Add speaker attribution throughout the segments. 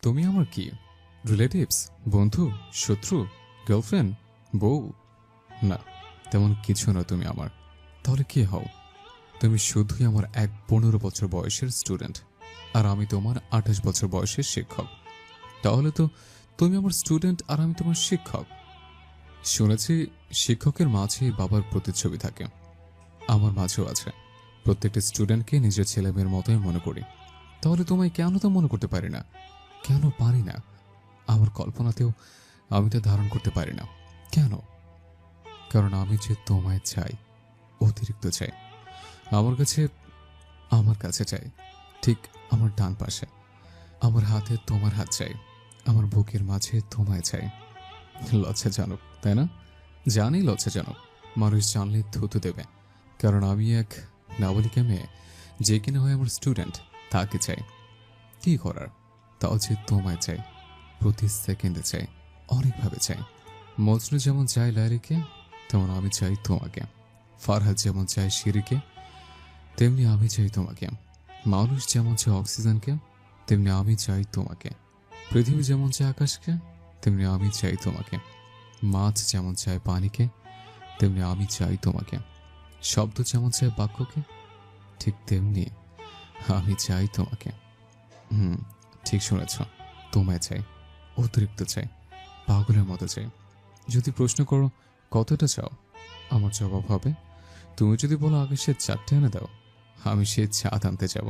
Speaker 1: তুমি আমার কি রিলেটিভস, বন্ধু, শত্রু, গার্লফ্রেন্ড, বউ? না, তেমন কিছু না তুমি আমার। তাহলে কি হও? তুমি শুধুই আমার 15 বছর বয়সের স্টুডেন্ট, আর আমি তোমার 28 বছর বয়সের শিক্ষক। তাহলে তো তুমি আমার স্টুডেন্ট আর আমি তোমার শিক্ষক। শুনেছি শিক্ষকের মাঝে বাবার প্রতিচ্ছবি থাকে, আমার মাঝেও আছে। প্রত্যেকটা স্টুডেন্টকে নিজের ছেলেমেয়ের মতোই মনে করি। তাহলে তোমায় কেন তো মনে করতে পারি না? কেন পারি না? আমার কল্পনাতেও আমি তা ধারণ করতে পারি না। কেন? কারণ আমি যে তোমায় চাই, অতিরিক্ত চাই। আমার কাছে চাই, ঠিক আমার ডান পাশে। আমার হাতে তোমার হাত চাই, আমার বুকের মাঝে তোমায় চাই। লজ্জাজনক, তাই না? জানি লজ্জাজনক। মানুষ জানলে থুতু দেবে। কারণ আমি এক নাবালিকা মেয়ে, যে কিনা হয় আমার স্টুডেন্ট, তাকে চাই। কি করার? তাও যে তোমায় চাই, প্রতি সেকেন্ডে চাই, অনেকভাবে চাই। মজনু যেমন চাই লাইরিকে, তেমন আমি চাই তোমাকে। ফারহাদ যেমন চাই শিরিকে, তেমনি আমি চাই তোমাকে। মানুষ যেমন চায় অক্সিজেনকে, তেমনি আমি চাই তোমাকে। পৃথিবী যেমন চায় আকাশকে, তেমনি আমি চাই তোমাকে। মাছ যেমন চায় পানিকে, তেমনি আমি চাই তোমাকে। শব্দ যেমন চায় বাক্যকে, ঠিক তেমনি আমি চাই তোমাকে। হুম, ঠিক শুনেছ। তোমায় চাই, অতিরিক্ত চাই, পাগলের মতো চাই। যদি প্রশ্ন করো কতটা চাও, আমার জবাব হবে, তুমি যদি বলো আকাশের 4টে এনে দাও, আমি সে চাঁদ আনতে যাব,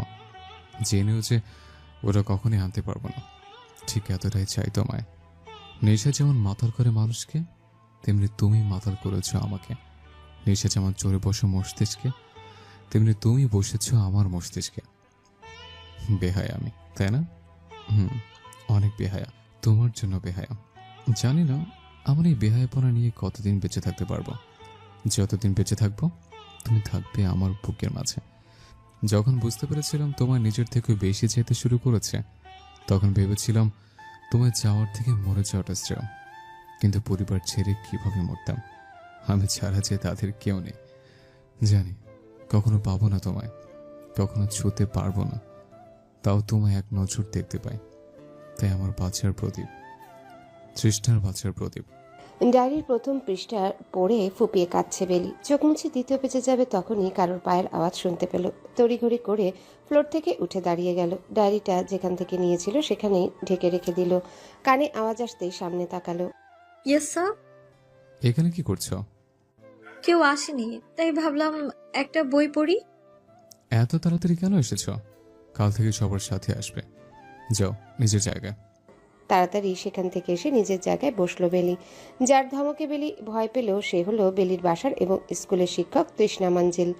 Speaker 1: জেনেও যে ওরা কখনই আনতে পারবো না। ঠিক এতটাই চাই তোমায়। নেশা যেমন মাতাল করে মানুষকে, তেমনি তুমি মাতাল করেছ আমাকে। নেশা যেমন চড়ে বসে মস্তিষ্কে, তেমনি তুমি বসেছ আমার মস্তিষ্কে। বেহায়া আমি, তাই না? হুম, অনেক বেহায়া। তোমার জন্য বেহায়া। জানি না আমার এই বেহায়াপনা নিয়ে কতদিন বেঁচে থাকতে পারবো। যতদিন বেঁচে থাকবো, তুমি থাকবে আমার বুকের মাঝে। যখন বুঝতে পেরেছিলাম তোমার নিজের থেকে বেশি যেতে শুরু করেছে, তখন ভেবেছিলাম তোমার যাওয়ার থেকে মরে যাওয়াটা শ্রেয়। কিন্তু পরিবার ছেড়ে কিভাবে মরতাম? আমি ছাড়া যে তাদের কেউ নেই। জানি কখনো পাবো না তোমায়, কখনো ছুঁতে পারবো না। তাও তোমায় এক নজর দেখতে পাই, তাই আমার বাচ্চার প্রদীপ, তৃষ্ণার বাচ্চার প্রদীপ।
Speaker 2: ডায়েরির প্রথম পৃষ্ঠা পড়ে ফুপিয়ে কাঁদছে বেলি। চোখ মুছে দ্বিতীয় পেজে যাবে তখনই কারোর পায়ের আওয়াজ শুনতে পেল। তড়িঘড়ি করে ফ্লোর থেকে উঠে দাঁড়িয়ে গেল। ডায়েরিটা যেখান থেকে নিয়েছিল সেখানেই ঢেকে রেখে দিল। কানে আওয়াজ আসতেই সামনে তাকালো।
Speaker 3: Yes sir.
Speaker 1: এখানে কি করছো?
Speaker 3: কেউ আসেনি, তাই ভাবলাম একটা বই পড়ি।
Speaker 1: এত তাড়াতাড়ি কেন এসেছো? কাল থেকে সবার সাথে আসবে। যাও নিজের জায়গায়।
Speaker 2: তাড়াতাড়ি সেখান থেকে এসে নিজের জায়গায় বসলো বেলি। যার ধমকে বেলি ভয় পেল সে হলো বেলির বাসার এবং স্কুলের শিক্ষক তৃষ্ণা মাঞ্জিল।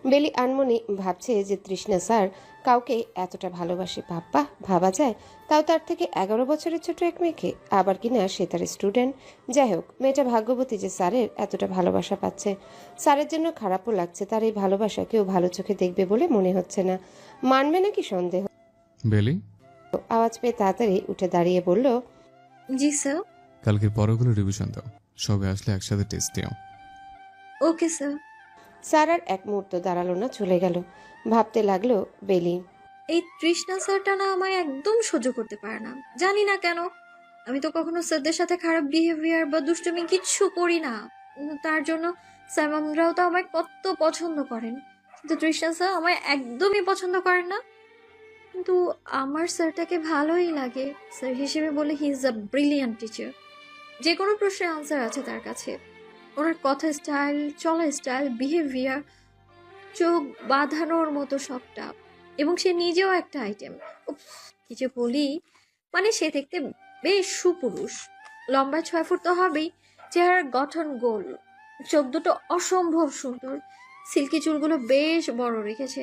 Speaker 2: বেলি আনমনে ভাবছে যে তৃষ্ণা স্যার কাউকে এতটা ভালোবাসে, ভাবা ভাবা যায়? তাও তার থেকে 11 বছরের ছোট এক মেয়েকে, আবার কিনা সে তার স্টুডেন্ট। যাই হোক, মেয়েটা ভাগ্যবতী যে স্যারের এতটা ভালোবাসা পাচ্ছে। স্যারের জন্য খারাপও লাগছে, তার এই ভালোবাসা কেউ ভালো চোখে দেখবে বলে মনে হচ্ছে না। মানবে নাকি সন্দেহ।
Speaker 1: বেলি,
Speaker 2: আওয়াজ পেয়ে তাড়াতাড়ি উঠে দাঁড়িয়ে বলল,
Speaker 3: জি স্যার।
Speaker 1: কালকের পড়াগুলো রিভিশন দাও। সবে আসলে একসাথে টেস্ট দিও।
Speaker 3: Okay sir.
Speaker 2: স্যার আর এক মুহূর্ত দাঁড়ালো না, চলে গেল। ভাবতে লাগলো বেলি।
Speaker 3: এই তৃষ্ণা স্যারটা না আমায় একদম সহ্য করতে পারে না, জানি না কেন। আমি তো কখনো স্যারদের সাথে খারাপ বিহেভিয়ার বা দুষ্টুমি কিচ্ছু করি না। তার জন্য স্যার ম্যামরাও তো আমায় কত পছন্দ করেন, কিন্তু তৃষ্ণা স্যার আমায় একদমই পছন্দ করেন না। কিন্তু আমার স্যারটাকে ভালোই লাগে। স্যার হিসেবে বলে he is a brilliant teacher. যে কোনো প্রশ্নের আনসার আছে তার কাছে। ওনার কথা স্টাইল, চলা স্টাইল, বিহেভিয়ার, চোখ বাঁধানোর মতো সবটা। এবং সে নিজেও একটা আইটেম। উফ, কি যে বলি, মানে সে দেখতে বেশ সুপুরুষ। লম্বা 6 ফুট তো হবেই। চেহারার গঠন গোল, চোখ দুটো অসম্ভব সুন্দর, সিল্কি চুলগুলো বেশ বড় রেখেছে।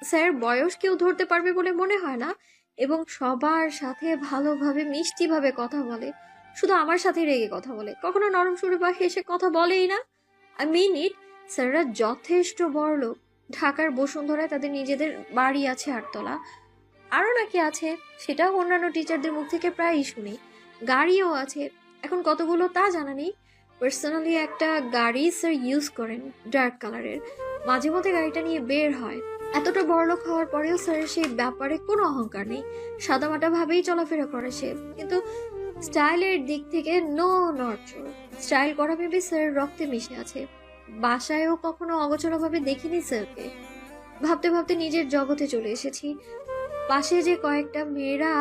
Speaker 3: স্যার বয়স কেউ ধরতে পারবে বলে মনে হয় না। এবং সবার সাথে ভালোভাবে মিষ্টিভাবে কথা বলে। শুধু আমার সাথে রেগে কথা বলে, কখনো নরম সুরে বা হেসে কথা বলেই না। আই মিন ইট। স্যাররা যথেষ্ট বড় লোক। ঢাকার বসুন্ধরায় তাদের নিজেদের বাড়ি আছে 8 তলা। আরও নাকি আছে, সেটাও অন্যান্য টিচারদের মুখ থেকে প্রায়ই শুনি। গাড়িও আছে, এখন কতগুলো তা জানা নেই। পার্সোনালি একটা গাড়ি স্যার ইউজ করেন, ডার্ক কালারের। মাঝে মধ্যে গাড়িটা নিয়ে বের হয়। এতটা বড়লোক হওয়ার পরেও স্যারের সেই ব্যাপারে কোনো অহংকার নেই, সাদামাটা ভাবেই চলাফেরা করে সে। কিন্তু স্টাইলের দিক থেকে নো নড়চড়। স্টাইল করা ভেবে স্যারের রক্তে মিশে আছে। বাসায়ও কখনো অগোচর ভাবে দেখিনি স্যারকে। ভাবতে ভাবতে নিজের জগতে চলে এসেছি। পাশে যে কয়েকটা মেয়েরা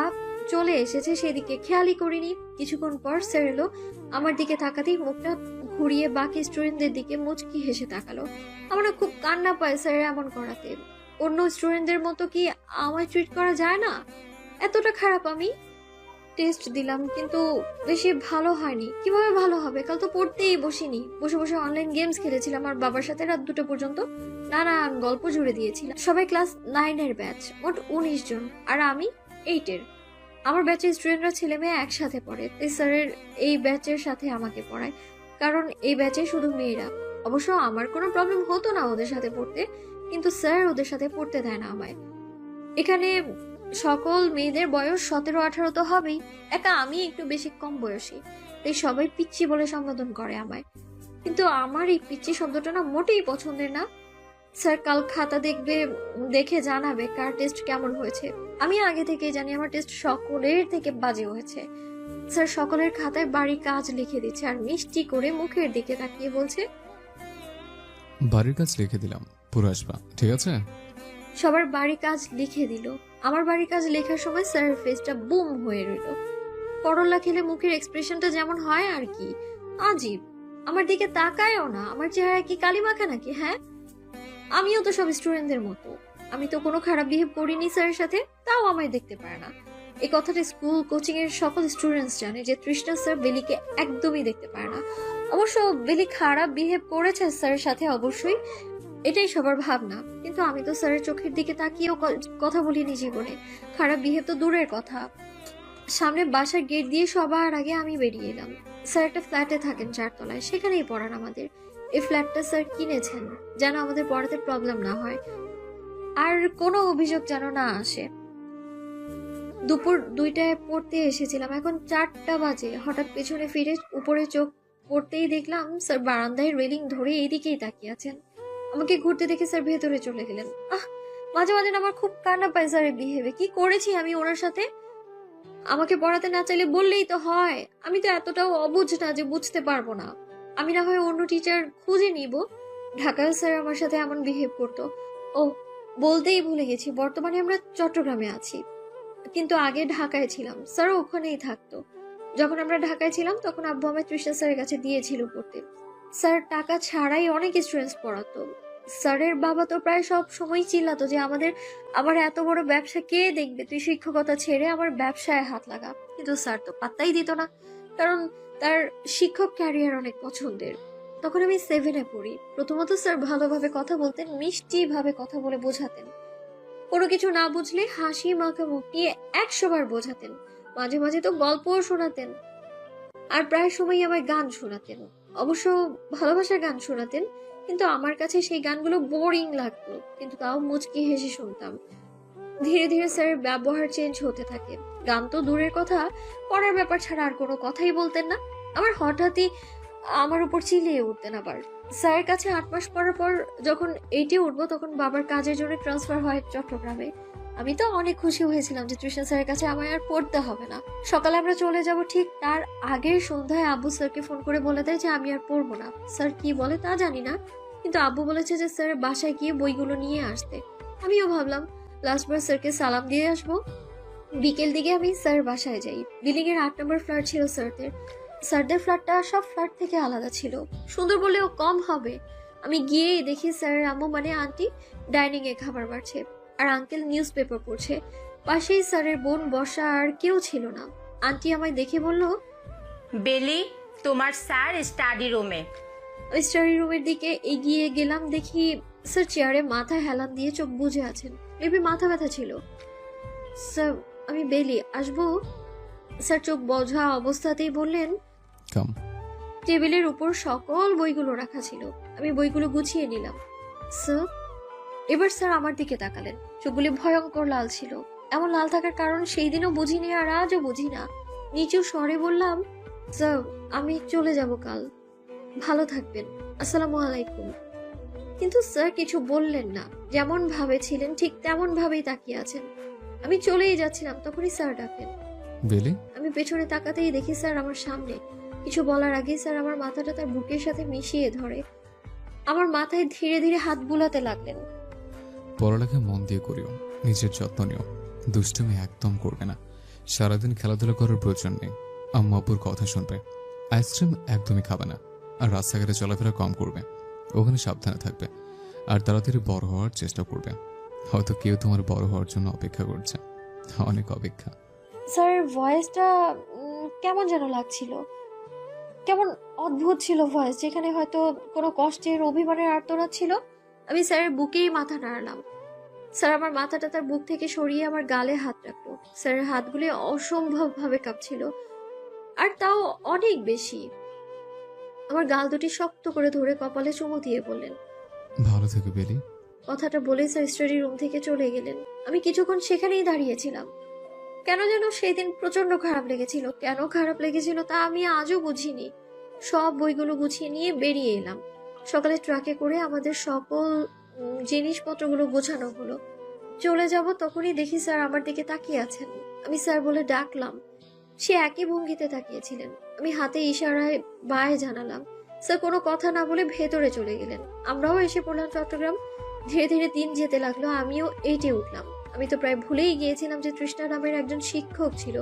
Speaker 3: চলে এসেছে সেদিকে খেয়ালই করিনি। কিছুক্ষণ পর স্যার এলো, আমার দিকে তাকাতেই মুখটা ঘুরিয়ে বাকি স্টুডেন্টদের দিকে মুচকি হেসে তাকালো। আমার না খুব কান্না পায় স্যার এমন করাতে। অন্য স্টুডেন্টদের মতো কি আমায় ট্রিট করা যায় না? এতটা খারাপ আমি? টেস্ট দিলাম কিন্তু বেশি ভালো হয়নি। কিভাবে ভালো হবে? কাল তো পড়তেই বসিনি, বসে বসে অনলাইন গেমস খেলেছিলাম আর বাবার সাথে রাত 2টা পর্যন্ত নানান গল্প জুড়ে দিয়েছিলাম। সবাই ক্লাস 9-এর ব্যাচ, মোট 19 জন, আর আমি 8-এর। আমার ব্যাচের স্টুডেন্টরা ছেলে মেয়ে একসাথে পড়ে, তাই স্যারের এই ব্যাচের সাথে আমাকে পড়ায়, কারণ এই ব্যাচে শুধু মেয়েরা। অবশ্য আমার কোনো প্রবলেম হতো না ওদের সাথে পড়তে, কিন্তু স্যার ওদের সাথে পড়তে দেয় না আমায়। এখানে সকল মেয়েদের বয়স 17-18 তো হবেই, একা আমি একটু বেশি কম বয়সী, তাই সবাই পিচ্চি বলে সম্বোধন করে আমায়। কিন্তু আমার এই পিচ্চি শব্দটা না মোটেই পছন্দের না। স্যার কাল খাতা দেখবে, দেখে জানাবে কার টেস্ট কেমন হয়েছে। আমি আগে থেকেই জানি আমার টেস্ট সকলের থেকে বাজে হয়েছে। স্যার সকলের খাতায় বাড়ির কাজ লিখে দিচ্ছে আর মিষ্টি করে মুখের দিকে তাকিয়ে বলছে,
Speaker 1: বাড়ির কাজ লিখে দিলাম, পুরো আসবা, ঠিক আছে?
Speaker 3: সবার বাড়ির কাজ লিখে দিল। আমার বাড়ির কাজ লেখার সময় স্যারের ফেসটা বুম হয়ে রইল। করলা খেলে মুখের এক্সপ্রেশনটা যেমন হয় আর কি, আজীব। আমার দিকে তাকায়ও না। আমার চেহারা কি কালি মাখা নাকি? হ্যাঁ, আমিও তো সব স্টুডেন্টদের মতো। আমি তো কোনো খারাপ বিহেভ করিনি স্যারের সাথে, তাও আমায় দেখতে পারে না। এই কথাটা স্কুল কোচিং এর সকল স্টুডেন্টস জানে যে তৃষ্ণা স্যার বেলিকে একদমই দেখতে পারে না। অবশ্য বেলি খারাপ বিহেভ করেছে স্যারের সাথে, অবশ্যই, এটাই সবার ভাবনা। কিন্তু আমি তো স্যারের চোখের দিকে তাকিয়েও কথা বলিনি জীবনে। খারাপ বিহেভ তো দূরের কথা। সামনে বাসার গেট দিয়ে সবার আগে আমি বেরিয়ে এলাম। স্যার একটা ফ্ল্যাটে থাকেন 4 তলায়, সেখানেই পড়ান আমাদের। এই ফ্ল্যাটটা স্যার কিনেছেন যেন আমাদের পড়াতে প্রবলেম না হয় আর কোনো অভিযোগ যেন না আসে। দুপুর 2টায় পড়তে এসেছিলাম, এখন 4টা বাজে। হঠাৎ পেছনে ফিরে উপরে চোখ পড়তেই দেখলাম স্যার বারান্দায় রেলিং ধরে এইদিকেই তাকিয়ে আছেন। আমাকে ঘুরতে দেখে স্যার ভেতরে চলে গেলেন। মাঝে মাঝে না আমার খুব কান্না পায় স্যারের বিহেভে। কি করেছি আমি ওনার সাথে? আমাকে পড়াতে না চাইলে বললেই তো হয়। আমি তো এতটাও অবুঝ না যে বুঝতে পারবো না। আমি না হয় অন্য টিচার খুঁজে নিব। ঢাকায় স্যার আমার সাথে এমন বিহেভ করতো। ও, বলতেই ভুলে গেছি, বর্তমানে আমরা চট্টগ্রামে আছি, কিন্তু আগে ঢাকায় ছিলাম। স্যারও ওখানেই থাকতো। যখন আমরা ঢাকায় ছিলাম তখন আব্বু আমায় তৃষ্ণা স্যারের কাছে দিয়েছিল পড়তে। স্যার টাকা ছাড়াই অনেক স্টুডেন্টস পড়াতো। স্যারের বাবা তো প্রায় সব সময় চিল্লাতো যে আমার এত বড় ব্যবসা কে দেখবে, তুই শিক্ষকতা ছেড়ে আমার ব্যবসায় হাত লাগা। কিন্তু স্যার তো পাত্তাই দিত না, কারণ তার শিক্ষক ক্যারিয়ার অনেক পছন্দের। তখন আমি 7-এ পড়ি। প্রথমত স্যার ভালোভাবে কথা বলতেন, মিষ্টি ভাবে কথা বলে বোঝাতেন। কোনো কিছু না বুঝলে হাসি মাখা মুখ নিয়ে 100 বার বোঝাতেন। মাঝে মাঝে তো গল্পও শোনাতেন, আর প্রায় সময় আমায় গান শোনাতেন। অবশ্য ভালোবাসার গান শোনাতেন, কিন্তু আমার কাছে সেই গানগুলো বোরিং লাগতো, কিন্তু তাও মুচকি হেসে শুনতাম। ধীরে ধীরে স্যারের ব্যবহার চেঞ্জ হতে থাকে। গান তো দূরের কথা, পড়ার ব্যাপার ছাড়া আর কোনো কথাই বলতেন না। হঠাৎই আমার উপর চিল্লিয়ে উঠতেন। আবার স্যারের কাছে 8 মাস পড়ার পর যখন 8-এ উঠবো তখন বাবার কাজের জন্য ট্রান্সফার হয় চট্টগ্রামে। আমি তো অনেক খুশি হয়েছিলাম যে তৃষ্ণা স্যারের কাছে আমায় আর পড়তে হবে না। সকালে আমরা চলে যাব, ঠিক তার আগের সন্ধ্যায় আব্বু স্যারকে ফোন করে বলে দেয় যে আমি আর পড়বো না। স্যার কি বলে তা জানি না, কিন্তু আব্বু বলেছে যে স্যারের বাসায় গিয়ে বইগুলো নিয়ে আসতে। আমিও ভাবলাম লাস্টবার স্যারকে সালাম দিয়ে আসবো। বিকেল দিকে আমি স্যার বাসায় যাই। বিল্ডিং এর 8 নম্বর ফ্ল্যাট ছিল স্যারদের। স্যারদের ফ্ল্যাটটা সব ফ্ল্যাট থেকে আলাদা ছিল, সুন্দর বলেও কম হবে। আমি গিয়েই দেখি স্যারের আম্মু মানে আন্টি ডাইনিং এ খাবার বাড়ছে, আর আঙ্কেল নিউজ পেপার পড়ছে। পাশেই স্যারের বোন বসা, আর কেউ ছিল না। আন্টি আমায় দেখে বলল,
Speaker 4: বেলি, তোমার স্যার স্টাডি রুমে।
Speaker 3: আমি স্টাডি রুমের দিকে এগিয়ে গেলাম, দেখি স্যার চেয়ারে মাথা হেলান দিয়ে চোখ বুজে আছেন। মেবি মাথা ব্যথা ছিল। স্যার, আমি বেলি, আসবো? স্যার চোখ বোঝা অবস্থাতেই বললেন,
Speaker 1: কাম।
Speaker 3: টেবিলের উপর সকল বইগুলো রাখা ছিল। আমি বইগুলো গুছিয়ে নিলাম। স্যার, এবার স্যার আমার দিকে তাকালেন। চোখগুলি ভয়ঙ্কর লাল ছিল। এমন লাল থাকার কারণ সেই দিনও বুঝিনি, আর আজও বুঝি না। নিচু স্বরে বললাম, স্যার আমি চলে যাব কাল, ভালো থাকবেন, আসসালামু আলাইকুম। কিন্তু স্যার কিছু বললেন না, যেমন ভাবে ছিলেন ঠিক তেমন ভাবেই তাকিয়ে আছেন। আমি চলেই যাচ্ছিলাম, তখনই স্যার ডাকেন।
Speaker 1: বেলি,
Speaker 3: আমি পেছনে তাকাতেই দেখি স্যার আমার সামনে। কিছু বলার আগেই স্যার আমার মাথাটা তার বুকের সাথে মিশিয়ে ধরে আমার মাথায় ধীরে ধীরে হাত বুলাতে লাগলেন।
Speaker 1: পড়ালেখা মন দিয়ে করিও, নিজের যত্ন নিও, দুষ্টুমি একদম করবে না, সারাদিন খেলাধুলা করার প্রয়োজন নেই, আম্মু আব্বুর কথা শুনবে, আইসক্রিম একদমই খাবে না, আর রাস্তাঘাটে চলাফেরা কম করবে, ওখানে সাবধানে থাকবে, আর তাড়াতাড়ি বড় হওয়ার চেষ্টা করবে। হয়তো কেউ তোমার বড় হওয়ার জন্য অপেক্ষা করছে, অনেক অপেক্ষা।
Speaker 3: স্যারের ভয়েসটা কেমন যেন লাগছিল, কেমন অদ্ভুত ছিল ভয়েস, যেখানে হয়তো কোনো কষ্টের অভিমানের আর্তনাদ ছিল। আমি স্যারের বুকেই মাথা নাড়লাম। স্যার আমার মাথাটা তার বুক থেকে সরিয়ে আমার গালে হাত রাখলো। স্যারের হাতগুলি অসম্ভব ভাবে কাঁপছিল, আর তাও অনেক বেশি। আমার গাল দুটি শক্ত করে ধরে কপালে চুমু দিয়ে বললেন,
Speaker 1: ভালো থেকো বেলি।
Speaker 3: কথাটা বলে স্যার স্টাডি রুম থেকে চলে গেলেন। আমি কিছুক্ষণ সেখানেই দাঁড়িয়েছিলাম। কেন যেন সেই দিন প্রচন্ড খারাপ লেগেছিল। কেন খারাপ লেগেছিল তা আমি আজও বুঝিনি। সব বইগুলো গুছিয়ে নিয়ে বেরিয়ে এলাম। সকালে ট্রাকে করে আমাদের সকল জিনিসপত্রগুলো গোছানো হলো। চলে যাব তখনই দেখি স্যার আমার দিকে তাকিয়ে আছেন। আমি স্যার বলে ডাকলাম। সে একই ভঙ্গিতে তাকিয়েছিলেন। আমি হাতে ইশারায় বায়ে জানালাম। স্যার কোনো কথা না বলে ভেতরে চলে গেলেন। আমরাও এসে পড়লাম চট্টগ্রাম। ধীরে ধীরে দিন যেতে লাগলো, আমিও এইটে উঠলাম। আমি তো প্রায় ভুলেই গিয়েছিলাম যে তৃষ্ণা নামের একজন শিক্ষক ছিল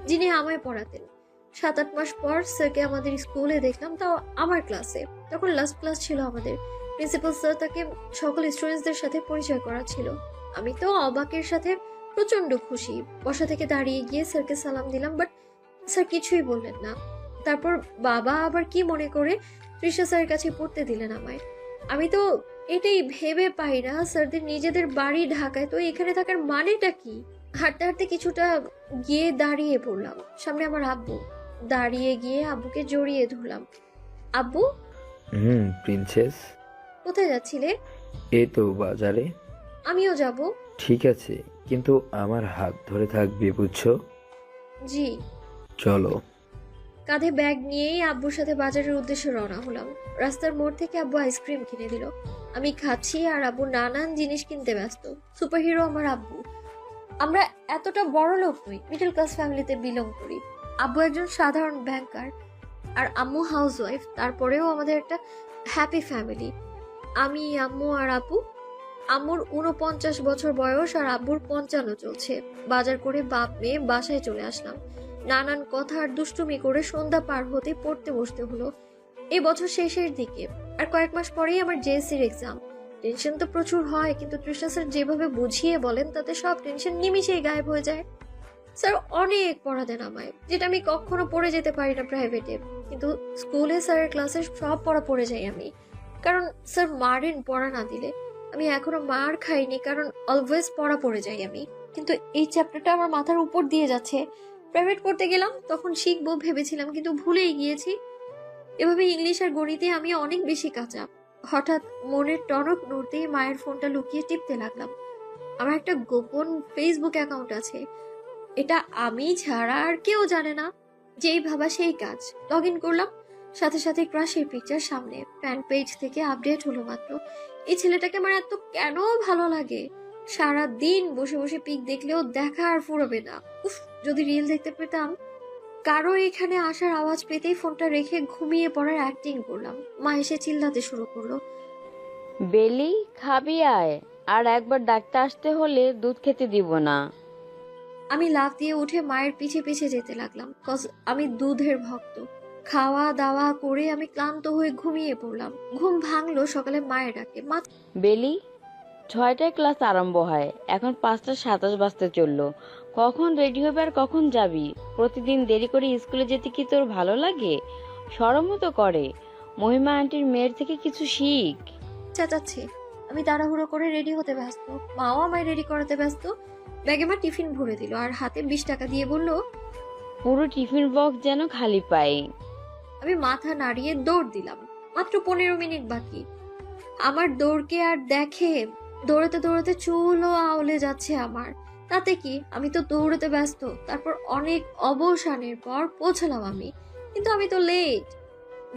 Speaker 3: যিনি আমায় পড়াতেন। 7-8 মাস পর স্যারকে আমাদের স্কুলে দেখলাম, তাও আমার ক্লাসে। তখন লাস্ট ক্লাস ছিল আমাদের। প্রিন্সিপাল স্যার তাকে সকল স্টুডেন্টসদের সাথে পরিচয় করা ছিল। আমি তো অবাকের সাথে প্রচন্ড খুশি। বসা থেকে দাঁড়িয়ে গিয়ে স্যারকে সালাম দিলাম, বাট স্যার কিছুই বললেন না। তারপর বাবা আবার কি মনে করে তৃষ্ণা স্যারের কাছে পড়তে দিলেন আমায়। আমি তো এটাই ভেবে পাই না, স্যারদের নিজেদের বাড়ি ঢাকায়, তো এখানে থাকার মানেটা কি? হাঁটতে হাঁটতে কিছুটা গিয়ে দাঁড়িয়ে পড়লাম। সামনে আমার আব্বু। দাঁড়িয়ে গিয়ে আব্বুকে জড়িয়ে ধরলাম। আব্বু,
Speaker 5: প্রিন্সেস।
Speaker 3: কোথায় যাচ্ছিলে?
Speaker 5: এই তো বাজারে।
Speaker 3: আমিও যাব।
Speaker 5: ঠিক আছে, কিন্তু আমার হাত ধরে থাকবে, বুঝছো?
Speaker 3: জি।
Speaker 5: চলো।
Speaker 3: কাঁধে ব্যাগ নিয়েই আব্বুর সাথে বাজারের উদ্দেশ্যে রওনা হলাম। রাস্তার মোড় থেকে আব্বু আইসক্রিম কিনে দিল। আমি খাচ্ছি আর আব্বু নানান জিনিস কিনতে ব্যস্ত। সুপারহিরো আমার আব্বু। আমরা এতটা বড় লোক নই, মিডল ক্লাস ফ্যামিলিতে বিলং করি। আব্বু একজন সাধারণ ব্যাংকার আর আম্মু হাউসওয়াইফ। তারপরেও আমাদের একটা হ্যাপি ফ্যামিলি। আমি, আম্মু আর আপু। আম্মুর 49 বছর বয়স আর আব্বুর 55 চলছে। বাজার করে বাপ মেয়ে বাসায় চলে আসলাম। নানান কথা আর দুষ্টুমি করে সন্ধ্যা পার হতে পড়তে বসতে হলো। এই বছর শেষের দিকে, আর কয়েক মাস পরেই আমার জেএসসির এক্সাম। টেনশন তো প্রচুর হয়, কিন্তু তৃষ্ণা স্যার যেভাবে বুঝিয়ে বলেন তাতে সব টেনশন নিমিশেই গায়েব হয়ে যায়। স্যার অনেক পড়া দেন আমায়, যেটা আমি কখনো পড়ে যেতে পারি না প্রাইভেটে। কিন্তু স্কুলে স্যারের ক্লাসে সব পড়া পড়ে যাই আমি, কারণ স্যার মারেন পড়া না দিলে। আমি এখনো মার খাইনি, কারণ অলওয়েজ পড়া পড়ে যাই আমি। কিন্তু এই চ্যাপ্টারটা আমার মাথার উপর দিয়ে যাচ্ছে। প্রাইভেট পড়তে গেলাম, তখন শিখবো ভেবেছিলাম, কিন্তু ভুলেই গিয়েছি। এভাবে ইংলিশ আর গণিতে আমি অনেক বেশি কাঁচা। হঠাৎ মনের টনক নড়তেই মায়ের ফোনটা লুকিয়ে টিপতে লাগলাম। আমার একটা গোপন ফেসবুক অ্যাকাউন্ট আছে, এটা আমি ছাড়া আর কেউ জানে না। যেই ভাবা সেই কাজ। লগ ইন করলাম, সাথে সাথে ক্রাশের পিকচার সামনে। ফ্যান পেজ থেকে আপডেট হলো মাত্র। এই ছেলেটাকে আমার এত কেন ভালো লাগে। সারা দিন বসে বসে পিক দেখলেও দেখা আর ফুরবে না। উফ, যদি রিল দেখতে পেতাম। কারো এখানে আসার আওয়াজ পেতেই ফোনটা রেখে ঘুমিয়ে পড়ার অ্যাক্টিং করলাম। মা এসে চিল্লাতে শুরু করলো,
Speaker 6: বেলি, খাবি আয়, আর একবার ডাকতে আসতে হলে দুধ খেতে দিব না।
Speaker 3: আমি লাফ দিয়ে উঠে মায়ের পিছে পিছে যেতে লাগলাম, কজ আমি দুধের ভক্ত। খাওয়া দাওয়া করে আমি ক্লান্ত হয়ে ঘুমিয়ে পড়লাম। ঘুম ভাঙলো সকালে মায়ের ডাকে। মা,
Speaker 6: বেলি, 6টায় ক্লাস আরম্ভ হয়, এখন 5টা 27 বাজতে চললো। কখন রেডি হবে আর কখন যাবি? প্রতিদিন দেরি করে স্কুলে যেতে কি তোর ভালো লাগে? শরমও তো করে। মহিমা আন্টির মেয়ের থেকে কিছু শিখ।
Speaker 3: চেঁচাচ্ছে। আমি তাড়াহুড়ো করে রেডি হতে ব্যস্ত, মাও আমায় রেডি করাতে ব্যস্ত। ব্যাগে মা টিফিন ভরে দিল আর হাতে 20 টাকা দিয়ে বলল,
Speaker 6: পুরো টিফিন বক্স যেন খালি পাই।
Speaker 3: আমি মাথা নাড়িয়ে দৌড় দিলাম। মাত্র 15 মিনিট বাকি। আমার দৌড়কে আর দেখে। দৌড়াতে দৌড়াতে চুলও আউলে যাচ্ছে আমার। তাতে কি, আমি তো দৌড়াতে ব্যস্ত। তারপর অনেক অবসানের পর পৌঁছালাম আমি, কিন্তু আমি তো লেট।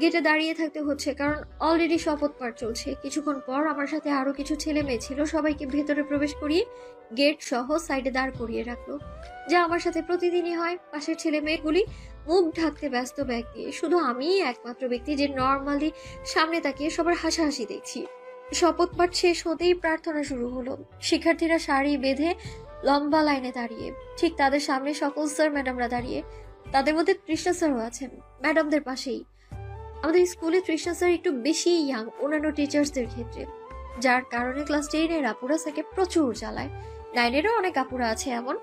Speaker 3: গেটে দাঁড়িয়ে থাকতে হচ্ছে, কারণ অলরেডি শপথ পাঠ চলছে। কিছুক্ষণ পর আমার সাথে আরো কিছু ছেলে মেয়ে ছিল, সবাইকে ভেতরে প্রবেশ করিয়ে গেট সহ সাইডে দাঁড় করিয়ে রাখলো, যা আমার সাথে প্রতিদিনই হয়। পাশের ছেলে মেয়েগুলি মুখ ঢাকতে ব্যস্ত ব্যাগ দিয়ে, শুধু আমিই একমাত্র ব্যক্তি যে নর্মালি সামনে তাকিয়ে সবার হাসাহাসি দেখছি। শপথ পাঠ শেষ হতেই প্রার্থনা শুরু হলো। শিক্ষার্থীরা সারি বেঁধে লম্বা লাইনে দাঁড়িয়ে, ঠিক তাদের সামনে সকল স্যার ম্যাডামরা দাঁড়িয়ে। তাদের মধ্যে তৃষ্ণা স্যারও আছেন ম্যাডামদের পাশেই। আমাদের স্কুলে তৃষ্ণা স্যার একটু বেশি ইয়াং অন্যান্য টিচার্সদের ক্ষেত্রে, যার কারণে ক্লাস 10-এর আপুরা স্যারকে প্রচুর জ্বালায়। 9-এরও অনেক আপুরা আছে এমন।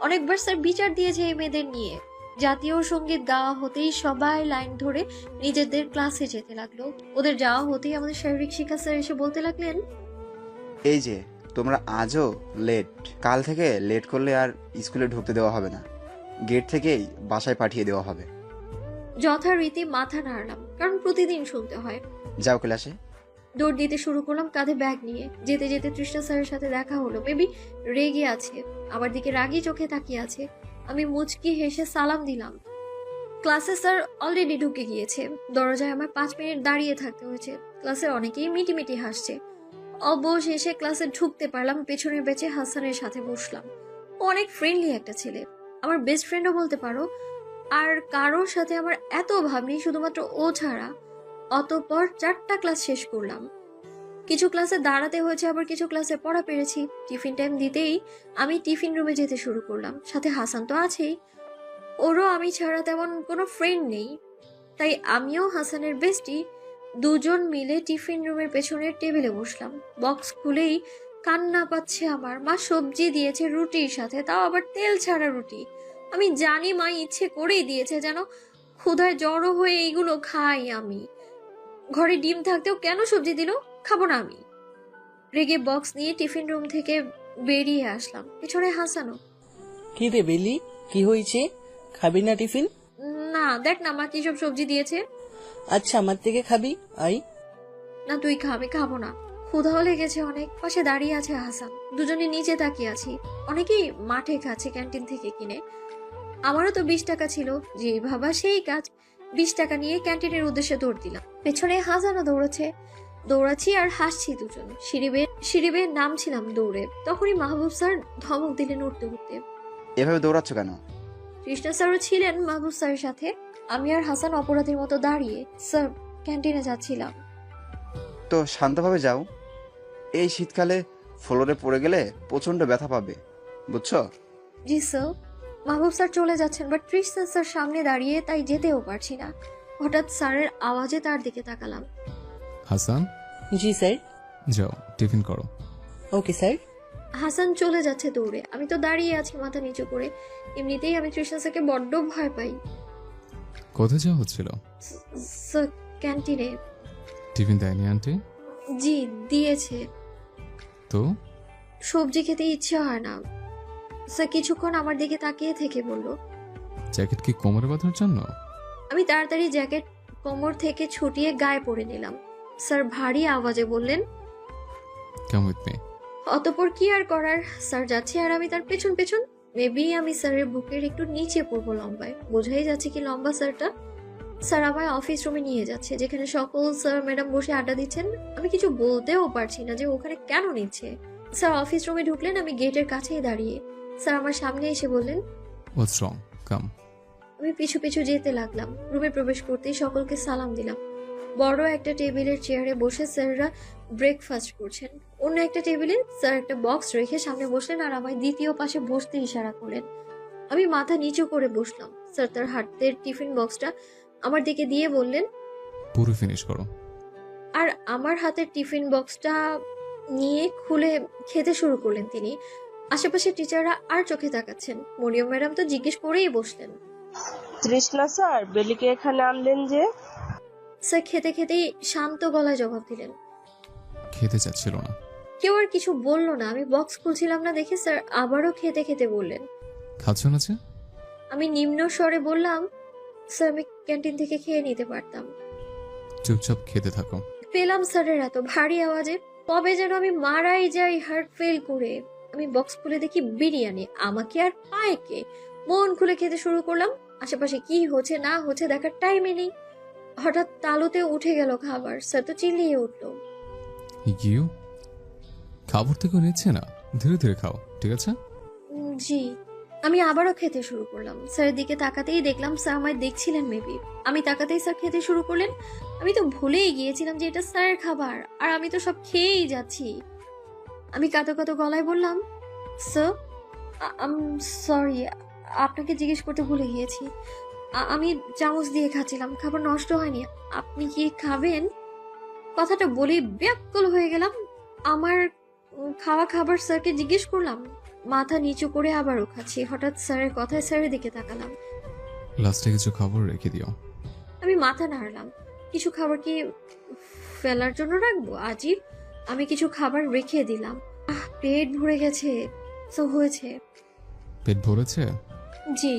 Speaker 3: অনেকবার স্যার বিচার দিয়েছে এই মেয়েদের নিয়ে। জাতীয় সঙ্গীত গাওয়া হতেই সবাই লাইন ধরে নিজেদের ক্লাসে যেতে লাগলো। ওদের যাওয়া হতেই আমাদের শারীরিক শিক্ষা স্যার এসে বলতে লাগলেন,
Speaker 7: এই যে তোমরা আজও লেট, কাল থেকে লেট করলে আর স্কুলে ঢুকতে দেওয়া হবে না, গেট থেকেই বাসায় পাঠিয়ে দেওয়া হবে।
Speaker 3: যথারীতি মাথা নাড়লাম, কারণ প্রতিদিন শুনতে হয়।
Speaker 7: যাও ক্লাসে।
Speaker 3: দৌড় দিতে শুরু করলাম কাঁধে ব্যাগ নিয়ে। যেতে যেতে তৃষ্ণা স্যারের সাথে দেখা হলো। মেবি রেগে আছে, আমার দিকে রাগি চোখে তাকিয়ে আছে। আমি মুচকি হেসে সালাম দিলাম। ক্লাসে স্যার অলরেডি ঢুকে গিয়েছে। দরজায় আমার 5 মিনিট দাঁড়িয়ে থাকতে হয়েছে। ক্লাসের অনেকেই মিটিমিটি হাসছে। অবশেষে ক্লাসে ঢুকতে পারলাম। পেছনের বেঁচে হাসানের সাথে বসলাম। ও অনেক ফ্রেন্ডলি একটা ছেলে, আমার বেস্ট ফ্রেন্ডও বলতে পারো। আর কারোর সাথে আমার এত ভাব নেই, শুধুমাত্র ও ছাড়া। অতঃপর 4টা ক্লাস শেষ করলাম। কিছু ক্লাসে দাঁড়াতে হয়েছে, আবার কিছু ক্লাসে পড়া পেরেছি। টিফিন টাইম দিতেই আমি টিফিন রুমে যেতে শুরু করলাম। সাথে হাসান তো আছেই, ওরও আমি ছাড়া তেমন কোনো ফ্রেন্ড নেই, তাই আমিও হাসানের বেস্টি। দুজন মিলে টিফিন রুমের পেছনের টেবিলে বসলাম। বক্স খুলেই কান্না পাচ্ছে আমার। মা সবজি দিয়েছে রুটির সাথে, তাও আবার তেল ছাড়া রুটি। আমি জানি মা ইচ্ছে করেই দিয়েছে, যেন ক্ষুধায় জড়ো হয়ে এইগুলো খাই আমি। ঘরে ডিম থাকতেও কেন সবজি দিল, খাবো না আমি। রেগে বক্স নিয়ে টিফিন রুম থেকে বেরিয়ে আসলাম। পেছনে হাসানো,
Speaker 8: কি রে বেলি, কি হয়েছে? খাবি না টিফিন?
Speaker 3: না দেখ না মা কি সব সবজি দিয়েছে।
Speaker 8: আচ্ছা, আমার থেকে খাবি, আই।
Speaker 3: না তুই খা, আমি খাবো না। ক্ষুধাও লেগেছে অনেক। পাশে দাঁড়িয়ে আছে হাসান, দুজনে নিচে তাকিয়ে আছি। অনেকেই মাঠে খাচ্ছে ক্যান্টিন থেকে কিনে। আমারও তো 20 টাকা ছিল, যে ভাবা সেই কাজ। 20 টাকা নিয়ে ক্যান্টিনের উদ্দেশ্যে দৌড় দিলাম। পেছনে হাসানও দৌড়াচ্ছে। দৌড়াচ্ছি আর হাসছি দুজন। সিঁড়ি বেয়ে নামছিলাম দৌড়ে, তখনই মাহবুব স্যার ধমক দিলেন উঠতে উঠতে।
Speaker 7: এভাবে দৌড়াচ্ছ কেন?
Speaker 3: কৃষ্ণা স্যারও ছিলেন মাহবুব স্যারের সাথে। আমি আর হাসান অপরাধীর মতো দাঁড়িয়ে। স্যার, ক্যান্টিনে যাচ্ছিলাম।
Speaker 7: তো শান্তভাবে যাও, এই শীতকালে ফ্লোরে পড়ে গেলে প্রচন্ড ব্যথা পাবে, বুঝছো?
Speaker 3: জি স্যার। মাহবুব স্যার চলে যাচ্ছেন, বাট কৃষ্ণা স্যার সামনে দাঁড়িয়ে, তাই যেতেও পারছি না। হঠাৎ স্যারের আওয়াজে তার দিকে তাকালাম।
Speaker 1: হাসান,
Speaker 8: জি স্যার।
Speaker 1: যাও টিফিন করো।
Speaker 8: Okay sir.
Speaker 3: হাসান চলে যাচ্ছে দৌড়ে। আমি তো দাঁড়িয়ে আছি মাথা নিচু করে। এমনিতেই আমি কৃষ্ণা স্যারকে বড্ড ভয় পাই।
Speaker 1: কোথায় যাওয়া হচ্ছিল?
Speaker 3: স্যার, ক্যান্টিনে।
Speaker 1: টিফিন দেয়নি আন্টি?
Speaker 3: জি দিয়েছে।
Speaker 1: তো
Speaker 3: সবজি খেতে ইচ্ছে হয় না। স্যার কিছুক্ষণ আমার দিকে তাকিয়ে থেকে বলল,
Speaker 1: জ্যাকেট কি কোমরে বাঁধার জন্য?
Speaker 3: আমি তাড়াতাড়ি জ্যাকেট কোমর থেকে ছুটিয়ে গায়ে পরে নিলাম। স্যার ভারী আওয়াজে বললেন,
Speaker 1: কাম উইথ মি।
Speaker 3: অতঃপর কি আর করার, স্যার যাচ্ছে আর আমি তার পেছন পেছন। মেবি আমি স্যারের বুকের একটু নিচে পড়বো লম্বায়। বোঝাই যাচ্ছে কি লম্বা স্যারটা। স্যার আমায় অফিস রুমে নিয়ে যাচ্ছে, যেখানে সকল স্যার ম্যাডাম বসে আড্ডা দিচ্ছেন। আমি কিছু বলতেও পারছি না যে ওখানে কেন নিচ্ছে। স্যার অফিস রুমে ঢুকলেন, আমি গেটের কাছেই দাঁড়িয়ে। স্যার আমার সামনে এসে বললেন,
Speaker 1: হোয়াটস রং, কাম।
Speaker 3: আমি পিছু পিছু যেতে লাগলাম। রুমে প্রবেশ করতেই সকলকে সালাম দিলাম। বড় একটা টেবিলের চেয়ারে বসে স্যাররা ব্রেকফাস্ট করছেন। অন্য একটা টেবিলে স্যার একটা বক্স রেখে সামনে বসলেন আর আমায় দ্বিতীয় পাশে বসতে ইশারা করলেন। আমি মাথা নিচু করে বসলাম। স্যার তার হাতের টিফিন বক্সটা আমার দিকে দিয়ে বললেন,
Speaker 1: পুরো ফিনিশ করো।
Speaker 3: আর আমার হাতের টিফিন বক্সটা নিয়ে খুলে খেতে শুরু করলেন তিনি। আশেপাশে টিচাররা আর চোখে তাকাচ্ছেন। মরিয়ম ম্যাডাম তো জিজ্ঞেস করেই বসলেন,
Speaker 9: তৃষ্ণা স্যার, বেলিকে এখানে আনলেন যে?
Speaker 3: স্যার খেতে খেতেই শান্ত গলায় জবাব দিলেন,
Speaker 1: খেতে চাচ্ছিল না।
Speaker 3: কেউ আর কিছু বলল না। আমি বক্স খুলছিলাম না দেখে স্যার আবারও খেতে খেতে বললেন।
Speaker 1: খাচ্ছ না যে?
Speaker 3: আমি নিম্ন স্বরে বললাম, স্যার আমি ক্যান্টিন থেকে খেয়ে নিতে পারতাম।
Speaker 1: চুপচাপ খেতে থাকো।
Speaker 3: পেলাম স্যারের এত ভারী আওয়াজে কবে যেন আমি মারাই যাই হার্ট ফেল করে। আমি বক্স খুলে দেখি বিরিয়ানি। আমাকে আর পায় কে? মন খুলে খেতে শুরু করলাম। আশেপাশে কি হচ্ছে না হচ্ছে দেখার টাইমে নেই। হঠাৎ তালুতে উঠে গেল খাবার, স্যার তো চিল্লিয়ে উঠলো।
Speaker 1: ইউ খাবার থেকে নিচ্ছে না, ধীরে ধীরে খাও, ঠিক আছে?
Speaker 3: জি। আমি আবারও খেতে শুরু করলাম। স্যারের দিকে তাকাতেই দেখলাম স্যার আমায় দেখছিলেন মেবি। আমি তাকাতেই স্যার খেতে শুরু করলেন। আমি তো ভুলেই গিয়েছিলাম যে এটা স্যারের খাবার, আর আমি তো সব খেয়েই যাচ্ছি। আমি কাঁদো কাঁদো গলায় বললাম, স্যার আম সরি, আপনাকে জিজ্ঞেস করতে ভুলে গিয়েছি। আমি চামচ দিয়ে খাচ্ছিলাম, খাবার নষ্ট হয়নি। আপনি কি খাবেন? কথাটা বলেই ব্যাকুল হয়ে গেলাম। আমার খাওয়া খাবার স্যারকে জিজ্ঞেস করলাম। মাথা নিচু করে আবারও খাচ্ছি। হঠাৎ স্যারের কথায় স্যারের দিকে তাকালাম।
Speaker 1: লাস্টে কিছু খাবার রেখে দিও।
Speaker 3: আমি মাথা নাড়লাম। কিছু খাবার কি ফেলার জন্য রাখবো? আজীব। আমি কিছু খাবার রেখে দিলাম। পেট ভরে গেছে। তো হয়েছে।
Speaker 1: পেট ভরেছে?
Speaker 3: জি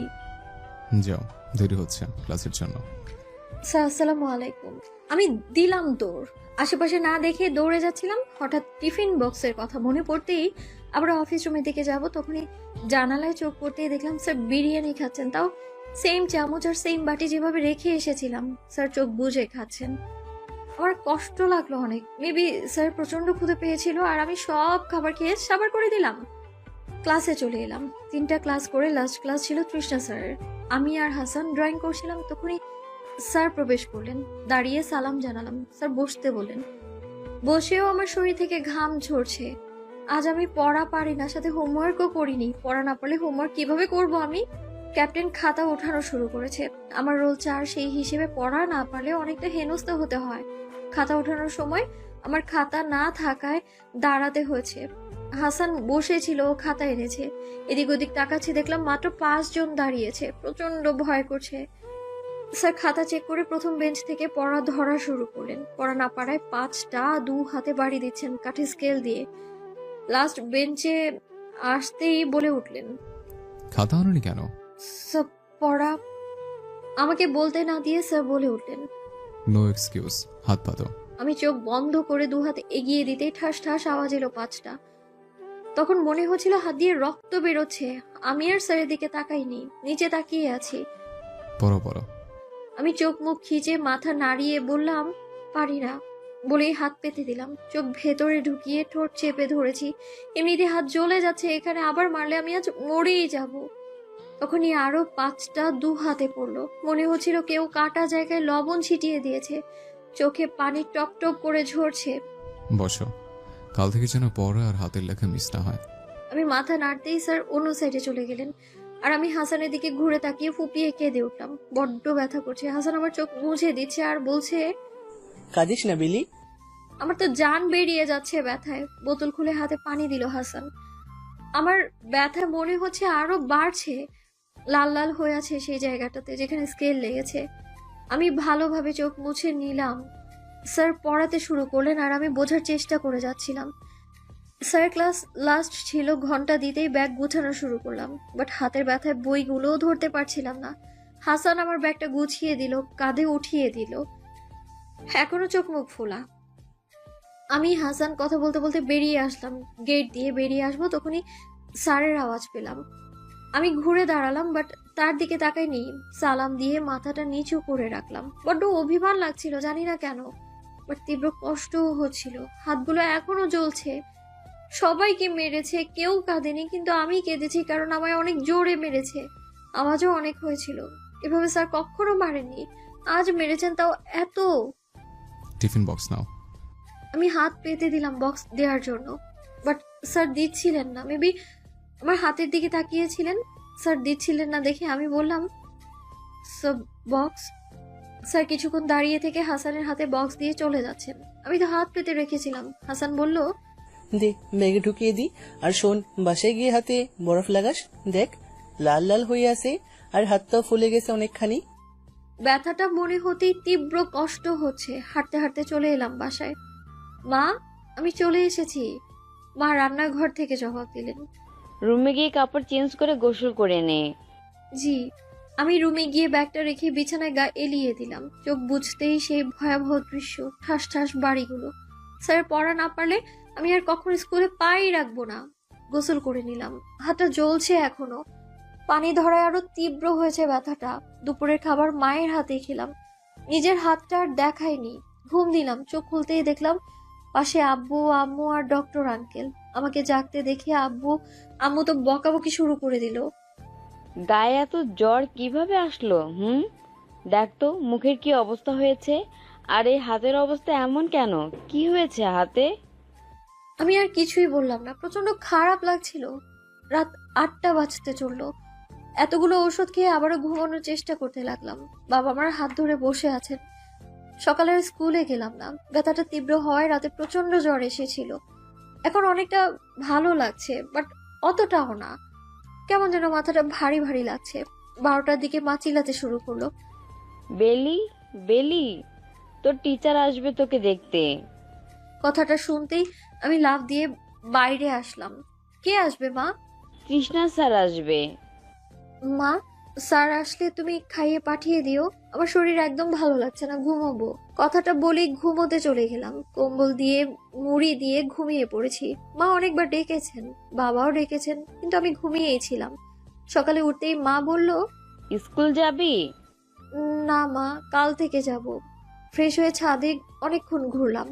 Speaker 1: যাও, দেরি হচ্ছে ক্লাসের জন্য।
Speaker 3: স্যার আসসালামু আলাইকুম। আমি দিলাম দৌড়। আশেপাশে না দেখে দৌড়ে যাচ্ছিলাম। হঠাৎ টিফিন বক্সের কথা মনে পড়তেই আবার অফিস রুমের দিকে যাব, তখনই জানালায় চোখ পড়তেই দেখলাম স্যার বিরিয়ানি খাচ্ছেন, তাও সেম চামচ আর সেম বাটি যেভাবে রেখে এসেছিলাম। স্যার চোখ বুজে খাচ্ছেন। আমার কষ্ট লাগলো অনেক। মেবি স্যার প্রচন্ড ক্ষুধা পেয়েছিল আর আমি সব খাবার খেয়ে সাবার করে দিলাম। ক্লাসে চলে এলাম। 3টা ক্লাস করে লাস্ট ক্লাস ছিল তৃষ্ণা স্যারের। আমি আর হাসান ড্রয়িং করছিলাম, তখনই স্যার প্রবেশ করলেন। দাঁড়িয়ে সালাম জানালাম। স্যার বসতে বললেন। বসেও আমার শরীর থেকে ঘাম ঝরছে। আজ আমি পড়া পারি না, সাথে হোমওয়ার্কও করিনি। পড়া না পারলে হোমওয়ার্ক কিভাবে করব আমি? ক্যাপ্টেন খাতা ওঠানো শুরু করেছে। আমার রোল 4, সেই হিসেবে পড়া না পারলে অনেকটা হেনস্থা হতে হয়। খাতা ওঠানোর সময় আমার খাতা না থাকায় দাঁড়াতে হয়েছে। হাসান বসেছিল, ও খাতা এনেছে। এদিক ওদিক তাকাচ্ছি, দেখলাম মাত্র 5 জন দাঁড়িয়েছে। প্রচন্ড ভয় করছে। স্যার খাতা চেক করে প্রথম বেঞ্চ থেকে পড়া ধরা শুরু করলেন। পড়া না পারায় 5টা 2 হাতে বাড়ি দিচ্ছেন কাঠি স্কেল দিয়ে। লাস্ট বেঞ্চে আসতেই বলে উঠলেন,
Speaker 1: খাতা আনোনি কেন?
Speaker 3: স্যার পড়া। আমাকে বলতে না দিয়ে স্যার বলে উঠলেন,
Speaker 1: নো এক্সকিউজ, হাত পাতো।
Speaker 3: আমি চোখ বন্ধ করে 2 হাতে এগিয়ে দিতেই ঠাস ঠাস আওয়াজ এলো 5টা। তখন মনে হচ্ছিল হাত দিয়ে রক্ত বেরোচ্ছে। আমি আর স্যারের দিকে তাকাইনি, নিচে তাকিয়ে আছি।
Speaker 1: পড়ো পড়ো।
Speaker 3: আমি চোখ মুখ খিচে মাথা নাড়িয়ে বললাম, পারি না বলেই হাত পেতে দিলাম। চোখ ভেতরে ঢুকিয়ে ঠোঁট চেপে ধরেছি। এমনিতে হাত জ্বলে যাচ্ছে, এখানে আবার মারলে আমি আজ মরেই যাব। তখনই আরো 5টা 2 হাতে পড়লো। মনে হচ্ছিল কেউ কাটা জায়গায় লবণ ছিটিয়ে দিয়েছে। চোখে পানি টপ টপ করে ঝরছে।
Speaker 1: বসো, কাল থেকে যেন পড়া আর হাতের লেখা মিস না হয়।
Speaker 3: আমি মাথা নাড়তেই স্যার অন্য সাইডে চলে গেলেন, আর আমি হাসানের দিকে ঘুরে তাকিয়ে ফুপিয়ে কেঁদে উঠলাম। বড্ড ব্যথা করছে। হাসান আমার চোখ মুছে দিচ্ছে আর বলছে,
Speaker 8: কাঁদিস না বেলি।
Speaker 3: আমার তো জান বেরিয়ে যাচ্ছে ব্যথায়। বোতল খুলে হাতে পানি দিল হাসান। আমার ব্যথা মনে হচ্ছে আরো বাড়ছে। লাল লাল হয়ে আছে সেই জায়গাটাতে যেখানে স্কেল লেগেছে। আমি ভালোভাবে চোখ মুছে নিলাম। স্যার পড়াতে শুরু করলেন আর আমি বোঝার চেষ্টা করে যাচ্ছিলাম। স্যার ক্লাস লাস্ট ছিল, ঘন্টা দিতেই ব্যাগ গুছানো শুরু করলাম। বাট হাতের ব্যথায় বইগুলোও ধরতে পারছিলাম না। হাসান আমার ব্যাগটা গুছিয়ে দিল, কাঁধে উঠিয়ে দিল। এখনো চোখ মুখ ফোলা। আমি হাসান কথা বলতে বলতে বেরিয়ে আসলাম। গেট দিয়ে বেরিয়ে আসবো, তখনই স্যারের আওয়াজ পেলাম। আমি ঘুরে দাঁড়ালাম, বাট তার দিকে তাকাইনি। সালাম দিয়ে মাথাটা নিচু করে রাখলাম। বড্ড অভিমান লাগছিল, জানি না কেন, বাট তীব্র কষ্টও হচ্ছিল। হাতগুলো এখনো জ্বলছে। সবাইকে মেরেছে, কেউ কাঁদেনি, কিন্তু আমি কেঁদেছি কারণ আমায় অনেক জোরে মেরেছে। আওয়াজও অনেক হয়েছিল। এভাবে স্যার কখনো মারেননি, আজ মেরেছেন, তাও এত।
Speaker 1: টিফিন বক্স নাও।
Speaker 3: আমি হাত পেতে দিলাম বক্স দেওয়ার জন্য, বাট স্যার দিচ্ছিলেন না। মেবি আমার হাতের দিকে তাকিয়েছিলেন। স্যার দিচ্ছিলেন না দেখে আমি বললাম, সব বক্স। স্যার কিছুক্ষণ দাঁড়িয়ে থেকে হাসানের হাতে বক্স দিয়ে চলে যাচ্ছেন। আমি তো হাত পেতে রেখেছিলাম। হাসান বলল,
Speaker 8: দে ব্যাগে ঢুকিয়ে দি। আর শোন, বাসায় গিয়ে হাতে বরফ লাগাস। দেখ লাল লাল হয়ে আছে, আর হাতটাও ফুলে গেছে অনেকখানি।
Speaker 3: ব্যথাটা মনে হতেই তীব্র কষ্ট হচ্ছে। হাঁটতে হাঁটতে চলে এলাম বাসায়। মা, আমি চলে এসেছি। মা রান্নাঘর থেকে জবাব দিলেন,
Speaker 6: রুমে গিয়ে কাপড় চেঞ্জ করে গোসল করে নে।
Speaker 3: জি। আমি রুমে গিয়ে ব্যাগটা রেখে বিছানায় গা এলিয়ে দিলাম। চোখ বুঝতেই সেই ভয়াবহ দৃশ্য, ঠাস ঠাস বাড়িগুলো। স্যার পড়া না পারলে আমি আর কখনো স্কুলে পাই রাখবো না। গোসল করে নিলাম। হাতটা জ্বলছে এখনো। পানি ধরায় আরো তীব্র হয়েছে ব্যথাটা। দুপুরের খাবার মায়ের হাতে খেলাম। নিজের হাতটা আর দেখাইনি। ঘুম দিলাম, চোখ খুলতেই দেখলাম পাশে আব্বু, আম্মু আর ডক্টর আঙ্কেল। আমাকে জাগতে দেখে আম্মু তো বকাবকি শুরু করে দিল।
Speaker 6: গায়ে এত জ্বর কিভাবে আসলো? দেখ তো মুখের কি অবস্থা হয়েছে, আর এই হাতের অবস্থা এমন কেন? কি হয়েছে হাতে?
Speaker 3: আমি আর কিছুই বললাম না, প্রচন্ড খারাপ লাগছিল। রাত 8টা বাজতে চললো। এতগুলো ওষুধ খেয়ে আবারও ঘুমানোর চেষ্টা করতে লাগলাম। বাবা আমার হাত ধরে বসে আছেন। সকালের স্কুলে গেলাম না, ব্যথাটা তীব্র হওয়ায় রাতে প্রচন্ড জ্বর এসেছিল। এখন অনেকটা ভালো লাগছে, বাট অতটাও না। কেমন যেন মাথাটা ভারী ভারী লাগছে। 12টার দিকে মা চিল্লাতে শুরু করলো।
Speaker 6: বেলি, বেলি, তোর টিচার আসবে তোকে দেখতে।
Speaker 3: কথাটা শুনতেই আমি লাফ দিয়ে বাইরে আসলাম। কে আসবে মা?
Speaker 6: তৃষ্ণা স্যার আসবে।
Speaker 3: মা, স্যার আসলে তুমি খাইয়ে পাঠিয়ে দিও, আমার শরীর একদম ভালো লাগছে না, ঘুমাবো। কথাটা বলে ঘুমোতে চলে গেলাম। কম্বল দিয়ে মুড়ি দিয়ে ঘুমিয়ে পড়েছি। মা অনেকবার ডেকেছেন, বাবাও ডেকেছেন, কিন্তু আমি ঘুমিয়েই ছিলাম। সকালে উঠতেই মা বলল,
Speaker 6: স্কুল যাবি?
Speaker 3: না মা, কাল থেকে যাব। ফ্রেশ হয়ে ছাদে অনেকক্ষণ ঘুরলাম।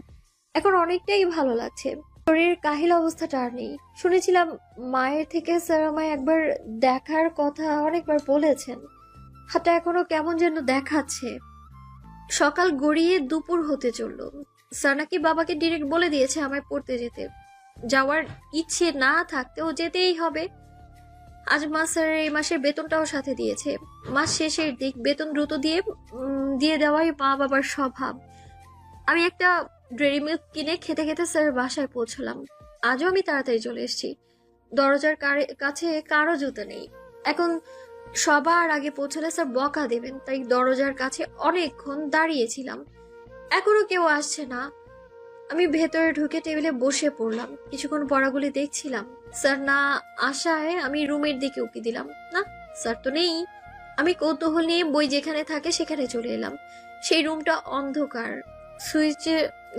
Speaker 3: এখন অনেকটাই ভালো লাগছে। শরীরের কাহিল অবস্থাটা আর নেই। শুনেছিলাম মায়ের থেকে স্যার আমায় একবার দেখার কথা অনেকবার বলেছেন। হাতটা এখনো কেমন যেন দেখাচ্ছে। সকাল গড়িয়ে দুপুর হতে চলল। স্যার নাকি বাবাকে ডিরেক্ট বলে দিয়েছে আমায় পড়তে যেতে। যাওয়ার ইচ্ছে না থাকতেও যেতেই হবে। আজ মা স্যারের এই মাসের বেতনটাও সাথে দিয়েছে। মাস শেষের দিক বেতন দ্রুত দিয়ে দেওয়াই মা বাবার স্বভাব। আমি একটা ডেয়ারি মিল্ক কিনে খেতে খেতে স্যারের বাসায় পৌঁছলাম। আজও আমি তাড়াতাড়ি চলে এসেছি। দরজার কাছে কারো জুতো নেই। এখন সবার আগে পৌঁছলে স্যার বকা দেবেন, তাই দরজার কাছে অনেকক্ষণ দাঁড়িয়েছিলাম। এখনো কেউ আসছে না। আমি ভেতরে ঢুকে টেবিলে বসে পড়লাম। কিছুক্ষণ পড়াগুলি দেখছিলাম। স্যার না আসায় আমি রুমের দিকে উকি দিলাম। না, স্যার তো নেই। আমি কৌতূহল নিয়ে বই যেখানে থাকে সেখানে চলে এলাম। সেই রুমটা অন্ধকার।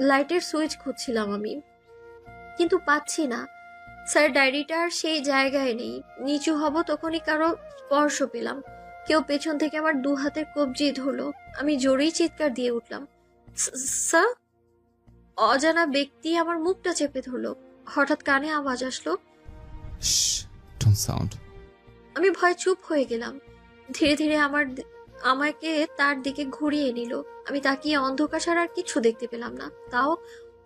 Speaker 3: লাইটের সুইচ খুঁজছিলাম আমি, কিন্তু পাচ্ছি না। স্যার ডায়েরিটা আর সেই জায়গায় নেই। নিচু হব তখনই কারো স্পর্শ পেলাম। কেউ পেছন থেকে আমার 2 হাতের কবজি ধরলো। আমি জোরেই চিৎকার দিয়ে উঠলাম, স্যার। অজানা ব্যক্তি আমার মুখটা চেপে ধরলো। হঠাৎ কানে আওয়াজ আসলো,
Speaker 1: ডোন্ট সাউন্ড।
Speaker 3: আমি ভয় চুপ হয়ে গেলাম। ধীরে ধীরে আমাকে তার দিকে ঘুরিয়ে নিল। আমি তাকিয়ে অন্ধকার ছাড়া আর কিছু দেখতে পেলাম না। তাও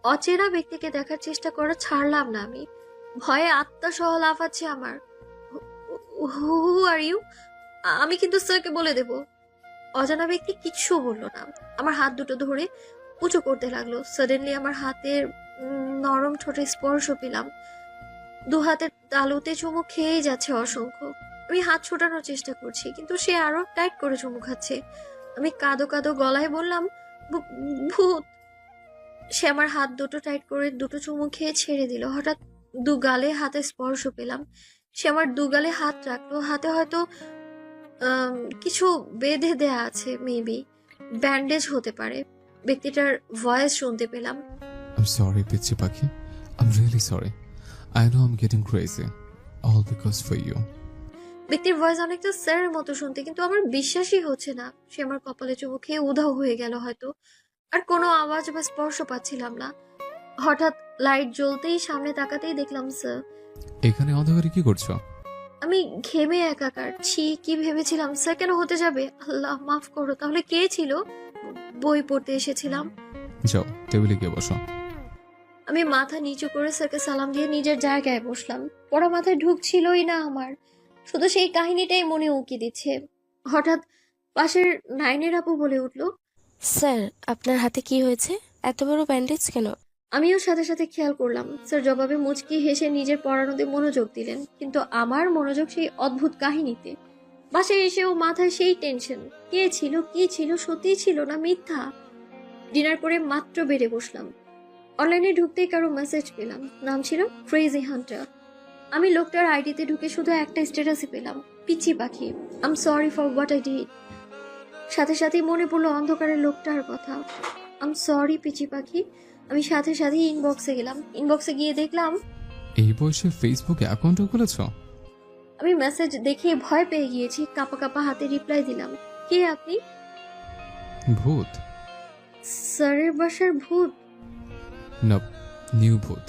Speaker 3: অচেনা ব্যক্তিকে দেখার চেষ্টা করা ছাড়লাম না আমি। ভয়ে আত্মা সহ লাফাচ্ছে আমার। হু আর ইউ? আমি কিন্তু স্যারকে বলে দেব। অজানা ব্যক্তি কিচ্ছু বলল না। আমার হাত দুটো ধরে উঁচু করতে লাগলো। সাডেনলি আমার হাতের নরম ঠোঁটে স্পর্শ পেলাম। 2 হাতের তালুতে চুমু খেয়েই যাচ্ছে অসংখ্য। আমি হাত ছোটানোর চেষ্টা করছি, কিন্তু সে আরো টাইট করে চুমু খাচ্ছে। আমি কাঁদো কাঁদো গলায় বললাম, ভূত। সে আমার হাত দুটো টাইট করে দুটো চুমু খেয়ে ছেড়ে দিল। হঠাৎ 2 গালে হাতে স্পর্শ পেলাম। সে আমার 2 গালে হাত রাখলো। হাতে হয়তো কিছু বেঁধে দেয়া আছে, মেবি ব্যান্ডেজ হতে পারে। ব্যক্তিটার ভয়েস শুনতে পেলাম,
Speaker 1: I'm sorry, পিচ্চি পাখি. I'm really sorry. I know I'm getting crazy. All because for you.
Speaker 3: ব্যক্তির ভয়েস অনেকটা স্যারের মতো শুনতে, কিন্তু আমার বিশ্বাসই হচ্ছে না। সে আমার কপালে চুমু খেয়ে উধাও হয়ে গেল হয়তো। আর কোনো আওয়াজ বা স্পর্শ পাচ্ছিলাম না। হঠাৎ লাইট জ্বলতেই সামনে তাকাতেই দেখলাম স্যার।
Speaker 1: এখানে অন্ধকারে কি করছো?
Speaker 3: আমি ঘেমে একাকার। কি ভেবেছিলাম স্যার কেন হতে যাবে? আল্লাহ মাফ করো। তাহলে কে ছিল? বই পড়তে এসেছিলাম।
Speaker 1: যাও, টেবিলে গিয়ে বসো।
Speaker 3: আমি মাথা নিচু করে স্যারকে সালাম দিয়ে নিজের জায়গায় বসলাম। পড়া মাথায় ঢুকছিলই না আমার, শুধু সেই কাহিনীটাই মনে উকি দিচ্ছে। হঠাৎ পাশের 9-এর আপু বলে উঠল,
Speaker 10: স্যার আপনার হাতে কি হয়েছে? এত বড় ব্যান্ডেজ কেন?
Speaker 3: আমিও সাথে সাথে খেয়াল করলাম। স্যার জবাবে মুচকি হেসে নিজের পড়ানোতে মনোযোগ দিলেন, কিন্তু আমার মনোযোগ সেই অদ্ভুত কাহিনীতে। বাসায় এসেও মাথায় সেই টেনশন। কে ছিল, কি ছিল, সত্যি ছিল না মিথ্যা? ডিনার করে মাত্র বেড়ে বসলাম। অনলাইনে ঢুকতেই কারো মেসেজ পেলাম। নাম ছিল ক্রেজি হান্টার। আমি লোকটার আইডিতে ঢুকে শুধু একটা স্ট্যাটাসই পেলাম, পিচ্চি পাখি, I am sorry for what I did. সাথে সাথেই মনে পড়লো অন্ধকারের লোকটার কথা। আই এম সরি পিচ্চি পাখি। আমি সাথে সাথেই ইনবক্সে গেলাম। ইনবক্সে গিয়ে দেখলাম
Speaker 1: এই বয়সে ফেসবুক অ্যাকাউন্টও খুলেছো?
Speaker 3: আমি মেসেজ দেখে ভয় পেয়ে গিয়েছি। কাঁপা কাঁপা হাতে রিপ্লাই দিলাম, কে আপনি?
Speaker 1: ভূত?
Speaker 3: স্যারের বাসার ভূত?
Speaker 1: না, নিউ ভূত।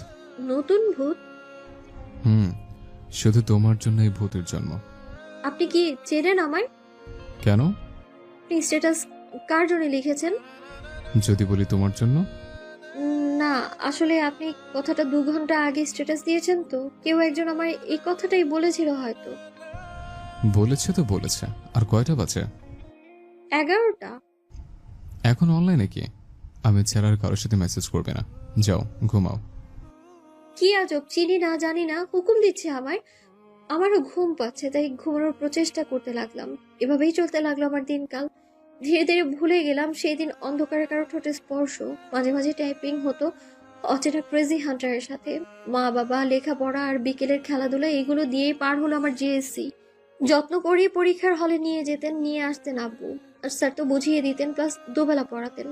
Speaker 3: নতুন ভূত?
Speaker 1: শুধু তোমার জন্য এই ভূতের জন্ম।
Speaker 3: আপনি কি চেনেন আমায়?
Speaker 1: কেন?
Speaker 3: আপনি স্ট্যাটাস কার জন্য লিখেছেন?
Speaker 1: যদি বলি তোমার জন্য?
Speaker 3: না, আসলে আপনি কথাটা 2 ঘন্টা আগে স্ট্যাটাস দিয়েছেন তো কেউ একজন আমায় এই কথাটাই বলেছিল হয়তো।
Speaker 1: বলেছে তো বলেছে, আর কয়টা বাজে?
Speaker 3: 11টা।
Speaker 1: এখন অনলাইনে কি? আমি ছাড়া আর কারোর সাথে মেসেজ করবে না, যাও ঘুমাও।
Speaker 3: কি আজব, চিনি না জানি না হুকুম দিচ্ছে আমায়। আমারও ঘুম পাচ্ছে, তাই ঘুমানোর প্রচেষ্টা করতে লাগলাম। এভাবেই চলতে লাগলো আমার দিনকাল। ধীরে ধীরে ভুলে গেলাম সেই দিন অন্ধকারে কারো ঠোঁটে স্পর্শ। মাঝে মাঝে টাইপিং হতো অচেনা ক্রেজি হান্টারের সাথে। মা বাবা, লেখাপড়া আর বিকেলের খেলাধুলা, এগুলো দিয়েই পার হলো আমার জিএসসি। যত্ন করে পরীক্ষার হলে নিয়ে যেতেন, নিয়ে আসতেন আব্বু। আর স্যার তো বুঝিয়ে দিতেন, প্লাস দুবেলা পড়াতেন।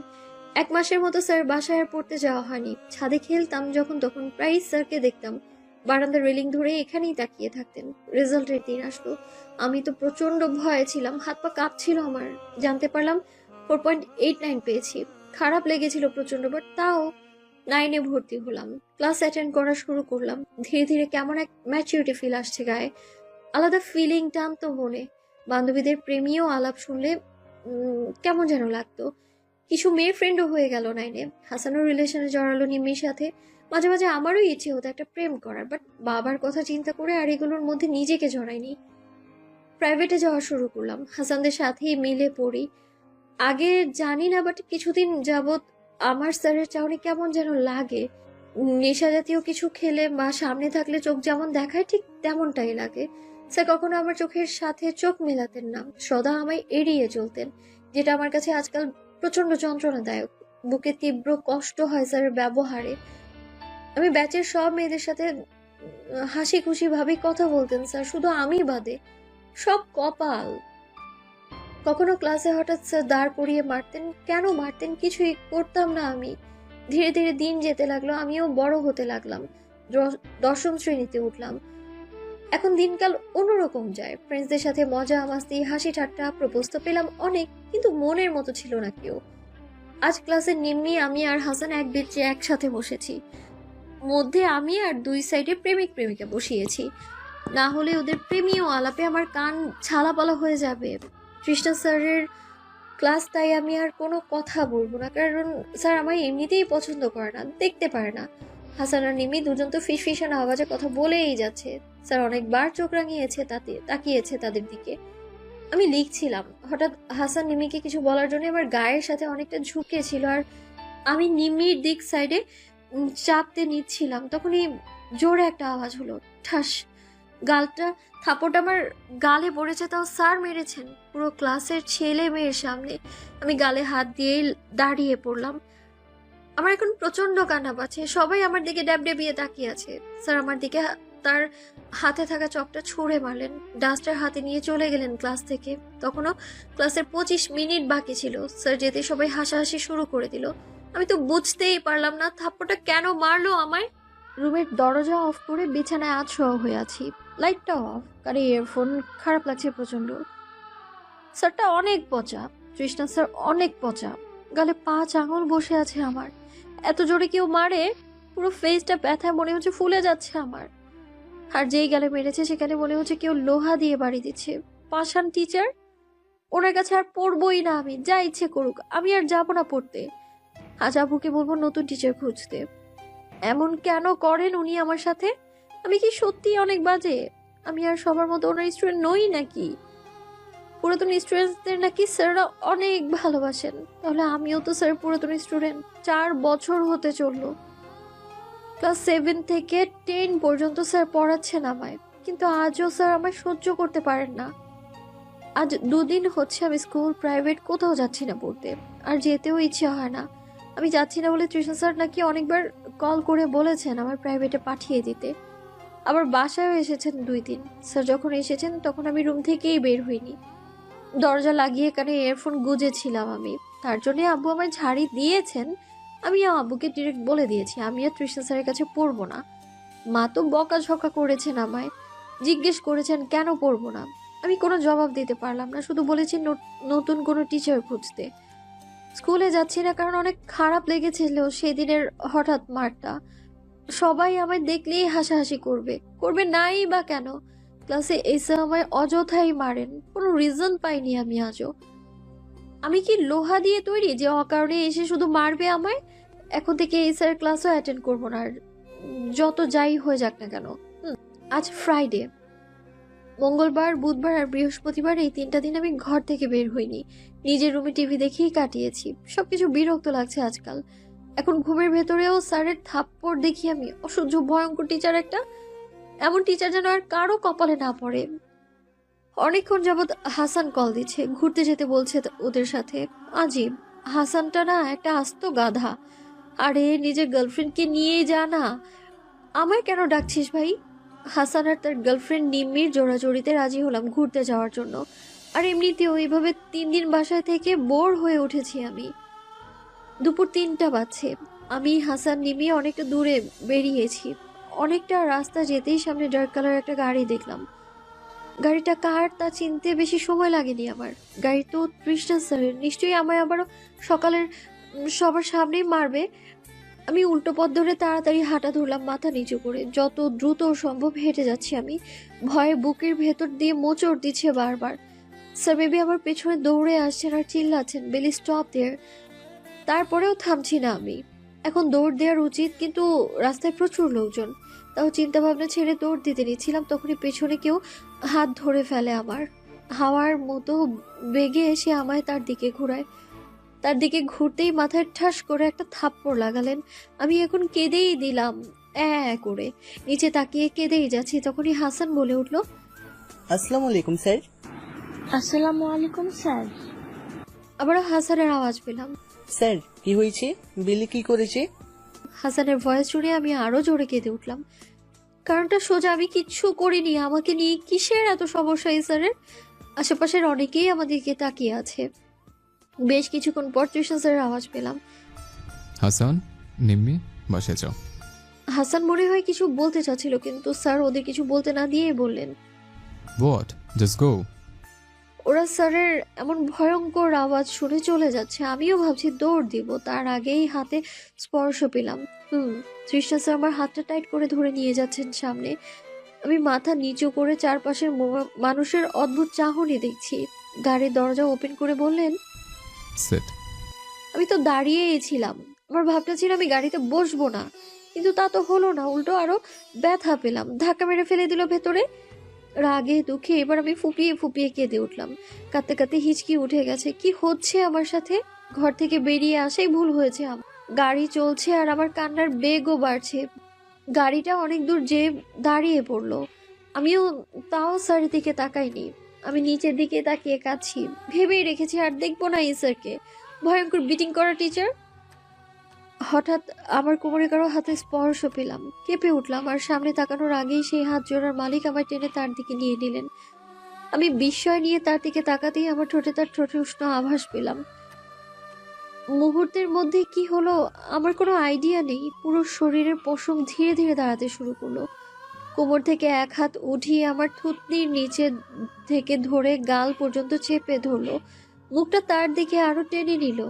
Speaker 3: 1 মাসের মতো স্যার বাসায় আর পড়তে যাওয়া হয়নি। ছাদে খেলতাম যখন তখন, প্রায় স্যারকে দেখতাম বারান্দার রেলিং ধরে এখানেই তাকিয়ে থাকতেন। রেজাল্টের দিন আসলো, আমি তো প্রচন্ড ভয়ে ছিলাম, হাত পা কাঁপছিল আমার। জানতে পারলাম 4.89 পেয়েছি। খারাপ লেগেছিল প্রচন্ড, বাট তাও 9-এ ভর্তি হলাম। ক্লাস অ্যাটেন্ড করা শুরু করলাম। ধীরে ধীরে কেমন এক ম্যাচিউরিটি ফিল আসছে গায়ে, আলাদা ফিলিং টানতো মনে। বান্ধবীদের প্রেমীয় আলাপ শুনলে কেমন যেন লাগতো। কিছু মেয়ে ফ্রেন্ডও হয়ে গেল 9-এ। হাসানুর রিলেশনে জড়ালো নিম্মির সাথে। মাঝে মাঝে আমারও ইচ্ছে হতো একটা প্রেম করার, বাট বাবার কথা চিন্তা করে আর এগুলোর মধ্যে নিজেকে জড়াইনি। প্রাইভেটে যাওয়া শুরু করলাম, হাসানদের সাথেই মিলে পড়ি। আগে জানি না, বাট কিছুদিন যাবত আমার স্যারের চাউনি কেমন যেন লাগে। নেশা জাতীয় কিছু খেলে বা সামনে থাকলে চোখ যেমন দেখায় ঠিক তেমনটাই লাগে। স্যার কখনো আমার চোখের সাথে চোখ মেলাতেন না, সদা আমায় এড়িয়ে চলতেন, যেটা আমার কাছে আজকাল প্রচন্ড যন্ত্রণাদায়ক। বুকে তীব্র কষ্ট হয় স্যারের ব্যবহারে। আমি ব্যাচের সব মেয়েদের সাথে হাসি খুশি ভাবে কথা বলতেন স্যার, শুধু আমি বাদে। সব কপাল। কখনো ক্লাসে হঠাৎ স্যার দাঁড় করিয়ে মারতেন। কেন মারতেন কিছুই করতাম না আমি। ধীরে ধীরে দিন যেতে লাগলো, আমিও বড় হতে লাগলাম। 10ম শ্রেণীতে উঠলাম। এখন দিনকাল অন্যরকম যায়। ফ্রেন্ডসদের সাথে মজা মাস্তি, হাসি ঠাট্টা। প্রপোজ তো পেলাম অনেক, কিন্তু মনের মতো ছিল না কেউ। আজ ক্লাসে নিম্মি, আমি আর হাসান এক বেঞ্চে একসাথে বসেছি। মধ্যে আমি আর 2 সাইডে প্রেমিক প্রেমিকা বসিয়েছি। না হলে ওদের প্রেমীয় আলাপে আমার কান ছালাপালা হয়ে যাবে। কৃষ্ণা স্যারের ক্লাস, তাই আমি আর কোনো কথা বলবো না, কারণ স্যার আমায় এমনিতেই পছন্দ করে না, দেখতে পারে না। হাসান আর নিমি দুজন তো ফিসফিসানো আওয়াজে কথা বলেই যাচ্ছে। স্যার অনেকবার চোখ রাঙিয়েছে, তাকিয়েছে তাদের দিকে। আমি লিখছিলাম, হঠাৎ হাসান নিমিকে কিছু বলার জন্য আমার গায়ের সাথে অনেকটা ঝুঁকেছিল, আর আমি নিমির দিক সাইডে চাপতে নিচ্ছিলাম। তখনই জোরে একটা আওয়াজ হলো, ঠাস। গালটা থাপড়টা আমার গালে পড়েছে, তাও স্যার মেরেছেন পুরো ক্লাসের ছেলে মেয়ের সামনে। আমি গালে হাত দিয়েই দাঁড়িয়ে পড়লাম। আমার এখন প্রচন্ড কান্না পাচ্ছে। সবাই আমার দিকে ড্যাবডেবিয়ে তাকিয়ে আছে। স্যার আমার দিকে তার হাতে থাকা চকটা ছুঁড়ে মারলেন, ডাস্টার হাতে নিয়ে চলে গেলেন ক্লাস থেকে। তখনও ক্লাসের 25 মিনিট বাকি ছিল। স্যার যেতে সবাই হাসাহাসি শুরু করে দিল। আমি তো বুঝতেই পারলাম না থাপ্পড়টা কেন মারলো আমায়। রুমের দরজা অফ করে বিছানায় আধশোয়া হয়ে আছি, লাইটটা অফ, কারণ ইয়ারফোন খারাপ লাগছে প্রচন্ড। স্যারটা অনেক পচা, তৃষ্ণা স্যার অনেক পচা। গালে 5 আঙুল বসে আছে আমার। এত জোরে কেউ মারে, পুরো ফেসটা ব্যথায় মনে হচ্ছে ফুলে যাচ্ছে আমার। আর যেই গালে মেরেছে সেখানে মনে হচ্ছে কেউ লোহা দিয়ে বাড়ি দিচ্ছে। পাষাণ টিচার, ওনার কাছে আর পড়বই না আমি, যা ইচ্ছে করুক, আমি আর যাবো না পড়তে। আজ আবুকে বলবো নতুন টিচার খুঁজতে। এমন কেন করেন উনি আমার সাথে? আমি কি সত্যি অনেক বাজে? আমি আর সবার মতো ওনার স্টুডেন্ট নই নাকি? পুরাতন স্টুডেন্টদের নাকি স্যাররা অনেক ভালোবাসেন, তাহলে আমিও তো স্যার পুরাতন স্টুডেন্ট। 4 বছর হতে চললো। ক্লাস 7 থেকে 10 পর্যন্ত স্যার পড়াচ্ছেন আমায়, কিন্তু আজও স্যার আমায় সহ্য করতে পারেন না। আজ 2 দিন হচ্ছে আমি স্কুল, প্রাইভেট কোথাও যাচ্ছি না পড়তে, আর যেতেও ইচ্ছে হয় না। আমি যাচ্ছি না বলে তৃষ্ণা স্যার নাকি অনেকবার কল করে বলেছেন আমার প্রাইভেটে পাঠিয়ে দিতে। আবার বাসায়ও এসেছেন 2 দিন। স্যার যখন এসেছেন তখন আমি রুম থেকেই বের হইনি। দরজা লাগিয়ে কানে ইয়ারফোন গুজেছিলাম আমি। তার জন্য আব্বু আমায় ঝাড়ি দিয়েছেন। আমি আব্বুকে ডিরেক্ট বলে দিয়েছি আমি আর তৃষ্ণা স্যারের কাছে পড়বো না। মা তো বকাঝকা করেছেন আমায়, জিজ্ঞেস করেছেন কেন পড়বো না। আমি কোনো জবাব দিতে পারলাম না, শুধু বলেছি নতুন কোনো টিচার খুঁজতে। স্কুলে যাচ্ছি না কারণ অনেক খারাপ লেগেছিল সেদিনের হঠাৎ মারটা। সবাই আমায় দেখলেই হাসাহাসি করবে নাই বা কেন? ক্লাসে এসে আমায় অযথাই মারেন, কোনো রিজন পাইনি আমি আজও। আমি কি লোহা দিয়ে তৈরি যে অকারণে এসে শুধু মারবে আমায়? এখন থেকে এই স্যার ক্লাসও অ্যাটেন্ড করবো না, আর যত যাই হয়ে যাক না কেন। আজ ফ্রাইডে, মঙ্গলবার, বুধবার আর বৃহস্পতিবার এই 3টা দিন আমি ঘর থেকে বের হইনি। নিজের রুমে টিভি দেখেই কাটিয়েছি। সবকিছু বিরক্ত লাগছে আজকাল। এখন ঘুমের ভেতরেও স্যারের থাপ্পড় দেখি আমি। অসহ্য ভয়ঙ্কর টিচার একটা। এমন টিচার যেন আর কারো কপালে না পড়ে। অনেকক্ষণ যাবৎ হাসান কল দিচ্ছে, ঘুরতে যেতে বলছে ওদের সাথে। আজীব, হাসানটা না একটা আস্ত গাধা। আরে নিজের গার্লফ্রেন্ডকে নিয়েই যা না, আমায় কেন ডাকছিস ভাই? হাসান আর তার গার্লফ্রেন্ড নিম্মির জোড়াজোড়িতে রাজি হলাম ঘুরতে যাওয়ার জন্য। আর এমনিতেও এইভাবে 3 দিন বাসায় থেকে বোর হয়ে উঠেছি আমি। দুপুর 3টা বাজছে। আমি, হাসান, নিমি অনেকটা দূরে বেরিয়েছি। অনেকটা রাস্তা যেতেই সামনে ডার্ক কালার একটা গাড়ি দেখলাম। গাড়িটা কার তা চিনতে বেশি সময় লাগেনি আমার। গাড়ি তো তৃষ্ণা স্যারের। নিশ্চয়ই আমায় আবারও সকালের সবার সামনেই মারবে। আমি উল্টো পথ ধরে তাড়াতাড়ি হাঁটা ধরলাম মাথা নিচু করে। যত দ্রুত সম্ভব হেঁটে যাচ্ছি আমি। ভয়ে বুকের ভেতর দিয়ে মোচড় দিচ্ছে বারবার। স্যার বেবি আমার পেছনে দৌড়ে আসছেন আর চিল্লাচ্ছেন, বেলি স্টপ দেয়ার। তারপরেও থামছি না আমি। এখন দৌড় দেওয়ার উচিত, কিন্তু রাস্তায় প্রচুর লোকজন। তাও চিন্তা ভাবনা ছেড়ে দৌড় দিতে নিচ্ছিলাম, তখনই পেছনে কেউ হাত ধরে ফেলে আমার। হাওয়ার মতো বেগে এসে আমায় তার দিকে ঘোরায়। তার দিকে ঘুরতেই মাথায় ঠাস করে একটা থাপ্পড় লাগালেন। আমি এখন কেঁদেই দিলাম করে। নিচে তাকিয়ে কেঁদেই যাচ্ছি, তখনই হাসান বলে উঠল,
Speaker 8: আসসালামু আলাইকুম স্যার।
Speaker 6: আসসালামু আলাইকুম স্যার।
Speaker 3: আবারও হাসানের আওয়াজ পেলাম।
Speaker 8: স্যার কি হয়েছে? বেলি কি করেছে?
Speaker 3: হাসানের ভয়েস শুনে আমি আরো জোরে কেঁদে উঠলাম। কারণটা সোজা, আমি কিচ্ছু করিনি। আমাকে নিয়ে কিসের এত সমস্যা এই স্যারের? আশেপাশের অনেকেই আমাদেরকে তাকিয়ে আছে। বেশ কিছুক্ষণ পর তৃষ্ণা স্যারের আওয়াজ পেলাম।
Speaker 1: হাসান, নিম্মি, বাসায় যাও।
Speaker 3: হাসান মনে হয় কিছু বলতে চাচ্ছিল, কিন্তু স্যার ওদের কিছু বলতে না দিয়েই বললেন,
Speaker 1: হোয়াট, জাস্ট গো।
Speaker 3: ওরা স্যারের এমন ভয়ঙ্কর আওয়াজ শুনে চলে যাচ্ছে। আমিও ভাবছি দৌড় দিব, তার আগেই হাতে স্পর্শ পেলাম। তৃষ্ণা স্যার আমার হাতটা টাইট করে ধরে নিয়ে যাচ্ছেন সামনে। আমি মাথা নিচু করে চারপাশের মানুষের অদ্ভুত চাহনি দেখছি। গাড়ির দরজা ওপেন করে বললেন,
Speaker 1: সিট।
Speaker 3: আমি তো দাঁড়িয়েই ছিলাম। আমার ভাবনা ছিল আমি গাড়িতে বসবো না, কিন্তু তা তো হলো না। উল্টো আরো ব্যথা পেলাম। ধাক্কা মেরে ফেলে দিল ভেতরে। রাগে দুঃখে এবার আমি ফুপিয়ে ফুপিয়ে কেঁদে উঠলাম। কাঁদতে কাঁদতে হিচকি উঠে গেছে। কি হচ্ছে আমার সাথে? ঘর থেকে বেরিয়ে আসাই ভুল হয়েছে আমার। গাড়ি চলছে আর আমার কান্নার বেগও বাড়ছে। গাড়িটা অনেক দূর যেয়ে দাঁড়িয়ে পড়লো। আমিও তাও স্যারের দিকে তাকাইনি। আমি নিচের দিকে তাকিয়ে কাঁদছি। ভেবেই রেখেছি আর দেখবো না এই স্যারকে। ভয়ঙ্কর বিটিং করা টিচার। হঠাৎ আমার কোমরে কারো হাতে স্পর্শ পেলাম। কেঁপে উঠলাম, আর সামনে তাকানোর আগেই সেই হাত জোড়ার মালিক আমায় টেনে তার দিকে নিয়ে নিলেন। আমি বিস্ময় নিয়ে তার দিকে তাকাতেই আমার ঠোঁটে তার ঠোঁটে উষ্ণ আভাস পেলাম। মুহূর্তের মধ্যে কি হলো আমার কোনো আইডিয়া নেই। পুরো শরীরের পশম ধীরে ধীরে দাঁড়াতে শুরু করলো। কোমর থেকে এক হাত উঠিয়ে আমার থুতনির নিচে থেকে ধরে গাল পর্যন্ত চেপে ধরলো। মুখটা তার দিকে আরো টেনে নিল।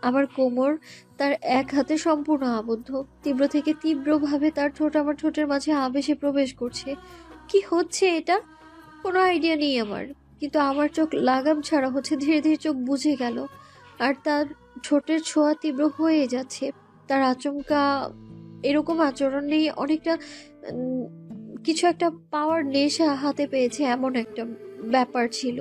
Speaker 3: আমার কোমর তার এক হাতে সম্পূর্ণ আবদ্ধ। তীব্র থেকে তীব্রভাবে তার ঠোঁট আমার ঠোঁটের মাঝে আবেশে প্রবেশ করছে। কি হচ্ছে এটা? কোনো আইডিয়া নেই আমার, কিন্তু আমার চোখ লাগাম ছাড়া হচ্ছে। ধীরে ধীরে চোখ বুঝে গেল, আর তার ঠোঁটের ছোঁয়া তীব্র হয়ে যাচ্ছে। তার আচমকা এরকম আচরণ নেই, অনেকটা কিছু একটা পাওয়ার নেশা হাতে পেয়েছে এমন একটা ব্যাপার ছিল।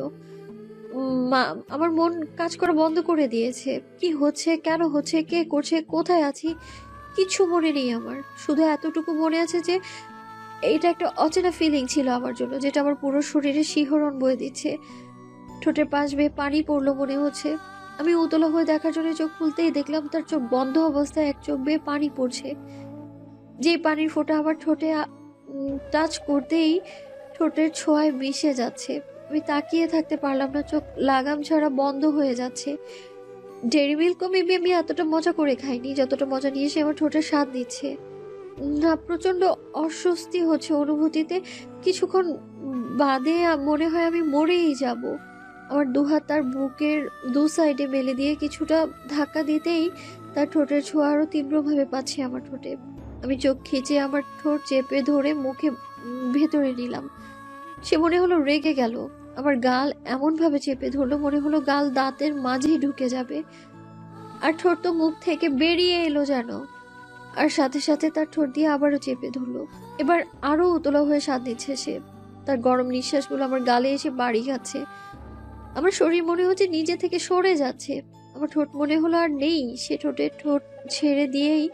Speaker 3: আমার মন কাজ করা বন্ধ করে দিয়েছে। কি হচ্ছে, কেন হচ্ছে, কে করছে, কোথায় আছি, কিছু মনে নেই আমার। শুধু এতটুকু মনে আছে যে এটা একটা অচেনা ফিলিং ছিল আমার জন্য, যেটা আমার পুরো শরীরে শিহরণ বয়ে দিচ্ছে। ঠোঁটের পাশ বেয়ে পানি পড়লো মনে হচ্ছে। আমি উতলা হয়ে দেখার জন্য চোখ খুলতেই দেখলাম তার চোখ বন্ধ অবস্থায় এক চোখ বেয়ে পানি পড়ছে। যে পানির ফোঁটা আমার ঠোঁটে টাচ করতেই ঠোঁটের ছোঁয়ায় মিশে যাচ্ছে। আমি তাকিয়ে থাকতে পারলাম না, চোখ লাগাম ছাড়া বন্ধ হয়ে যাচ্ছে। ডেরি মিল্কও মেবি আমি এতটা মজা করে খাইনি যতটা মজা নিয়ে সে আমার ঠোঁটের স্বাদ দিচ্ছে। না, প্রচন্ড অস্বস্তি হচ্ছে অনুভূতিতে। কিছুক্ষণ বাদে মনে হয় আমি মরেই যাব। আমার দুহাত তার বুকের দু সাইডে মেলে দিয়ে কিছুটা ধাক্কা দিতেই তার ঠোঁটের ছোঁয়া আরো তীব্রভাবে পাচ্ছি আমার ঠোঁটে। আমি চোখ খিচে আমার ঠোঁট চেপে ধরে মুখে ভেতরে নিলাম। সে মনে হলো রেগে গেল। আমার গাল এমনভাবে চেপে ধরলো মনে হলো গাল দাঁতের মাঝেই ঢুকে যাবে। আর ঠোঁট তো মুখ থেকে বেরিয়ে এলো যেন। আর সাথে সাথে তার ঠোঁট দিয়ে আবারও চেপে ধরলো। এবার আরো উতলা হয়ে স্বাদ নিচ্ছে সে। তার গরম নিঃশ্বাসগুলো আমার গালে এসে বাড়ি খাচ্ছে। আমার শরীর মনে হচ্ছে নিজে থেকে সরে যাচ্ছে। আমার ঠোঁট মনে হলো আর নেই। সে ঠোঁটের ঠোঁট ছেড়ে দিয়েই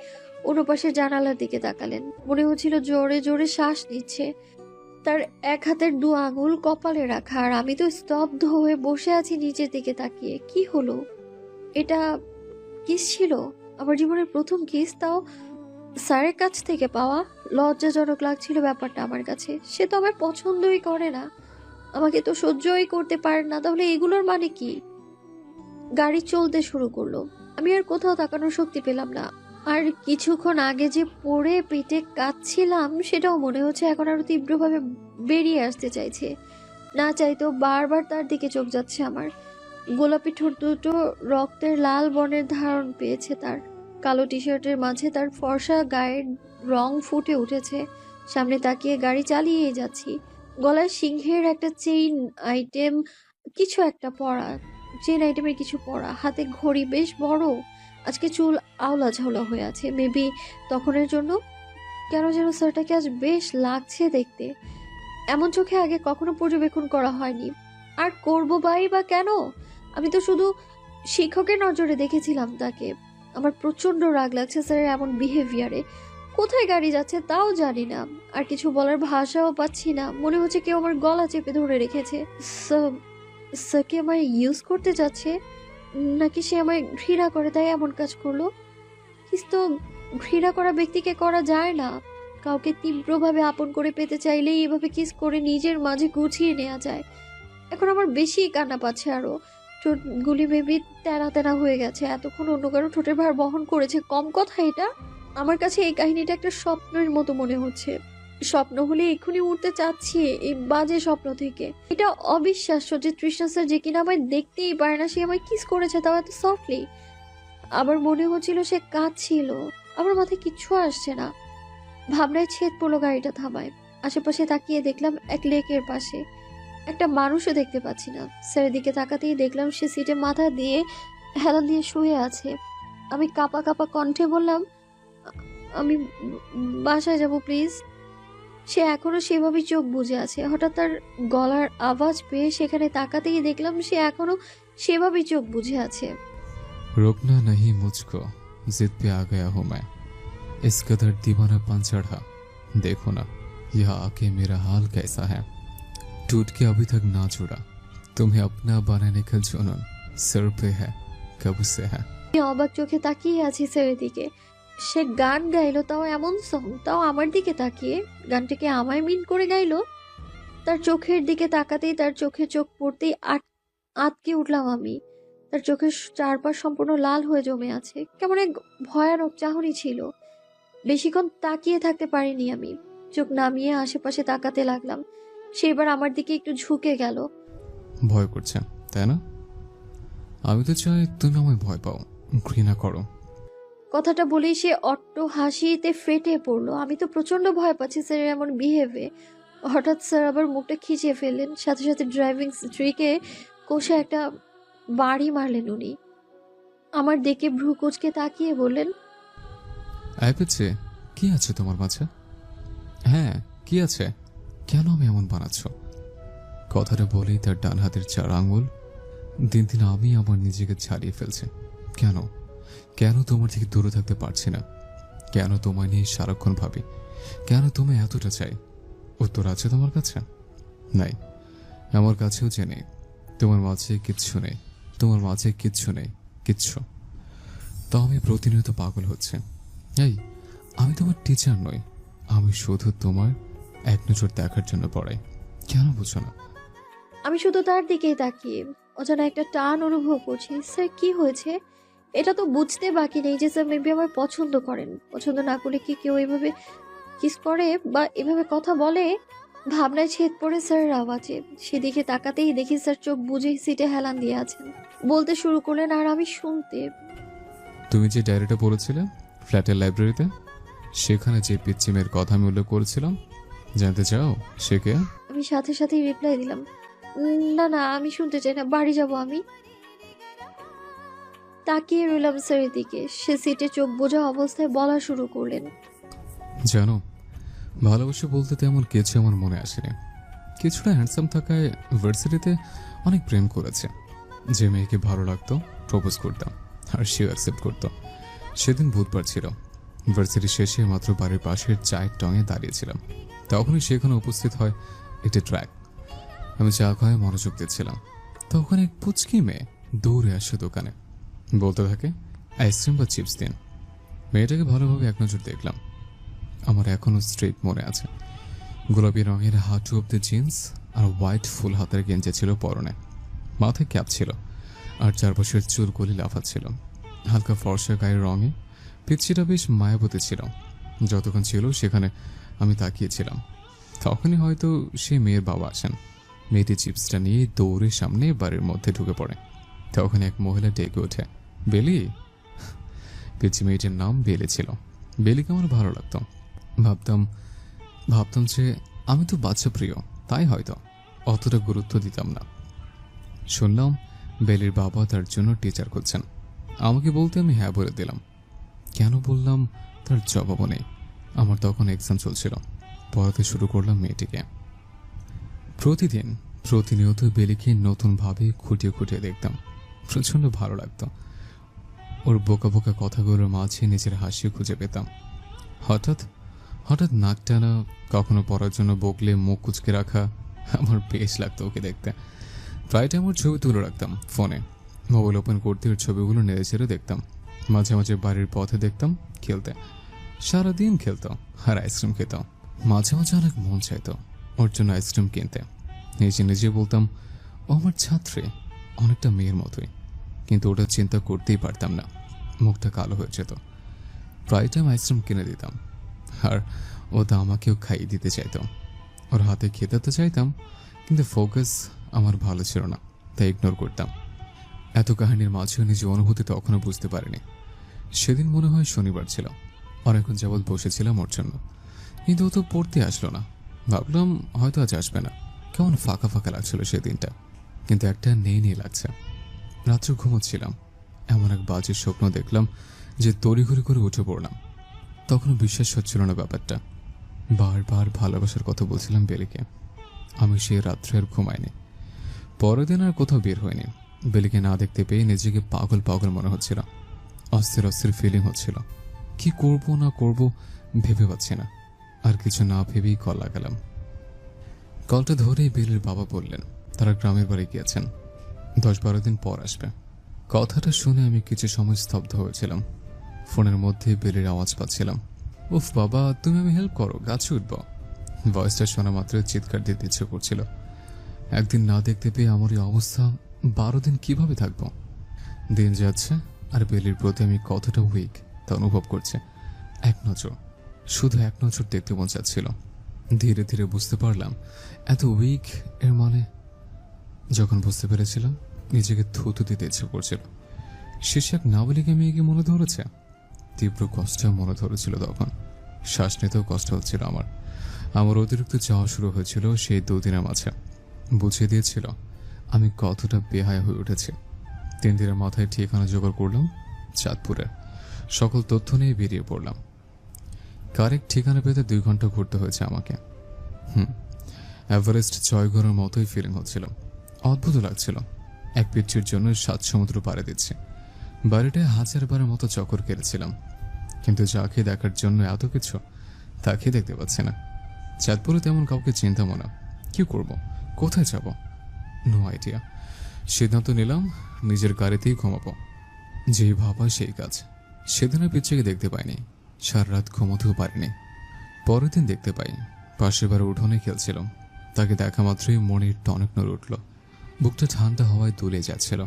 Speaker 3: অন্য পাশে জানালার দিকে তাকালেন। মনে হচ্ছিল জোরে জোরে শ্বাস নিচ্ছে। তার এক হাতের দু আঙুল কপালে রাখা, আর আমি তো স্তব্ধ হয়ে বসে আছি নিচের দিকে তাকিয়ে। কি হলো? এটা কিস ছিল? আমার জীবনের প্রথম কিস, তাও স্যারের কাছ থেকে পাওয়া। লজ্জাজনক লাগছিল ব্যাপারটা আমার কাছে। সে তো আমার পছন্দই করে না, আমাকে তো সহ্যই করতে পারে না। তাহলে এগুলোর মানে কি? গাড়ি চলতে শুরু করলো। আমি আর কোথাও তাকানোর শক্তি পেলাম না। আর কিছুক্ষণ আগে যে পড়ে পেটে কাঁদছিলাম সেটাও মনে হচ্ছে এখন আরো তীব্রভাবে বেরিয়ে আসতে চাইছে। না চাইতেও বারবার তার দিকে চোখ যাচ্ছে আমার। গোলাপি ঠোঁট দুটো রক্তের লাল বর্ণের ধারণ পেয়েছে। তার কালো টি শার্টের মাঝে তার ফর্সা গায়ের রং ফুটে উঠেছে। সামনে তাকিয়ে গাড়ি চালিয়ে যাচ্ছি। গলায় সিংহের একটা চেইন আইটেম কিছু একটা পরা, চেইন আইটেমের কিছু পরা, হাতে ঘড়ি বেশ বড়। আজকে চুল আওলা ঝাওলা হয়ে আছে, মেবি তখনের জন্য। কেন যেন স্যারটাকে আজ বেশ লাগছে দেখতে। এমন চোখে আগে কখনো পর্যবেক্ষণ করা হয়নি। আর করবো বা কেন? আমি তো শুধু শিক্ষকের নজরে দেখেছিলাম তাকে। আমার প্রচন্ড রাগ লাগছে স্যারের এমন বিহেভিয়ারে। কোথায় গাড়ি যাচ্ছে তাও জানি না, আর কিছু বলার ভাষাও পাচ্ছি না। মনে হচ্ছে কেউ আমার গলা চেপে ধরে রেখেছে। স্যার কি আমায় ইউজ করতে যাচ্ছে, নাকি সে আমায় ঘৃণা করে তাই এমন কাজ করলো? কিস তো ঘৃণা করা ব্যক্তিকে করা যায় না। কাউকে তীব্রভাবে আপন করে পেতে চাইলেই এভাবে কিস করে নিজের মাঝে গুছিয়ে নেওয়া যায়। এখন আমার বেশি কান্না পাচ্ছে আরো। ঠোঁটগুলি মেবি তেনা তেনা হয়ে গেছে। এতক্ষণ অন্য কারো ঠোঁটের ভার বহন করেছে, কম কথা এটা। আমার কাছে এই কাহিনীটা একটা স্বপ্নের মতো মনে হচ্ছে। স্বপ্ন হলে এক্ষুনি উঠতে চাচ্ছি এই বাজে স্বপ্ন থেকে। এটা অবিশ্বাস্য যে তৃষ্ণা স্যার, যে কিনা আমায় দেখতেই পারে না, সে আমায় কিস করেছে, তাও এত সফটলি। আবার মনে হচ্ছিল সে কাঁদছিল। আমার মাথায় কিচ্ছু আসছে না। ভাবনায় ছেদ পড়লো গাড়িটা থামায়। আশেপাশে তাকিয়ে দেখলাম এক লেকের পাশে একটা মানুষও দেখতে পাচ্ছি না। স্যারের দিকে তাকাতেই দেখলাম সে সিটে মাথা দিয়ে হেলান দিয়ে শুয়ে আছে। আমি কাঁপা কাঁপা কণ্ঠে বললাম, আমি বাসায় যাব প্লিজ। সে এখনো সেভাবেই চোখ বুজে আছে। হঠাৎ তার গলার আওয়াজ পেয়ে সেখানে তাকাতেই দেখলাম সে এখনো সেভাবেই চোখ বুজে আছে।
Speaker 1: रोकना नहीं मुझको, जिद पे आ गया हूं मैं, इस कदर दीवानापन चढ़ा, देखो ना यहाँ आके मेरा हाल कैसा है, टूट के अभी तक ना जुड़ा, तुम्हें अपना बनाने का जुनून सिर पे है, कब से है।
Speaker 3: আমি অবাক চোখে তাকিয়ে আছি স্যারের দিকে। সে গান গাইলো, তাও এমন সং, তাও আমার দিকে তাকিয়ে। গানটাকে আমায় মিন করে গাইলো। তার চোখের দিকে তাকাতেই, তার চোখে চোখ পড়তেই আটকে উঠলাম আমি। তার চোখের চারপাশ সম্পূর্ণ লাল হয়ে জমে আছে। কেমন এক ভয়ানক চাহনি ছিল। বেশিক্ষণ তাকিয়ে থাকতে পারিনি আমি। চোখ নামিয়ে আশেপাশে তাকাতে লাগলাম। সে এবার আমার দিকে একটু ঝুঁকে গেল।
Speaker 1: ভয় করছে তাই না? আমি তো চাই তুমি আমায় ভয় পাও, ঘৃণা করো।
Speaker 3: কথাটা বলেই সে অট্ট হাসিতে ফেটে পড়লো। আমি তো প্রচন্ড ভয় পাচ্ছি স্যারের এমন বিহেভে। হঠাৎ স্যার আবার মুখটা খিচিয়ে ফেললেন। সাথে সাথে ড্রাইভিং স্ট্রিকে কষে একটা বাড়ি মারলেন উনি। আমার দিকে ভ্রু কুঁচকে তাকিয়ে বললেন,
Speaker 1: পেছে কি আছে তোমার মাঝে? হ্যাঁ কি আছে? কেন আমি এমন বানাচ্ছ? কথাটা বলেই তার ডান হাতের 4 আঙ্গুল দিন দিন আমি আমার নিজেকে ছাড়িয়ে ফেলছে। কেন কেন তোমার থেকে দূরে থাকতে পারছি না? কেন তোমায় নিয়ে সারাক্ষণ ভাবি? কেন তোমায় এতটা চাই? উত্তর আছে তোমার কাছে? নাই, আমার কাছেও যে নেই। তোমার মাঝে কিচ্ছু নেই, তোমার মাঝে কিচ্ছু নেই, কিচ্ছু। তাও আমি প্রতিনিয়ত পাগল হচ্ছে। এই আমি তোমার টিচার নই, আমি শুধু তোমার এক নজর দেখার জন্য পড়াই। কেন বুঝো না?
Speaker 3: আমি শুধু তার দিকেই তাকিয়ে অজানা একটা টান অনুভব করছি। স্যার কি হয়েছে? এটা তো বুঝতে বাকি নেই যে স্যার মেবি আমায় পছন্দ করেন। পছন্দ না করলে কি কেউ এভাবে কিস করে বা এভাবে কথা বলে? ভাবনায় ছেদ পড়ে স্যারের আওয়াজে। সেদিকে তাকাতেই দেখি স্যার চোখ বুজে সিটে হেলান দিয়ে আছেন। বলতে শুরু করলেন আর আমি শুনতে।
Speaker 1: তুমি যে ডায়েরিটা পড়েছিলে ফ্ল্যাটের লাইব্রেরিতে, সেখানে যে পিচ্চি মেয়ের কথা আমি উল্লেখ করেছিলাম, জানতে চাও সে কে?
Speaker 3: আমি সাথে সাথেই রিপ্লাই দিলাম, না না আমি শুনতে চাই না, বাড়ি যাব আমি। তাকিয়ে রইলাম স্যারের দিকে। সে সিটে চোখ বোঝা অবস্থায় বলা শুরু করলেন,
Speaker 1: জানো, ভালোবাসা বলতে তেমন কিছু আমার মনে আসেনি। কিছুটা হ্যান্ডসাম থাকায় ভার্সিটিতে অনেক প্রেম করেছে। যে মেয়েকে ভালো লাগতো প্রপোজ করতাম, আর সেও অ্যাকসেপ্ট করতো। সেদিন বুধবার ছিল, ভার্সিটি শেষে মাত্র বাড়ির পাশের চায়ের টঙে দাঁড়িয়েছিলাম। তখনই সেখানে উপস্থিত হয় একটি ট্র্যাক। আমি চা খাওয়ায় মনোযোগ দিচ্ছিলাম, তখন এক পুচকি মেয়ে দৌড়ে আসে দোকানে, বলতে থাকে আইসক্রিম বা চিপস দিন। মেয়েটাকে ভালোভাবে এক নজর দেখলাম, আমার এখনো স্ট্রেট মনে আছে। গোলাপি রঙের হাঁটু অব্দি জিন্স আর হোয়াইট ফুল হাতের গেঞ্জি ছিল পরনে, মাথায় ক্যাপ ছিল, আর চারপাশের চুলগুলি লাফাচ্ছিল। হালকা ফর্সা গায়ের রঙে পিচ্ছিটা বেশ মায়াবতী ছিল। যতক্ষণ ছিল সেখানে আমি তাকিয়েছিলাম, তখনই হয়তো সে মেয়ের বাবা আসেন। মেয়েটি চিপসটা নিয়ে দৌড়ে সামনে বাড়ির মধ্যে ঢুকে পড়ে। তখন এক মহিলা ডেকে ওঠে, বেলি। পিচ্ছি মেয়েটির নাম বেলি ছিল। বেলিকে আমার ভালো লাগতো। ভাবতাম যে আমি তো বাচ্চা প্রিয়, তাই হয়তো অতটা গুরুত্ব দিতাম না। শুনলাম বেলির বাবা তার জন্য টিচার খুঁজছেন। আমাকে বলতে আমি হ্যাঁ বলে দিলাম। কেন বললাম তার জবাবও নেই। আমার তখন এক্সাম চলছিল। পড়াতে শুরু করলাম মেয়েটিকে। প্রতিনিয়ত বেলিকে নতুনভাবে খুঁটিয়ে খুঁটিয়ে দেখতাম। প্রচণ্ড ভালো লাগতো। ওর বোকা বোকা কথাগুলোর মাঝে নিজের হাসি খুঁজে পেতাম। হঠাৎ নাক টানা, কখনো পড়ার জন্য বকলে মুখ কুচকে রাখা, আমার বেশ লাগতো ওকে দেখতে। প্রায় টাইম ওর ছবি তুলে রাখতাম ফোনে। মোবাইল ওপেন করতে ওর ছবিগুলো নেড়ে ছেড়ে দেখতাম। মাঝে মাঝে বাড়ির পথে দেখতাম খেলতে। সারাদিন খেলতো আর আইসক্রিম খেত। মাঝে মাঝে অনেক মন চাইতো ওর জন্য আইসক্রিম কিনতে। নিজে বলতাম ও আমার ছাত্রী, অনেকটা মেয়ের মতোই। কিন্তু ওটা চিন্তা করতেই পারতাম না, মুখটা কালো হয়ে যেত। প্রায় টাইম আইসক্রিম কিনে দিতাম, আর ও তা আমাকেও খাইয়ে দিতে চাইতো। ওর হাতে খেতে তো চাইতাম, কিন্তু ফোকাস আমার ভালো ছিল না, তাই ইগনোর করতাম। এত কাহিনীর মাঝেও নিজের অনুভূতি তখনও বুঝতে পারিনি। সেদিন মনে হয় শনিবার ছিল। অনেকক্ষণ যাবৎ বসেছিলাম ওর জন্য, কিন্তু ও তো পড়তে আসলো না। ভাবলাম হয়তো আজ আসবে না। কেমন ফাঁকা ফাঁকা লাগছিল সেদিনটা, কিন্তু একটা নেই লাগছে। রাত্রে ঘুমোচ্ছিলাম, এমন এক বাজে স্বপ্ন দেখলাম যে তড়িঘড়ি করে উঠে পড়লাম। তখনও বিশ্বাস হচ্ছিল না ব্যাপারটা। বারবার ভালোবাসার কথা বলছিলাম বেলিকে। আমি সেই রাত্রে আর ঘুমাইনি। পরের দিন আর কোথাও বের হয়নি। বেলিকে না দেখতে পেয়ে নিজেকে পাগল মনে হচ্ছিল। অস্থির ফিলিং হচ্ছিল। কি করব না করব ভেবে পাচ্ছি না। আর কিছু না ভেবেই কল লাগালাম। কলটা ধরেই বেলির বাবা বললেন তারা গ্রামের বাড়ি গিয়েছেন, 10-12 দিন পর আসবে। কথাটা শুনে আমি কিছু সময় স্তব্ধ হয়েছিলাম। ফোনের মধ্যে বেলির আওয়াজ পাচ্ছিলাম, উফ বাবা তুমি আমি হেল্প করো, গাছে উঠব। ভয়েসটা শোনা মাত্র চিৎকার দিতে ইচ্ছে করছিল। একদিন না দেখতে পেয়ে আমার এই অবস্থা, 12 দিন কিভাবে থাকবো? দিন যাচ্ছে আর বেলির প্রতি আমি কতটা উইক তা অনুভব করছে। শুধু এক নজর দেখতে মন চাচ্ছিল। ধীরে ধীরে বুঝতে পারলাম এত উইক এর মানে। যখন বুঝতে পেরেছিলাম নিজেকে থুতু দিতে ইচ্ছে করছিল। শেষে এক নাবালিকা মেয়েকে মনে ধরেছে। তীব্র কষ্ট মনে ধরেছিল তখন। শ্বাস নিতেও কষ্ট হচ্ছিল আমার অতিরিক্ত চাওয়া শুরু হয়েছিল সেই 2 দিনের মাঝে। বুঝিয়ে দিয়েছিল আমি কতটা বেহায়া হয়ে উঠেছি। 3 দিনের মাথায় ঠিকানা জোগাড় করলাম চাঁদপুরের। সকল তথ্য নিয়ে বেরিয়ে পড়লাম। কারেক্ট ঠিকানা পেতে 2 ঘন্টা ঘুরতে হয়েছে আমাকে। এভারেস্ট জয় করার মতোই ফিলিং হচ্ছিল। অদ্ভুত লাগছিল। এক পিচ্ছির জন্য 7 সমুদ্র পাড়ে দিচ্ছে। বাড়িটায় 1000বারের মতো চক্কর কেটেছিলাম, কিন্তু যাকে দেখার জন্য এত কিছু তাকে দেখতে পাচ্ছি না। চাঁদপুরে তেমন কাউকে চিন্তাম না। কি করব, কোথায় যাব, নো আইডিয়া। সিদ্ধান্ত নিলাম নিজের গাড়িতেই ঘুমাবো। যেই ভাবা সেই কাজ। সেদিনের পিচ্ছিকে দেখতে পাইনি, সারা রাত ঘুমোতেও পারিনি। পরের দিন দেখতে পাই পাশের বারে উঠোনে খেলছিলাম। তাকে দেখা মাত্রই মনের টনক নড়ে উঠল। বুকটা ঠান্ডা হওয়ায় দুলে যাচ্ছিল।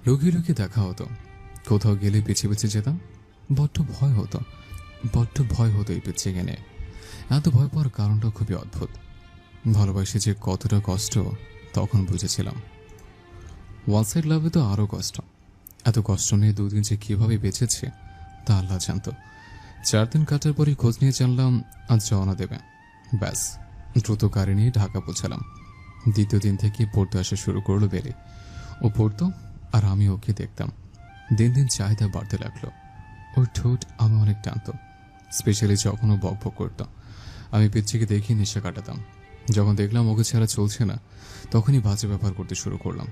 Speaker 1: লুকিয়ে দেখা হতো। কোথাও গেলে পিছিয়ে যেতাম। বড্ড ভয় হতো এই পিচ্ছিকে নিয়ে। এত ভয় পাওয়ার কারণটা খুবই অদ্ভুত। ভালোবাসি যে কতটা কষ্ট তখন বুঝেছিলাম। ওয়ান সাইড লাভে তো আরও কষ্ট। এত কষ্ট নিয়ে দুদিন যে কীভাবে বেঁচেছে তা আল্লাহ জানত। 4 দিন কাটার পরই খোঁজ নিয়ে জানলাম আজ রওনা দেবে। ব্যাস, দ্রুত গাড়ি নিয়ে ঢাকা পৌঁছালাম। দ্বিতীয় দিন থেকে পড়তে আসা শুরু করলো বেলি। ও পড়তো আর আমি ওকে দেখতাম। দিন দিন চাহিদা বাড়তে লাগলো। ওর ঠোঁট আমি অনেক টানত, স্পেশালি যখন ও বক বক করতো। আমি পিচ্ছিকে দেখি নেশা কাটাতাম। যখন দেখলাম ওকে ছাড়া চলছে না, তখনই বাজে ব্যাপার করতে শুরু করলাম।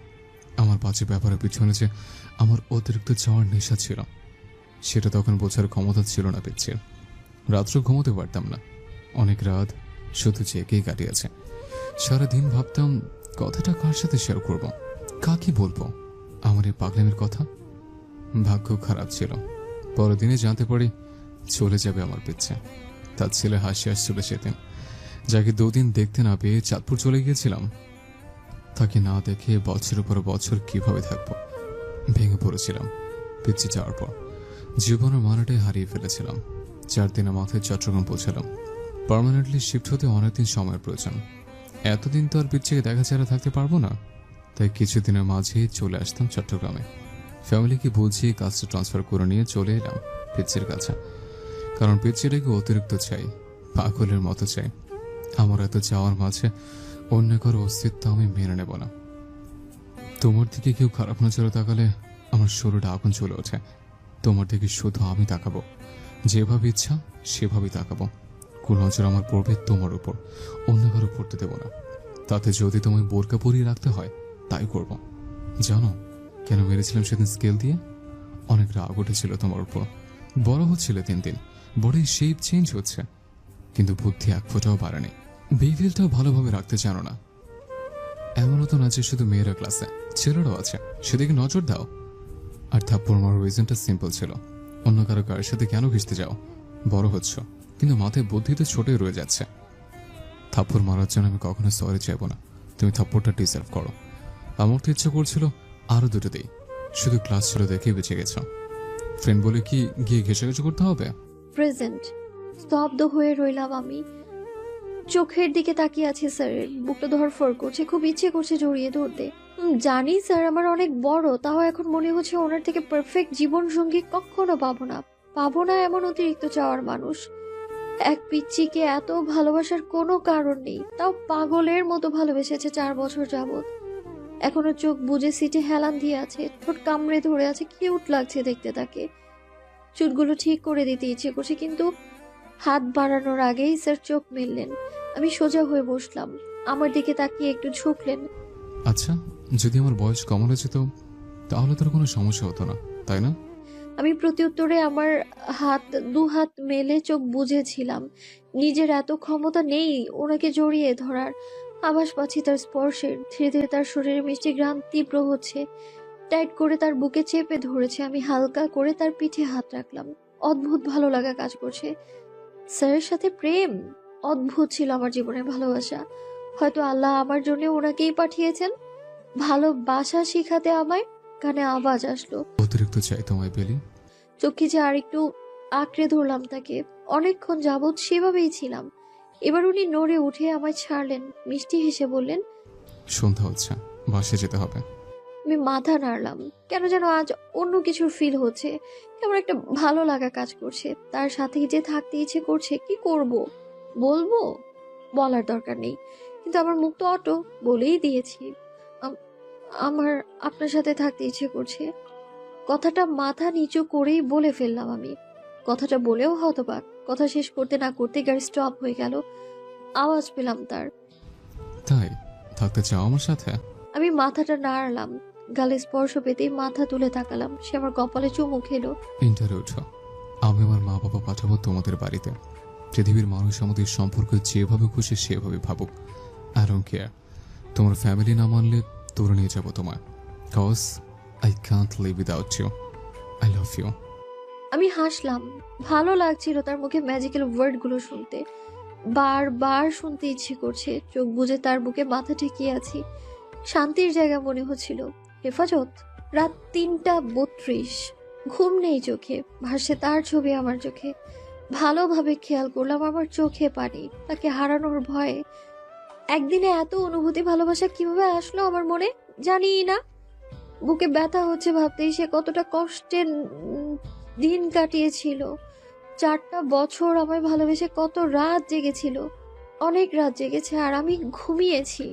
Speaker 1: আমার বাজে ব্যাপারের পিছনে যে আমার অতিরিক্ত চাওয়ার নেশা ছিল, সেটা তখন বোঝার ক্ষমতা ছিল না পিচ্ছির। রাত্রে ঘুমোতে পারতাম না। অনেক রাত শুধু জেগেই কাটিয়েছে। সারাদিন ভাবতাম কথাটা কার সাথে শেয়ার করব, কাকে বলবো আমার এই পাগলামির কথা। ভাগ্য খারাপ ছিল, পরের দিনে জানতে পারি চলে যাবে আমার পিচ্ছে। তার ছেলে হাসি আসছিল সেদিন, যাকে 2 দিন দেখতে না পেয়ে চাঁদপুর চলে গিয়েছিলাম। তাকে না দেখে বছরের পর বছর কিভাবে থাকবো, ভেঙে পড়েছিলাম পিচ্ছি যাওয়ার পর। জীবনের মানাটাই হারিয়ে ফেলেছিলাম। 4 দিনের মাথায় চট্টগ্রাম পৌঁছালাম। পার্মানেন্টলি শিফট হতে অনেকদিন সময়ের প্রয়োজন। এতদিন তো আর পিচ্ছিকে দেখা ছাড়া থাকতে পারবো না, তাই কিছুদিনের মাঝেই চলে আসতাম চট্টগ্রামে। ফ্যামিলিকে বুঝিয়ে কাজটা ট্রান্সফার করে নিয়ে চলে এলাম পিচ্ছির কাছে। কারণ পিচ্ছিটাকে অতিরিক্ত চাই, পাগলের মতো চাই। আমার এত চাওয়ার মাঝে অন্য কারো অস্তিত্ব আমি মেনে নেব না। তোমার দিকে কেউ খারাপ নজরে তাকালে আমার শরীরটা আগুন চলে ওঠে। তোমার দিকে শুধু আমি তাকাবো, যেভাবে ইচ্ছা সেভাবেই তাকাবো। কোন নজর আমার পড়বে তোমার উপর, অন্য কারো পড়তে দেব না। তাতে যদি তোমায় বোরকা পরিয়ে রাখতে হয় তাই করব। জানো কেন মেরেছিলাম সেদিন স্কেল দিয়ে? অনেক রাগ উঠেছিল তোমার উপর। বড় হচ্ছিল দিন দিন, বড়ই শেপ চেঞ্জ হচ্ছে, কিন্তু বুদ্ধি এক ফোঁটাও বাড়েনি। বিহেভিয়ারটাও ভালোভাবে রাখতে জানো না। এমনও তো না যে শুধু মেয়েরা ক্লাসে, ছেলেরাও আছে, সেদিকে নজর দাও। আর থাপ্পড় মারার রিজনটা সিম্পল ছিল, অন্য কারো গায়ের সাথে কেন ঘিসতে যাও? বড় হচ্ছ, কিন্তু মাথায় বুদ্ধি তো ছোটই রয়ে যাচ্ছে। থাপ্পড় মারার জন্য আমি কখনো সরি চাইবো না। তুমি থাপ্পড়টা ডিজার্ভ করো। আমার তো ইচ্ছে করছিল আরো 2টো দিই, শুধু ক্লাস ছিল দেখেই বেঁচে গেছ। ফ্রেন্ড বলে কি গিয়ে ঘেঁষাঘেঁষি করতে হবে?
Speaker 3: প্রেজেন্ট স্তব্ধ হয়ে রইলাম আমি। চোখের দিকে তাকিয়ে আছি স্যারের। বুকটা ধরফর করছে, খুব ইচ্ছে করছে জড়িয়ে ধরতে। জানি স্যার আমার অনেক বড়, তাও এখন মনে হচ্ছে ওনার থেকে পারফেক্ট জীবন সঙ্গী কখনো পাবো না এমন অতিরিক্ত চাওয়ার মানুষ। এক পিচ্চিকে এত ভালোবাসার কোনো কারণ নেই, তাও পাগলের মতো ভালোবেসেছে 4 বছর যাবত। এখনো চোখ বুজে সিটে হেলান দিয়ে আছে, ঠোঁট কামড়ে ধরে আছে, কিউট লাগছে দেখতে তাকে। চুলগুলো ঠিক করে দিতে ইচ্ছে করছে, কিন্তু হাত বাড়ানোর আগেই স্যার চোখ মেললেন। আমি সোজা হয়ে বসলাম, আমার দিকে তাকিয়ে একটু ঝুঁকলেন।
Speaker 1: আচ্ছা, যদি আমার বয়স কম হয়ে যেত তাহলে তোর কোনো সমস্যা হতো না, তাই না?
Speaker 3: আমি প্রত্যুত্তরে আমার দু হাত মেলে চোখ বুঝেছিলাম। নিজের এত ক্ষমতা নেই ওনাকে জড়িয়ে ধরার। আভাস পাচ্ছি তার স্পর্শের। ধীরে ধীরে তার শরীরে মিষ্টি ঘ্রাণ তীব্র হচ্ছে। টাইট করে তার বুকে চেপে ধরেছে। আমি হালকা করে তার পিঠে হাত রাখলাম। অদ্ভুত ভালো লাগা কাজ করছে। স্যারের সাথে প্রেম অদ্ভুত ছিল আমার জীবনের ভালোবাসা। হয়তো আল্লাহ আমার জন্য ওনাকেই পাঠিয়েছেন ভালোবাসা শিখাতে আমায়। কানে আওয়াজ আসলো,
Speaker 1: অতিরিক্ত চাই তোমায় বেলি।
Speaker 3: চোখে যে আর একটু আঁকড়ে ধরলাম তাকে। অনেকক্ষণ যাবৎ সেভাবেই ছিলাম। এবার উনি নড়ে উঠে আমায় ছাড়লেন, মিষ্টি হেসে বললেন,
Speaker 1: সন্ধ্যা হচ্ছে, বাসে যেতে হবে।
Speaker 3: আমি মাথা নাড়লাম। কেন যেন আজ অন্য কিছুর ফিল হচ্ছে, কেমন একটা ভালো লাগা কাজ করছে। তার সাথে যে থাকতে ইচ্ছে করছে। কি করব? বলবো? বলার দরকার নেই, কিন্তু আমার মুখ তো অটো, বলেই দিয়েছি আমার আপনার সাথে থাকতে ইচ্ছে করছে। কথাটা মাথা নিচু করেই বলে ফেললাম আমি। কথাটা বলেও হতবাক। কথা শেষ করতে না করতে গাড়ি স্টপ হয়ে গেল। আওয়াজ পেলাম তার।
Speaker 1: তাই থাকতে চাও আমার সাথে?
Speaker 3: আমি মাথাটা নাড়লাম। গালে স্পর্শ পেতেই মাথা তুলে তাকালাম। সে আমার কপালে চুমু খেলো।
Speaker 1: ইন্টারে উঠো, আমি আমার মা বাবা পাঠাবো তোমাদের বাড়িতে। পৃথিবীর মানুষ আমাদের সম্পর্ক যেভাবে খুশি সেভাবে ভাবুক। I don't care. তোমার ফ্যামিলি না মানলে তোরে নিয়ে যাবো তোমায়। Cause I can't live without you. I love you.
Speaker 3: আমি হাসলাম। ভালো লাগছিল তার মুখে ম্যাজিক্যাল ওয়ার্ডগুলো শুনতে। বারবার শুনতে ইচ্ছে করছে। চোখ বুজে তার বুকে মাথা ঠেকিয়ে আছি। শান্তির জায়গা মনে হচ্ছিল। হেফাজত। রাত 3:32। ঘুম নেই চোখে, ভাসছে তার ছবি আমার চোখে। ভালোভাবে খেয়াল করলাম আমার চোখে পানি। তাকে হারানোর ভয়ে একদিনে এত অনুভূতি ভালোবাসা কিভাবে আসলো আমার মনে জানি না। বুকে ব্যথা হচ্ছে ভাবতেই সে কতটা কষ্টের দিন কাটিয়েছিল। 4টা বছর আমায় ভালোবেসে কত রাত জেগেছিল, অনেক রাত জেগেছে, আর আমি ঘুমিয়েছি।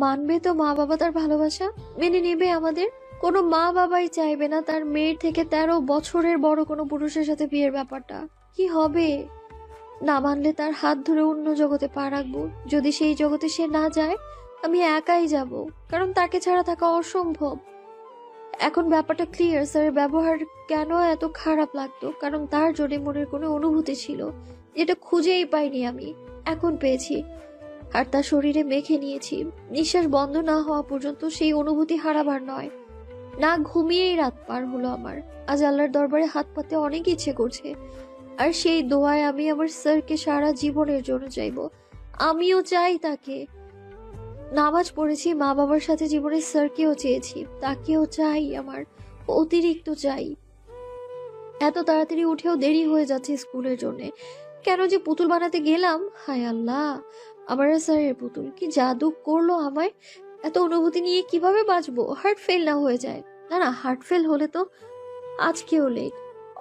Speaker 3: মানবে তো মা বাবা তার ভালোবাসা? মেনে নেবে আমাদের? কোনো মা বাবাই চাইবে না তার মেয়ের থেকে 13 বছরের বড় কোনো পুরুষের সাথে বিয়ের ব্যাপারটা। কি হবে? না মানলে তার হাত ধরে অন্য জগতে পা রাখবো। যদি সেই জগতে সে না যায়, আমি একাই যাব, কারণ তাকে ছাড়া থাকা অসম্ভব। এখন ব্যাপারটা ক্লিয়ার। স্যারের ব্যবহার কেন এত খারাপ লাগতো, কারণ তার জন্য মনের কোনো অনুভূতি ছিল যেটা খুঁজেই পাইনি আমি, এখন পেয়েছি। আর তার শরীরে মেখে নিয়েছি। নিঃশ্বাস বন্ধ না হওয়া পর্যন্ত সেই অনুভূতি হারাবার নয়। না ঘুমিয়েই রাত পার হলো আমার। আজ আল্লাহর দরবারে হাত পাতে অনেক ইচ্ছে করছে, আর সেই দোয়ায় আমি আমার স্যারকে সারা জীবনের জন্য চাইবো। আমিও চাই তাকে। নামাজ পড়েছি, মা বাবার সাথে জীবনের স্যারকেও চেয়েছি, তাকেও চাই, আমার অতিরিক্ত চাই। এত তাড়াতাড়ি উঠেও দেরি হয়ে যাচ্ছে স্কুলের জন্য। কেন যে পুতুল বানাতে গেলাম, হায় আল্লাহ, আমার আর স্যারের পুতুল কি জাদু করলো আমায়। এত অনুভূতি নিয়ে কিভাবে বাঁচবো? হার্ট ফেল না হয়ে যায়? না, হার্ট ফেল হলে তো আজকেও লেট।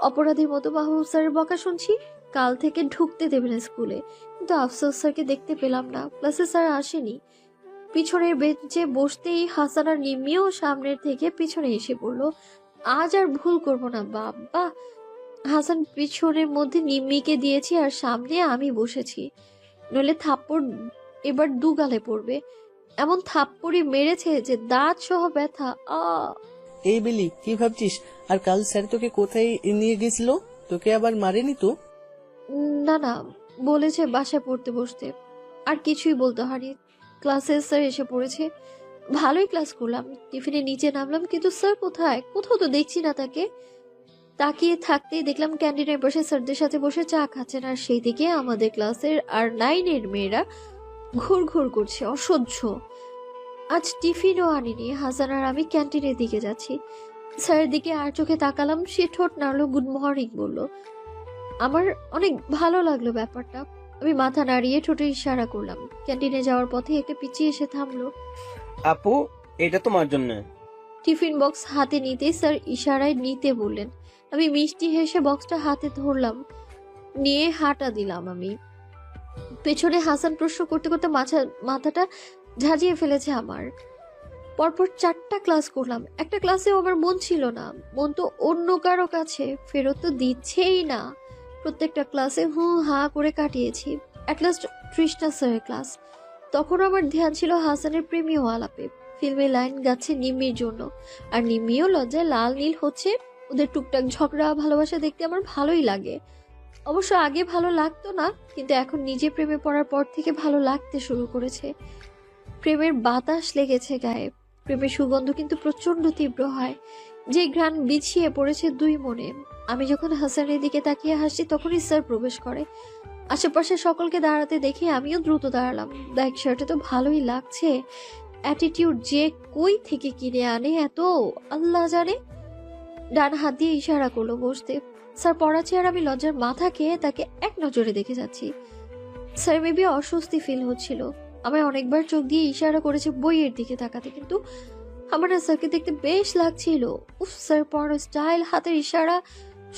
Speaker 3: অপরাধীর মতো মাহবুব স্যারের বকা শুনছি, কাল থেকে ঢুকতে দেবে না স্কুলে। কিন্তু আফসোস স্যারকে দেখতে পেলাম না, ক্লাসে স্যার আসেনি। পিছনের বেঞ্চে বসতেই হাসান আর নিম্মিও সামনের থেকে পিছনে এসে পড়লো। আজ আর ভুল করব না বাবা। হাসান পিছনের মধ্যে নিম্মিকে দিয়েছি, আর সামনে আমি বসেছি। নইলে থাপ্পড় এবার 2 গালে পড়বে। এমন থাপ্পড়ই মেরেছে যে দাঁত সহ ব্যথা।
Speaker 8: এই বেলি, কি ভাবছিস? আর কাল স্যার তোকে কোথায় নিয়ে গেছিল? তোকে আবার মারেনি তো?
Speaker 3: না, বলেছে বাসায় পড়তে বসতে। আর কিছুই বলতে হয়নি। ক্লাসে স্যার এসে পড়েছে। ভালোই ক্লাস করলাম, টিফিনে নিচে নামলাম, কিন্তু স্যার কোথায়? কোথাও তো দেখছি না তাকে। তাকিয়ে থাকতেই দেখলাম ক্যান্টিনের পাশে স্যারদের সাথে বসে চা খাচ্ছেন, আর সেই দিকে আমাদের ক্লাসের আর 9-এর মেয়েরা ঘুর করছে, অসহ্য। আজ টিফিনও আনিনি। হাসান আর আমি ক্যান্টিনের দিকে যাচ্ছি। স্যারের দিকে আর চোখে তাকালাম, সে ঠোঁট নাড়লো, গুড মর্নিং বলল। আমার অনেক ভালো লাগলো ব্যাপারটা। আমি মাথা নাড়িয়ে ঠোঁটে ইশারা করলাম। ক্যান্টিনে যাওয়ার পথে একটা পিচি এসে থামলো।
Speaker 11: আপু, এটা তোমার জন্য।
Speaker 3: টিফিন বক্স হাতে নিতেই স্যার ইশারায় নিতে বললেন। আমি মিষ্টি হেসে বক্সটা হাতে ধরলাম, নিয়ে হাঁটা দিলাম। আমি পেছনে হাসান প্রশ্ন করতে করতে মাথাটা ঝাঁঝিয়ে ফেলেছে আমার। পরপর 4টা ক্লাস করলাম, একটা ক্লাসেও আমার মন ছিল না। মন তো অন্য কারো কাছে, ফেরত তো দিচ্ছেই না। প্রত্যেকটা ক্লাসে হা করে কাটিয়েছি। অ্যাট লাস্ট তৃষ্ণা স্যারের ক্লাস। তখন আমার ধ্যান ছিল হাসানের প্রেমীয় আলাপে। ফিল্মে লাইন গাচ্ছে নিম্মির জন্য, আর নিম্মিও লজ্জায় লাল নীল হচ্ছে। ওদের টুকটাক ঝগড়া ভালোবাসা দেখতে আমার ভালোই লাগে। অবশ্য আগে ভালো লাগতো না, কিন্তু এখন নিজে প্রেমে পড়ার পর থেকে ভালো লাগতে শুরু করেছে। প্রেমের বাতাস লেগেছে গায়ে। প্রেমের সুগন্ধ কিন্তু প্রচন্ড তীব্র হয়, যে ঘ্রাণ বিছিয়ে পড়েছে 2 মনে। আমি যখন হাসানের দিকে তাকিয়ে হাসি, তখনই স্যার প্রবেশ করে। আশেপাশে সকলকে দাঁড়াতে দেখে আমিও দ্রুত দাঁড়ালাম। ব্ল্যাক শার্টে তো ভালোই লাগছে। অ্যাটিটিউড যে কই থেকে কিনে আনে এত, আল্লাহ জানে। ডান হাত দিয়ে ইশারা করলো বসতে। স্যার পড়াচ্ছে, আর আমি লজ্জার মাথা খেয়ে তাকে এক নজরে দেখে যাচ্ছি। স্যার মেবি অস্বস্তি ফিল হচ্ছিল। আমায় অনেকবার চোখ দিয়ে ইশারা করেছে বইয়ের দিকে তাকাতে, কিন্তু আমার না স্যারকে দেখতে বেশ লাগছিল। উফ, স্যার পড়ার স্টাইল, হাতের ইশারা,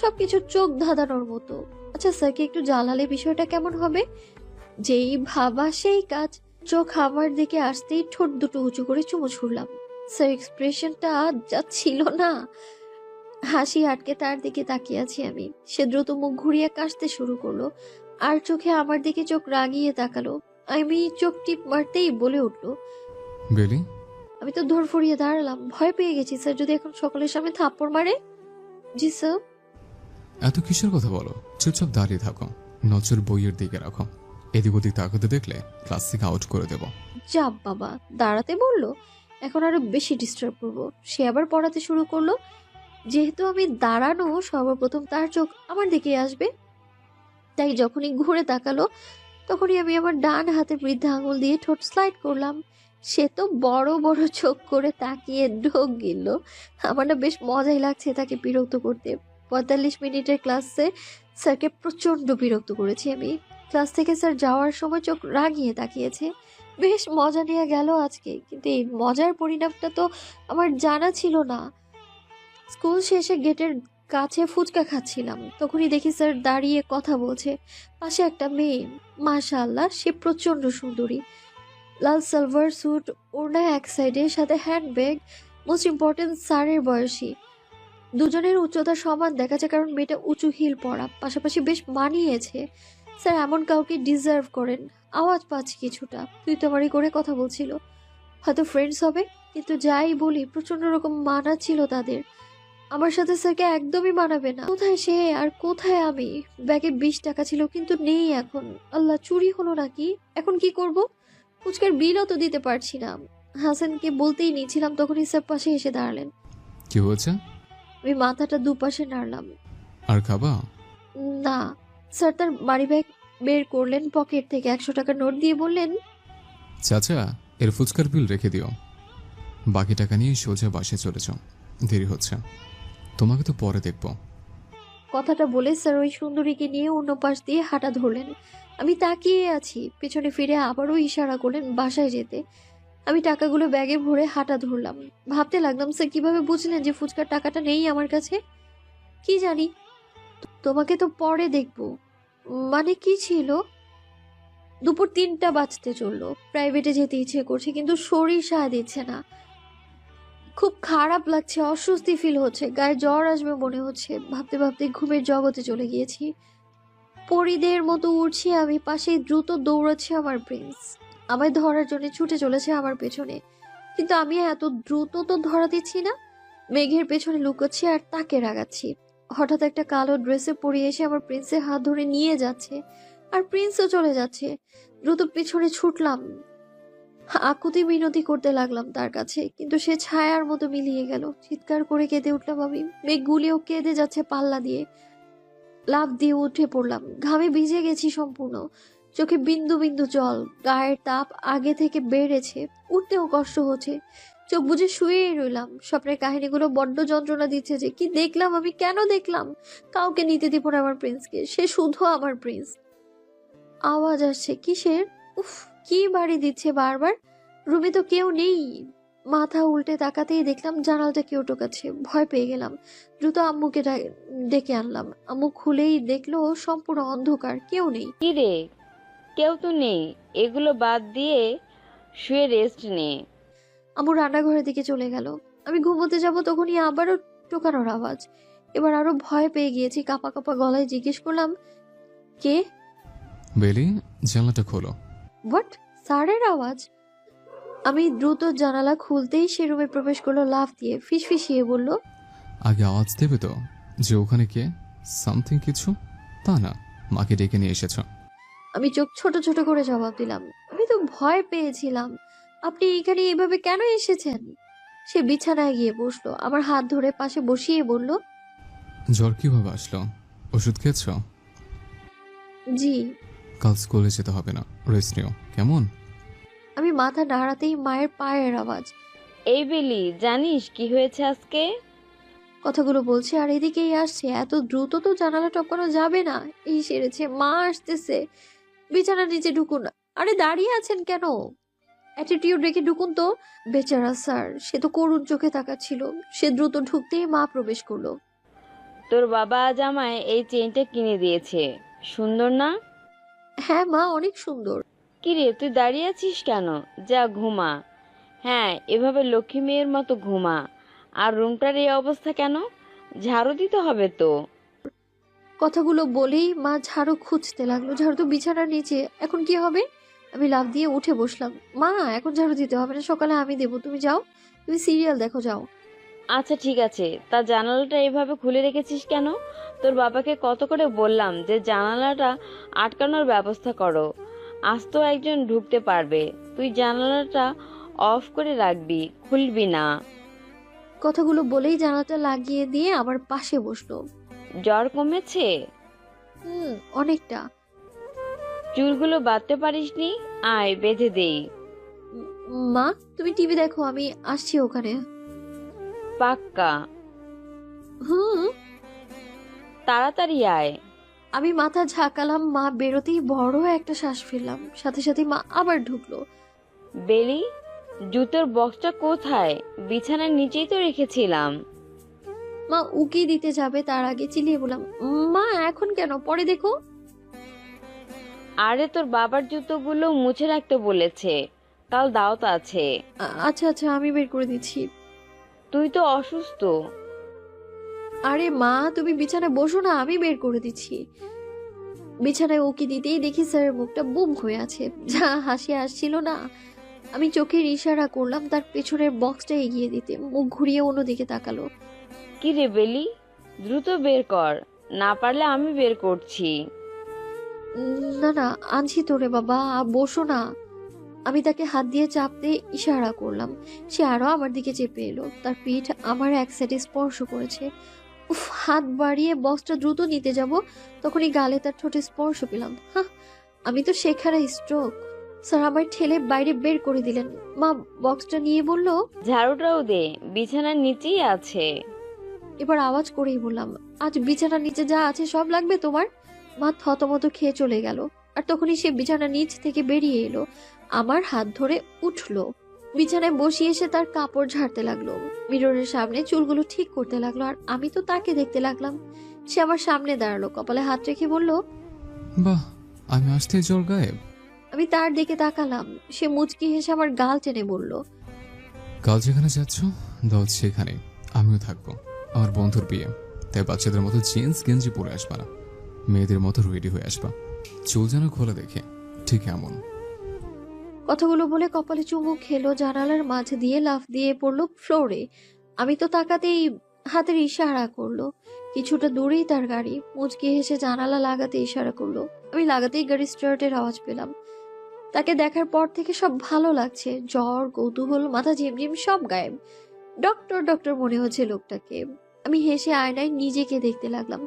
Speaker 3: সবকিছু চোখ ধাঁধানোর মতো। আচ্ছা, স্যারকে একটু জানালে বিষয়টা কেমন হবে? যেই ভাবা সেই কাজ। চোখ আমার দিকে আসতেই ঠোঁট দুটো উঁচু করে চুমু ছুড়লাম। স্যার এক্সপ্রেশনটা যা ছিল না। হাসি আটকে তার দিকে তাকিয়ে আছি আমি। সে দ্রুত মুখ ঘুরিয়ে কাশতে শুরু করলো, আর চোখে আমার দিকে চোখ রাগিয়ে তাকালো। আমি চোখ টিপ মারতেই বলে উঠলো,
Speaker 1: বেলি।
Speaker 3: আমি তো ধর ফরিয়ে দাঁড়ালাম, ভয় পেয়ে গেছি। স্যার যদি এখন সকলের সামনে থাপ্পড় মারে? জি স্যার।
Speaker 1: এত কিসের কথা বলো? চুপচাপ দাঁড়িয়ে থাকো, নজর বইয়ের দিকে রাখো। এদিক ওদিক তাকাতে দেখলে ক্লাস থেকে আউট করে দেব।
Speaker 3: চাপ বাবা, দাঁড়াতে বললো। এখন আরো বেশি ডিস্টার্ব করবো। সে আবার পড়াতে শুরু করলো। যেহেতু আমি দাঁড়ানো, সর্বপ্রথম তার চোখ আমার দিকে আসবে, তাই যখনই ঘুরে তাকালো তখনই আমি আমার ডান হাতে বৃদ্ধা আঙুল দিয়ে ঠোঁট স্লাইড করলাম। সে তো বড় বড় চোখ করে তাকিয়ে ঢোক গিলল। আমার না বেশ মজাই লাগছে তাকে বিরক্ত করতে। 45 মিনিটের ক্লাসে স্যারকে প্রচন্ড বিরক্ত করেছি আমি। ক্লাস থেকে স্যার যাওয়ার সময় চোখ রাগিয়ে তাকিয়েছে। বেশ মজা নিয়ে গেল আজকে, কিন্তু এই মজার পরিণামটা তো আমার জানা ছিল না। স্কুল শেষে গেটের কাছে ফুচকা খাচ্ছিলাম, তখনই দেখি স্যার দাঁড়িয়ে কথা বলছে। পাশে একটা মেয়ে, মাশাআল্লাহ সে প্রচণ্ড সুন্দরী। লাল সালভার স্যুট, ওড়না এক সাইডে, সাথে হ্যান্ডব্যাগ। মোস্ট ইম্পর্টেন্ট, স্যারের বয়সী। দুজনের উচ্চতা সমান দেখাচ্ছে, কারণ মেয়েটা উঁচু হিল পরা, পাশাপাশি বেশ মানিয়েছে। স্যার এমন কাউকে ডিজার্ভ করেন। আওয়াজ পাচ্ছি কিছুটা, তুই তোমারই করে কথা বলছিল, হয়তো ফ্রেন্ডস হবে। কিন্তু যাই বলি, প্রচন্ড রকম মানা ছিল তাদের। আমার সাথে স্যারকে একদমই মানাবে না। কোথায় সে আর কোথায় আমি? ব্যাগে 20 টাকা ছিল, কিন্তু নেই এখন। আল্লাহ, চুরি হলো নাকি? এখন কি করব? ফুচকার বিলও তো দিতে পারছি না। হাসানকে বলতেই নিয়েছিলাম, তখনই স্যার পাশে এসে দাঁড়ালেন।
Speaker 1: কি হয়েছে?
Speaker 3: আমি মাথাটা দুপাশে নাড়লাম।
Speaker 1: আর খাবা?
Speaker 3: না। স্যার তার মানি ব্যাগ বের করলেন, পকেট থেকে 100 টাকার নোট দিয়ে বললেন,
Speaker 1: চাচা, এর ফুচকার বিল রেখে দিও। বাকি টাকা নিয়ে সোজা বাসায় চলে যাও, দেরি হচ্ছে। তোমাকে তো পরে দেখবো।
Speaker 3: কথাটা বলে স্যার ওই সুন্দরীকে নিয়ে অন্য পাশ দিয়ে হাঁটা ধরলেন। আমি তাকিয়ে আছি, পেছনে ফিরে আবারও ইশারা করলেন বাসায় যেতে। আমি টাকাগুলো ব্যাগে ভরে হাঁটা ধরলাম। ভাবতে লাগলাম, স্যার কিভাবে বুঝলেন যে ফুচকার টাকাটা নেই আমার কাছে? কি জানি। তোমাকে তো পরে দেখবো মানে কি ছিল? দুপুর 3টা বাজতে চললো। প্রাইভেটে যেতে ইচ্ছে করছে, কিন্তু শরীর সায় দিচ্ছে না। খুব খারাপ লাগছে, অস্বস্তি ফিল হচ্ছে, গায়ে জ্বর আসবে মনে হচ্ছে। ভাবতে ভাবতে ঘুমের জগতে চলে গিয়েছি। পরিদের মতো উঠছি আমি, পাশে দ্রুত দৌড়াচ্ছে আমার প্রিন্স। আমায় ধরার জন্য ছুটে চলেছে আমার পেছনে, কিন্তু আমি এত দ্রুত তো ধরা দিচ্ছি না। মেঘের পেছনে লুকোচ্ছি আর তাকে রাগাচ্ছি। হঠাৎ একটা কালো ড্রেসে পরে এসে আমার প্রিন্সের হাত ধরে নিয়ে যাচ্ছে, আর প্রিন্সও চলে যাচ্ছে। দ্রুত পেছনে ছুটলাম, আকুতি মিনতি করতে লাগলাম তার কাছে, কিন্তু সে ছায়ার মতো মিলিয়ে গেল। চিৎকার করে কেঁদে উঠলাম আমি। মেঘ গুলিও কেঁদে যাচ্ছে পাল্লা দিয়ে। লাফ দিয়ে উঠে পড়লাম, ঘামে ভিজে গেছি সম্পূর্ণ। চোখে বিন্দু বিন্দু জল, গায়ের তাপ আগে থেকে বেড়েছে, উঠতেও কষ্ট হচ্ছে। চোখ বুজে শুয়েই রইলাম। স্বপ্নের কাহিনীগুলো বড্ড যন্ত্রণা দিচ্ছে যে। কি দেখলাম আমি? কেন দেখলাম? কাউকে নিতে দিব না আমার প্রিন্সকে, সে শুধু আমার প্রিন্স। আওয়াজ আসছে, কিসের? উফ, কি বাড়ি দিচ্ছে বারবার। রুমে তো কেউ নেই। মাথা উল্টে তাকাতেই দেখলাম জানালাটা কেউ টোকাচ্ছে। ভয় পেয়ে গেলাম। দ্রুত আম্মুকে ডেকে আনলাম। আম্মু খুলেই দেখলো সম্পূর্ণ অন্ধকার, কেউ নেই।
Speaker 6: কি রে, কেউ তো নেই? এগুলো বাদ দিয়ে শুয়ে রেস্ট নে।
Speaker 3: আম্মু রান্নাঘরের দিকে চলে গেল। আমি ঘুমোতে যাব, তখনই আবারও টোকানোর আওয়াজ। এবার আরো ভয় পেয়ে গিয়েছি। কাঁপা কাঁপা গলায় জিজ্ঞেস করলাম, কে?
Speaker 1: বেলি, জানলাটা খোলো।
Speaker 3: হোয়াট? স্যারের আওয়াজ? আমি দ্রুত জানালা খুলতেই সে রুমে প্রবেশ করলো লাফ দিয়ে। ফিসফিসিয়ে বলল,
Speaker 1: আগে আওয়াজ দেবে তো যে ওখানে কে? সামথিং কিছু? তা না, মাকে ডেকে নিয়ে এসেছ।
Speaker 3: আমি চোখ ছোট ছোট করে জবাব দিলাম, আমি তো ভয় পেয়েছিলাম। আপনি এখানে এভাবে কেন এসেছেন? সে বিছানায় গিয়ে বসলো, আমার হাত ধরে পাশে বসিয়ে বলল,
Speaker 1: জ্বর কিভাবে আসলো? ওষুধ খেয়েছ?
Speaker 3: জি।
Speaker 1: কাল স্কুলে যেতে হবে না, রেস্ট নিও, কেমন?
Speaker 3: আমি মাথা নাড়াতেই মায়ের পায়ের আওয়াজ।
Speaker 6: এই বেলি, জানিস কি হয়েছে আজকে?
Speaker 3: কথাগুলো বলছে আর এদিকেই আসছে। এত দ্রুত তো জানালা টপকানো যাবে না। এই সেরেছে, মা আসতেছে। বিছানার নিচে ঢুকুন। আরে দাঁড়িয়ে আছেন কেন? অ্যাটিটিউড রেখে ঢুকুন তো। বেচারা স্যার, সে তো করুণ চোখে তাকাচ্ছিল। সে দ্রুত ঢুকতেই মা প্রবেশ করলো।
Speaker 6: তোর বাবা আজ আমায় এই চেইনটা কিনে দিয়েছে, সুন্দর না?
Speaker 3: হ্যাঁ মা, অনেক সুন্দর।
Speaker 6: কিরে, তুই দাঁড়িয়ে আছিস কেন? যা ঘুমা। হ্যাঁ, এভাবে লক্ষ্মী মেয়ের মতো ঘুমা। আর রুমটার এই অবস্থা কেন? ঝাড়ু দিতে হবে তো।
Speaker 3: কথাগুলো বলেই মা ঝাড়ু খুঁজতে লাগলো। ঝাড়ু তো বিছানার নিচে, এখন কি হবে? আমি লাফ দিয়ে উঠে বসলাম। মা, এখন ঝাড়ু দিতে হবে না, সকালে আমি দেবো। তুমি যাও, তুমি সিরিয়াল দেখো, যাও।
Speaker 6: আচ্ছা ঠিক আছে, তা জানালাটা এভাবে খুলে রেখেছিস কেন? তোর বাবাকে কত করে বললাম যে জানালাটা আটকানোর ব্যবস্থা করো। আজ তো একজন ঢুকতে পারবে, তুই জানালাটা অফ করে রাখবি, খুলবি না।
Speaker 3: কথাগুলো বলেই জানালাটা লাগিয়ে দিয়ে আবার পাশে বসলো।
Speaker 6: জ্বর কমেছে?
Speaker 3: অনেকটা।
Speaker 6: চুলগুলো বাঁধতে পারিসনি? আয় বেঁধে দেই।
Speaker 3: মা, তুমি টিভি দেখো, আমি আসছি ওখানে।
Speaker 6: পাক্কা? তাড়াতাড়ি আয়।
Speaker 3: আমি মাথা ঝাঁকালাম। মা বেরোতেই বড় একটা শ্বাস ফেললাম। সাথে সাথে মা আবার ঢুকলো।
Speaker 6: বেলি, জুতোর বক্সটা কোথায়? বিছানার নিচেই তো রেখেছিলাম।
Speaker 3: মা উকি দিতে যাবে তার আগে চিল্লিয়ে বললাম, মা এখন কেন, পরে দেখো।
Speaker 6: আরে তোর বাবার জুতোগুলো মুছে রাখতে বলেছে, কাল দাওয়াত আছে।
Speaker 3: আচ্ছা আচ্ছা, আমি বের করে দিচ্ছি।
Speaker 6: তুই তো অসুস্থ।
Speaker 3: আরে মা তুমি বিছানায় বসো না, আমি বের করে দিচ্ছি। বিছানায় উকি দিতেই দেখি স্যারের মুখটা বুম হয়ে আছে, যা হাসি আসছিল না। আমি চোখের ইশারা করলাম তার পেছনের বক্সটা এগিয়ে দিতে, মুখ ঘুরিয়ে অন্যদিকে তাকালো।
Speaker 6: কি রে বেলি, দ্রুত বের কর, না পারলে আমি বের করছি।
Speaker 3: না না, আনছি তোরে বাবা, বসো না। আমি তাকে হাত দিয়ে চাপতে ইশারা করলাম, সে আরো আমার দিকে চেপে এলো। তার পিঠ আমার এক সাইডে স্পর্শ করেছে। উফ, হাত বাড়িয়ে বক্সটা দ্রুত নিতে যাব, তখনই গালে তার ঠোঁটে স্পর্শ পেলাম। হ্যাঁ, আমি তো শেখারা স্ট্রোক। স্যার আমার ঠেলে বাইরে বের করে দিলেন। মা বক্সটা নিয়ে বলল,
Speaker 6: ঝাড়ুটাও দে, বিছানার নিচেই আছে।
Speaker 3: এবার আওয়াজ করেই বললাম, আজ বিছানার নিচে যা আছে সব লাগবে তোমার? মা থতমত খেয়ে চলে গেল। আর তখনই সে বিছানার নিচ থেকে বেরিয়ে এলো, আমার হাত ধরে উঠলো, বিছানায় বসিয়ে এসে তার কাপড় ঝাড়তে লাগলো, মিররের সামনে চুলগুলো ঠিক করতে লাগলো। আর আমি তো তাকে দেখতে লাগলাম। সে আমার সামনে দাঁড়ালো, কপালে হাত রেখে বলল,
Speaker 1: বাহ, আমি আসতেই জল গায়েব।
Speaker 3: আমি তার দিকে তাকালাম। সে মুচকি হেসে আমার গাল টেনে বলল,
Speaker 1: কাল যেখানে যাচ্ছ দল সেখানে আমিও থাকবো। আমার বন্ধুর বিয়ে, তাই বাচ্চাদের মতো জিন্স গেঞ্জি পরে আসবা না, মেয়েদের মতো রেডি হয়ে আসবা, চুল যেন খোলা দেখে, ঠিক এমন।
Speaker 3: কথাগুলো বলে কপালে চুমু খেলো, জানালার মাঝ দিয়ে লাফ দিয়ে পড়লো ফ্লোরে। আমি তো তাকাতেই হাতের ইশারা করলো। কিছুটা দূরেই তার গাড়ি, মুচকি হেসে জানালা লাগাতে ইশারা করলো। আমি লাগাতেই গাড়ি স্টার্টের আওয়াজ পেলাম। তাকে দেখার পর থেকে সব ভালো লাগছে, জ্বর, কৌতূহল, মাথা ঝিমঝিম সব গায়েব। ডক্টর ডক্টর মনে হচ্ছে লোকটাকে। আমি হেসে আয়নায় নিজেকে দেখতে লাগলাম।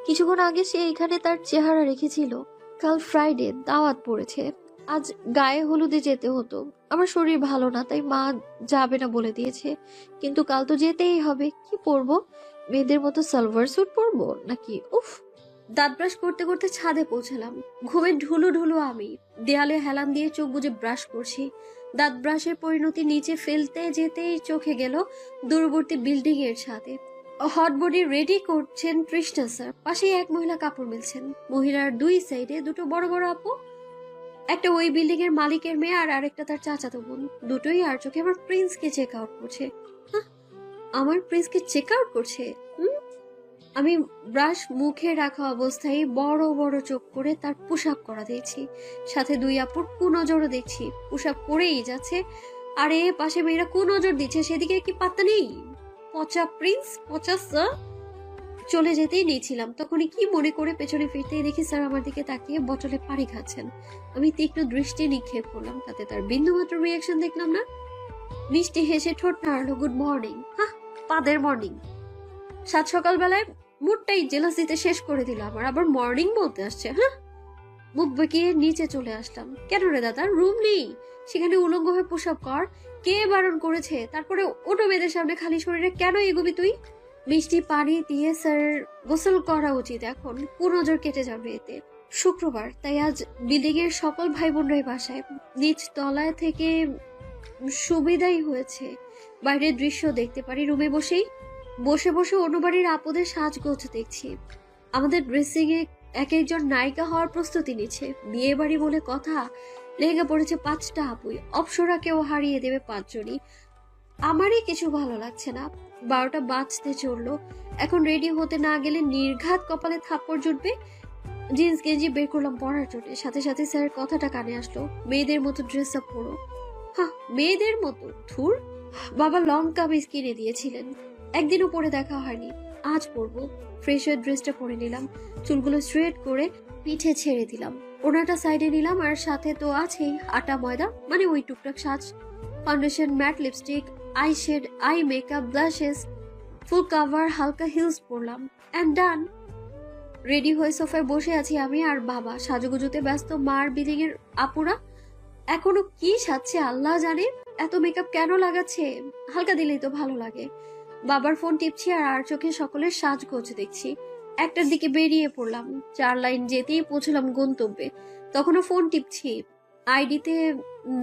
Speaker 3: কিছুক্ষণ আগে সে এখানে তার চেহারা রেখেছিল। কাল ফ্রাইডে, দাওয়াত পড়েছে, আজ গায়ে হলুদে যেতে হতো। আমার শরীর ভালো না, তাই মা যাবে না বলে দিয়েছে। কিন্তু কাল তো যেতেই হবে। কি পরবো? মেয়েদের মতো সালোয়ার স্যুট পরবো নাকি? উফ। দাঁত ব্রাশ করতে করতে ছাদে পৌঁছালাম। ঘুমে ঢুলু ঢুলু আমি দেয়ালে হেলান দিয়ে চোখ বুজে ব্রাশ করছি। দাঁত ব্রাশের পরিণতি নিচে ফেলতে যেতেই চোখে গেল দূরবর্তী বিল্ডিং এর ছাদে। হট বডি রেডি করছেন তৃষ্ণা স্যার, পাশেই এক মহিলা কাপড় মেলছেন। মহিলার দুই সাইডে দুটো বড় বড় আপু, একটা ওই বিল্ডিং এর মালিকের মেয়ে আর আরেকটা তার চাচাতো বোন। দুটোই আর চোখে আমার প্রিন্সকে চেক আউট করছে। আমার প্রিন্সকে চেক আউট করছে। আমি ব্রাশ মুখে রাখা অবস্থায় বড় বড় চোখ করে তার পুশ আপ করা দেখছি, সাথে দুই আপুর কুনজরও দেখছি, পুশ আপ করেই যাচ্ছে। আরে পাশে মেয়েরা কুনজর দিচ্ছে, সেদিকে কি পাত্তা নেই? পচা প্রিন্স, পচা স্যার। চলে যেতেই নিয়েছিলাম, তখনই কি মনে করে পেছনে ফিরতেই দেখি স্যার আমার দিকে তাকিয়ে বটলে পানি খাচ্ছেন। আমি তীক্ষ্ণ দৃষ্টি নিক্ষেপ করলাম, তাতে তার বিন্দুমাত্র রিয়াকশন দেখলাম না। মিষ্টি হেসে ঠোঁট নাড়ালো, গুড মর্নিং। হ্যাঁ, পাদের মর্নিং। সাত সকালবেলায় মুডটাই জেলাসিতে শেষ করে দিল আমার, আবার মর্নিং বলতে আসছে। হ্যাঁ, মুখ বেঁকিয়ে নিচে চলে আসলাম। কেন রে দাদা, রুম নেই? সেখানে উলঙ্গ হয়ে পুশ আপ কর। কে বারণ করেছে? তারপরে ওটো মেয়েদের সামনে খালি শরীরে কেন এগোবি তুই? মিষ্টি পানি দিয়ে স্যার গোসল করা উচিত এখন, কুনজর কেটে যাবে এতে। শুক্রবার, তাই আজ বিল্ডিং এর সকল ভাই বোনরাই বাসায়। নিচ তলায় থেকে সুবিধাই হয়েছে, বাইরের দৃশ্য দেখতে পারি। রুমে বসে বসে অন্য বাড়ির আপদের সাজগোজ দেখছি। আমাদের ড্রেসিং এ এক একজন নায়িকা হওয়ার প্রস্তুতি নিচ্ছে। বিয়ে বাড়ি বলে কথা, লেহেঙ্গা পড়েছে 5টা আপুই, অপসরাকেও হারিয়ে দেবে 5 জনই। আমারই কিছু ভালো লাগছে না। 12টা বাজতে চললো। এখন রেডি হতে না গেলে নির্ঘাত কপালে থাপ্পড় জুটবে। জিন্স গেঞ্জি বের করলাম পরার জন্য, সাথে সাথে স্যারের কথাটা কানে আসলো, মেয়েদের মতো ড্রেস আপ পরো। হ্যাঁ, মেয়েদের মতো? ধুর, বাবা লং কামিজ কিনে দিয়েছিলেন, একদিনও পরে দেখা হয়নি, আজ পরবো। ফ্রেশ হয়ে ড্রেসটা পরে নিলাম, চুলগুলো স্ট্রেট করে পিঠে ছেড়ে দিলাম, ওনাটা সাইডে নিলাম, আর সাথে তো আছেই আটা ময়দা, মানে ওই টুকটাক সাজ। Foundation, matte lipstick, eye shade, eye makeup, blushes, full cover, হালকা হিলস পরলাম, এন্ড ডান। রেডি হয়ে সোফায় বসে আছি আমি আর বাবা, সাজুগুজুতে ব্যস্ত মার বিল্ডিং এর আপুরা। এখনো কি সাজছে আল্লাহ জানে, এত মেকআপ কেন লাগাচ্ছে? হালকা দিলেই তো ভালো লাগে। বাবার ফোন টিপছি আর চোখে সকলের সাজগোজ দেখছি। একটার দিকে বেরিয়ে পড়লাম, 4 লাইন যেতেই পৌঁছলাম গন্তব্যে। তখনও ফোন টিপছি, আইডিতে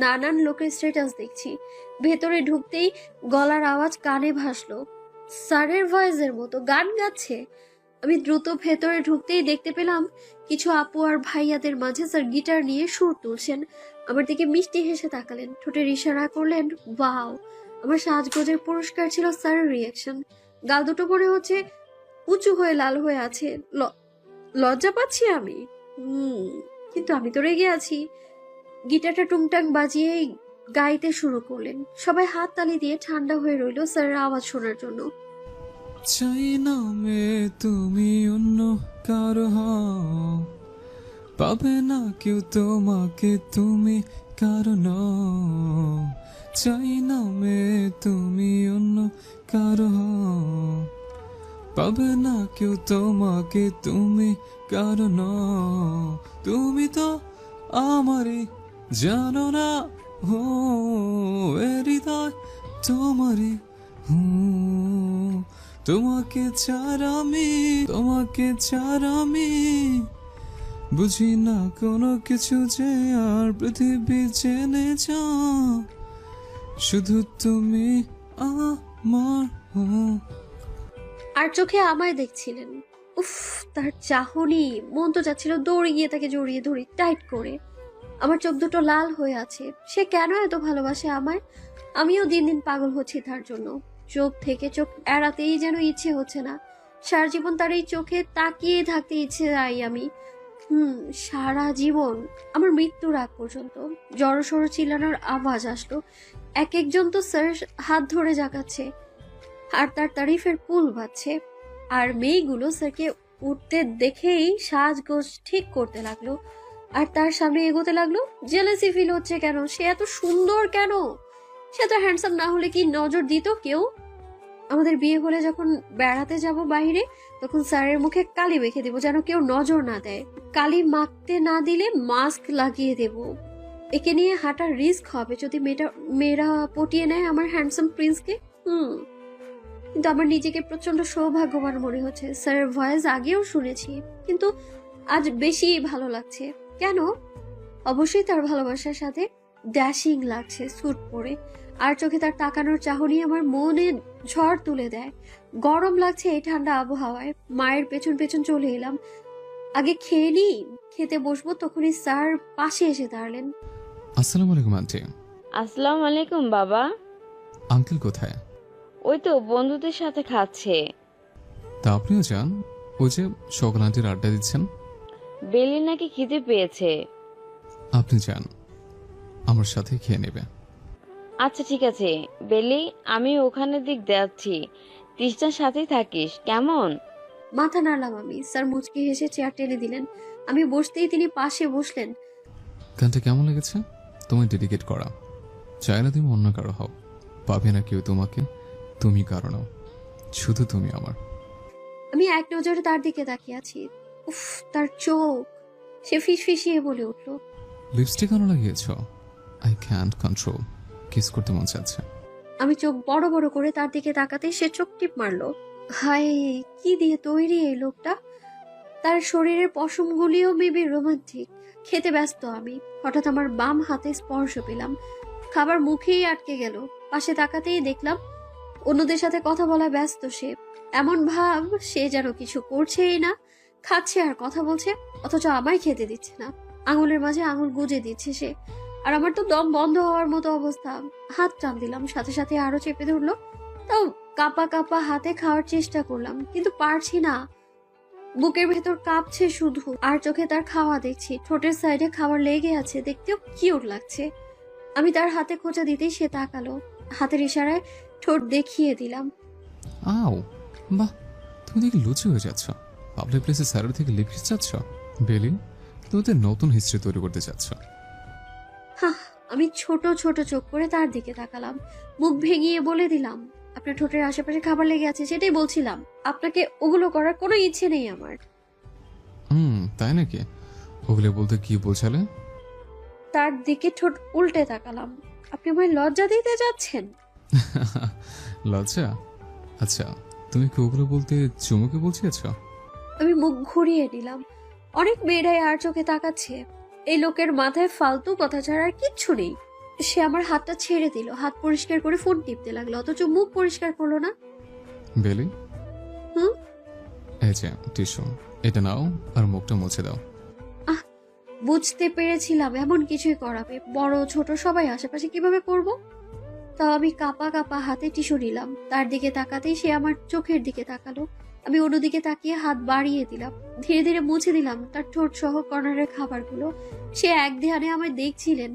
Speaker 3: নানান লোকের স্ট্যাটাস দেখছি। ভেতরে ঢুকতেই গলার আওয়াজ কানে ভাসলো, স্যারের ভয়েসের মতো গান গাচ্ছে। আমি দ্রুত ভেতরে ঢুকতেই দেখতে পেলাম কিছু আপু আর ভাইয়াদের মাঝে স্যার গিটার নিয়ে সুর তুলছেন। আমার দিকে মিষ্টি হেসে তাকালেন, ঠোঁটের ইশারা করলেন ওয়াও। আমার সাজগোজের পুরস্কার ছিল স্যারের রিয়াকশন। গাল দুটো মনে হচ্ছে উঁচু হয়ে লাল হয়ে আছে। লজ্জা পাচ্ছি আমি। কিন্তু আমি তো রেগে আছি। গিটারটা টুংটাং বাজিয়ে গাইতে শুরু করলেন। সবাই হাত তালি দিয়ে ঠান্ডা হয়ে রইল স্যারের আওয়াজ শোনার জন্য।
Speaker 1: চাই না মে তুমি অন্য কারো হও, পাবে না কেউ তোমাকে তুমি কারণ। চাই না মে তুমি অন্য কারো হও, পাবে না কেউ তোমাকে তুমি কারণ। তুমি তো আমারই জানো না, হো হৃদয় তোমারই। তোমাকে ছাড়া আমি বুঝি না কোনো কিছু, যে আর পৃথিবী জেনে যা শুধু তুমি আমার।
Speaker 3: আর চোখে আমায় দেখছিলেন। উফ, তার চাহনি, মন তো যাচ্ছিল দৌড়ে গিয়ে তাকে জড়িয়ে ধরি টাইট করে। আমার চোখ দুটো লাল হয়ে আছে। সে কেন এত ভালোবাসে আমায়? আমিও দিন দিন পাগল হচ্ছি তার জন্য। চোখ থেকে চোখ এড়াতেই যেন ইচ্ছে হচ্ছে না। সারা জীবন তার এই চোখে তাকিয়ে থাকতে ইচ্ছে চাই আমি। সারা জীবন, আমার মৃত্যুর আগ পর্যন্ত। জড়সড় চিল্লানোর আওয়াজ আসলো। এক একজন তো স্যার হাত ধরে জাগাচ্ছে আর তার তারিফের পুল বাজছে। আর মেয়েগুলো স্যারকে উঠতে দেখেই সাজগোজ ঠিক করতে লাগলো আর তার সামনে এগোতে লাগলো। জেলাসি ফিল হচ্ছে কেন? সে এত সুন্দর কেন? সে তো হ্যান্ডসাম না হলে কি নজর দিত কেউ? আমাদের বিয়ে হলে যখন বেড়াতে যাব বাইরে, তখন স্যারের মুখে কালি মেখে দেবো যেন কেউ নজর না দেয়। কালি মাখতে না দিলে মাস্ক লাগিয়ে দেব। একে নিয়ে হাঁটার রিস্ক হবে যদি মেয়েরা পটিয়ে নেয় আমার হ্যান্ডসাম প্রিন্সকে। কিন্তু আমার নিজেকে প্রচন্ড সৌভাগ্যবান মনে হচ্ছে। স্যারের ভয়েস আগেও শুনেছি, কিন্তু আজ বেশি ভালো লাগছে। কেন? অবশ্যই তার ভালোবাসার সাথে ড্যাশিং লাগছে স্যুট পরে। আর চোখে তার তাকানোর চাহনি আমার মনে ঝড় তুলে দেয়। গরম লাগছে এই ঠান্ডা আবহাওয়ায়। মায়ের পেছন পেছন চলে এলাম। আগে খেয়ে নি, খেতে বসবো তখনই স্যার পাশে এসে দাঁড়ালেন।
Speaker 1: আসসালামু আলাইকুম আন্টি।
Speaker 6: আসসালামু আলাইকুম বাবা।
Speaker 1: আঙ্কেল কোথায়?
Speaker 6: ওই তো বন্ধুদের সাথে খাচ্ছে।
Speaker 1: তা আপনিও যান, ওই যে সকল আন্টির আড্ডা দিচ্ছেন।
Speaker 6: বেলি নাকি খিদে পেয়েছে।
Speaker 1: আপনি যান, আমার সাথে খেয়ে নেবে।
Speaker 6: আচ্ছা ঠিক আছে বেলি, আমি ওখানের দিক যাচ্ছি, তৃষ্ণার সাথেই থাকিস কেমন?
Speaker 3: মাথা নাড়লাম আমি। স্যার মুচকি হেসে চেয়ার টেনে দিলেন। আমি বসতেই তিনি পাশে বসলেন।
Speaker 1: গানটা কেমন লেগেছে? তোমায় ডেডিকেট করা। চাই না তুমি অন্য কারো হও, পাবে না কেউ তোমাকে তুমি কারো নাও, শুধু তুমি আমার।
Speaker 3: আমি এক নজরে তার দিকে তাকিয়ে আছি। উফ, তার চোখ! সে ফিসফিসিয়ে বলে উঠল,
Speaker 1: লিপস্টিক কেন লাগিয়েছ? আই ক্যান্ট কন্ট্রোল, কিস করতে মন চাচ্ছে।
Speaker 3: আমি চোখ বড় বড় করে তার দিকে তাকাতেই সে চোখ টিপ মারলো। হায়, কি দিয়ে তৈরি এই লোকটা! তার শরীরের পশমগুলিও মেবি রোমান্টিক। খেতে ব্যস্ত আমি। হঠাৎ আমার বাম হাতে স্পর্শ পেলাম। খাবার মুখেই আটকে গেল। পাশে তাকাতেই দেখলাম অন্যদের সাথে কথা বলা ব্যস্ত সে। এমন ভাব সে যেন কিছু করছেই না, খাচ্ছে আর কথা বলছে, অথচ আমায় খেতে দিচ্ছে না। আঙুলের মাঝে আঙুল গুজে দিচ্ছে সে। আর আমার তো দম বন্ধ হওয়ার মতো অবস্থা। হাত টান দিলাম, সাথে সাথে আরো চেপে ধরলো। তাও কাপা কাপা হাতে খাওয়ার চেষ্টা করলাম, কিন্তু পারছি না। বুকের ভেতর কাঁপছে শুধু। আর চোখে তার খাওয়া দেখছি, ঠোঁটের সাইডে খাবার লেগে আছে, দেখতেও কিউট লাগছে। আমি তার হাতে খোঁচা দিতেই সে তাকালো। হাতের ইশারায় ঠোঁট দেখিয়ে দিলাম।
Speaker 1: আও বাহ, তুমি দেখি লুচি হয়ে যাচ্ছ। পাবলিক প্লেসে স্যারের থেকে লিপকিস চাচ্ছ? বেলি, তুমি তো নতুন হিস্ট্রি তৈরি করতে চাচ্ছ।
Speaker 3: আমি ছোট ছোট চোখ করে তার দিকে তাকালাম। মুখ ভেঙিয়ে বলে দিলাম, আপনার ঠোঁটের আশেপাশে খাবার লেগে আছে, সেটাই বলছিলাম। আপনাকে ওগুলো করার কোনো ইচ্ছে নেই আমার।
Speaker 1: তাই নাকি? ওগুলো বলতে কি বোঝালে?
Speaker 3: তার দিকে ঠোঁট উল্টে তাকালাম। আপনি আমায় লজ্জা দিতে যাচ্ছেন?
Speaker 1: লজ্জা? আচ্ছা, তুমি কি ওগুলো বলতে চুমুকে বলছিয়েছ?
Speaker 3: আমি মুখ ঘুরিয়ে নিলাম। অনেক মেয়েরাই আর চোখে তাকাচ্ছে। এই লোকের মাথায় ফালতু কথা ছাড়া আর কিচ্ছু নেই। সে আমার হাতটা ছেড়ে দিল, হাত পরিষ্কার করে ফোন টিপতে লাগলো, অথচ মুখ পরিষ্কার করলো না।
Speaker 1: বেলি,
Speaker 3: হুম?
Speaker 1: এই যে টিস্যু, এটা নাও আর মুখটা মুছে দাও।
Speaker 3: বুঝতে পেরেছিলাম এমন কিছুই করাবে, বড় ছোট সবাই আশেপাশে কিভাবে করব। তাও আমি কাপা কাপা হাতে টিস্যু নিলাম, তার দিকে তাকাতেই সে আমার চোখের দিকে তাকালো। আমি অন্যদিকে তাকিয়ে হাত বাড়িয়ে দিলাম, ধীরে ধীরে মুছে দিলাম তার ঠোঁট সহ কর্নারের খাবারগুলো। সে এক ধ্যানে আমায় দেখছিলেন।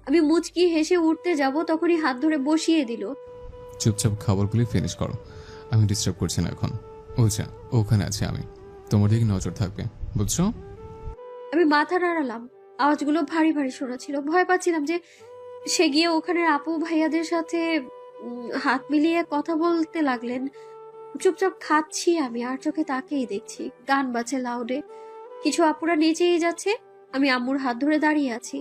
Speaker 3: আমি মুচকি হেসে উঠতে যাব, তখনই হাত ধরে বসিয়ে দিল।
Speaker 1: চুপচাপ খাবারগুলি ফিনিশ করো, আমি ডিস্টার্ব করছি না এখন। ওইটা ওখানে আছে, আমি তোমার দিকে নজর থাকবে, বুঝছো?
Speaker 3: আমি মাথা নাড়ালাম, আওয়াজগুলো ভারী ভারী শোনাচ্ছিল। ভয় পাচ্ছিলাম যে সে গিয়ে ওখানের আপু ভাইয়াদের সাথে হাত মিলিয়ে কথা বলতে লাগলেন। চুপচাপ খাচ্ছি আমি, আর চোখে তাকেই দেখছি। গান বাজছে লাউডে, কিছু আপুরা নেচেই যাচ্ছে। আমি আম্মুর হাত ধরে দাঁড়িয়ে আছি।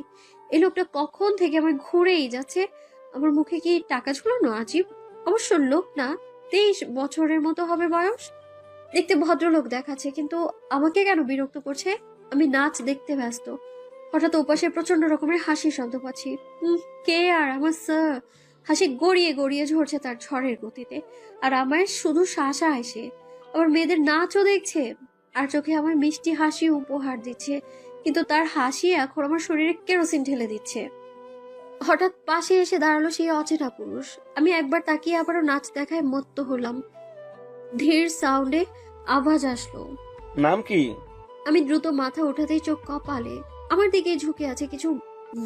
Speaker 3: এই লোকটা কখন থেকে আমার ঘুরেই যাচ্ছে। আমার মুখে কি টাকা ঝুলানো? আজীব। অবশ্য লোক না, 23 বছরের মতো হবে বয়স। দেখতে ভদ্রলোক দেখাচ্ছে, কিন্তু আমাকে কেন বিরক্ত করছে? আমি নাচ দেখতে ব্যস্ত। হঠাৎ ওপাশে প্রচন্ড রকমের হাসির শব্দ পাচ্ছি। কে? আর আমার স্যার। হাসি গড়িয়ে গড়িয়ে ঝরছে তার ঝড়ের গতিতে, আর আমার শুধু শাসা এসে আবার মেয়েদের নাচও দেখছে, আর চোখে আমার মিষ্টি হাসি উপহার দিচ্ছে। কিন্তু তার হাসি এখন আমার শরীরে কেরোসিন ঢেলে দিচ্ছে। হঠাৎ পাশে এসে দাঁড়ালো সেই অচেনা পুরুষ। আমি একবার তাকিয়ে আবারও নাচ দেখায় মত্ত হলাম। ধীর সাউন্ডে আওয়াজ আসলো,
Speaker 11: নাম কি?
Speaker 3: আমি দ্রুত মাথা ওঠাতেই চোখ কপালে। আমার দিকে ঝুঁকে আছে, কিছু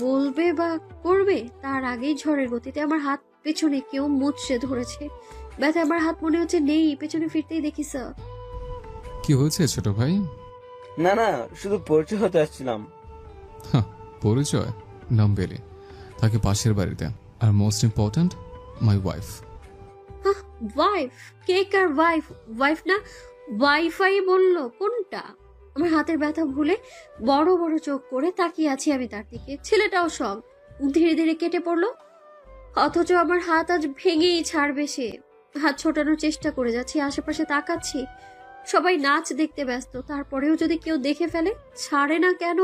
Speaker 3: বলবে বা করবে তার আগেই ঝড়ের গতিতে আমার হাত পেছনে কেউ মুচড়ে ধরেছে। ব্যথা আমার হাত মনে হচ্ছে নেই। পেছনে ফিরতেই দেখি স্যার।
Speaker 1: কি হয়েছে ছোট ভাই?
Speaker 11: না না, শুধু পরিচয় হতে আসছিলাম।
Speaker 1: পরিচয়? নাম বেলি, তাকে পাশের বাড়িতে, আর most important my wife.
Speaker 3: Wife? কে কার ওয়াইফ? ওয়াইফ না ওয়াইফাই বললো। কোনটা? আমার হাতের ব্যথা ভুলে বড় বড় চোখ করে তাকিয়ে আছি আমি তার দিকে। ছেলেটাও সব ধীরে ধীরে কেটে পড়লো, অথচ আমার হাত আজ ভেঙেই ছাড়বে সে। হাত ছোটানোর চেষ্টা করে যাচ্ছি, আশেপাশে তাকাচ্ছি, সবাই নাচ দেখতে ব্যস্ত। তারপরেও যদি কেউ দেখে ফেলে, ছাড়ে না কেন?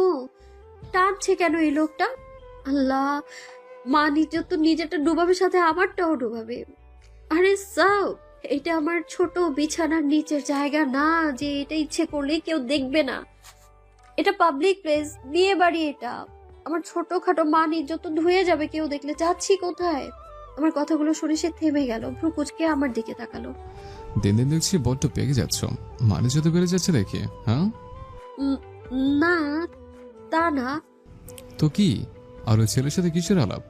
Speaker 3: টানছে কেন এই লোকটা? আল্লাহ, মা নিজের তো নিজেরটা ডুবাবে, সাথে আমারটাও ডুবাবে। আরে সাও, এটা আমার ছোট বিছানার নিচের জায়গা না যে এটা ইচ্ছে করলে কেউ দেখবে না। এটা পাবলিক প্লেস, বিয়ে বাড়ি। এটা আমার ছোটখাটো মান ইজ্জত তো ধুয়ে যাবে কেউ দেখলে। যাচ্ছি কোথায়? আমার কথাগুলো শুনে সে থেমে গেল, ভ্রু কুঁচকে আমার দিকে তাকালো।
Speaker 1: দিন দিন দেখছি বড্ড পেকে যাচ্ছ, মানে যত বেড়ে যাচ্ছে দেখি। হ্যাঁ
Speaker 3: না, তা না।
Speaker 1: তো কি? আর ওই ছেলের সাথে কিসের আলাপ?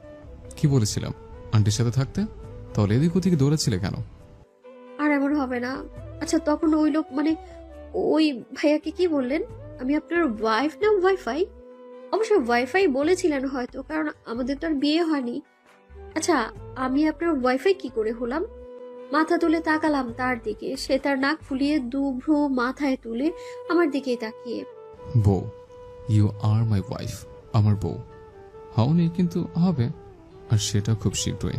Speaker 1: কি বলেছিলাম আন্টির সাথে থাকতে? তাহলে এদিক ওদিকে দৌড়াচ্ছিলে কেন?
Speaker 3: আর এমন হবে না। আচ্ছা, তখন ওই লোক মানে ওই ভাইয়াকে কি বললেন? আমি আপনার ওয়াইফ না ওয়াইফাই? অবশ্য ওয়াইফাই বলেছিলেন হয়তো, কারণ আমাদের তো আর বিয়ে হয়নি। আচ্ছা, আমি আপনার ওয়াইফাই কি করে হলাম? মাথা তুলে তাকালাম তার দিকে। সে তার নাক ফুলিয়ে দুভ্রু মাথায় তুলে আমার দিকেই তাকিয়ে।
Speaker 1: বউ, ইউ আর মাই ওয়াইফ। আমার বউ হওনি, কিন্তু হবে, আর সেটা খুব শীঘ্রই।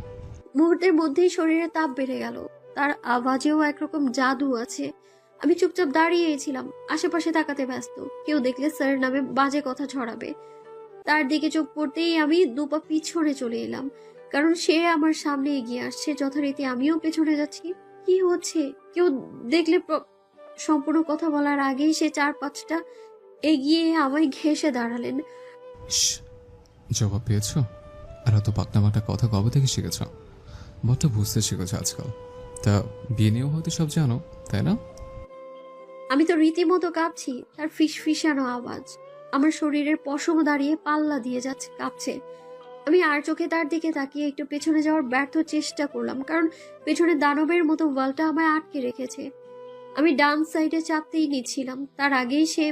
Speaker 3: মুহূর্তের মধ্যেই শরীরে তাপ বেড়ে গেল। তার আওয়াজেও একরকম জাদু আছে। আমি চুপচাপ দাঁড়িয়েছিলাম, আশেপাশে তাকাতে ব্যস্ত। কেউ দেখলে স্যার নামে বাজে কথা ছড়াবে। তার দিকে চোখ পড়তেই আমি দুপা পিছনে চলে এলাম, কারণ সে আমার সামনে এগিয়ে আসছে। যথারীতি আমিও পেছনে যাচ্ছি। কি হচ্ছে? কেউ দেখলে সম্পূর্ণ কথা বলার আগেই সে 4-5টা এগিয়ে আমায় ঘেঁষে দাঁড়ালেন।
Speaker 1: জবাব পেয়েছ? আর এত পাকনামাটা কথা কবে থেকে শিখেছ? বড্ড বুঝতে শিখেছ আজকাল। তা বিয়ে নিয়েও হয়তো সব জানো, তাই না?
Speaker 3: আমি তো রীতিমতো কাঁপছি। তার ফিসফিসানো আওয়াজ, আমার শরীরের পশম দাঁড়িয়ে পাল্লা দিয়ে যাচ্ছে, কাঁপছে। আমি আর চোখে তার দিকে তাকিয়ে একটু পেছনে যাওয়ার ব্যর্থ চেষ্টা করলাম, কারণ পেছনে দানবের মতো ওয়ালটা আমায় আটকে রেখেছে। আমি ডান সাইডে চাপতেই নিচ্ছিলাম, তার আগেই সে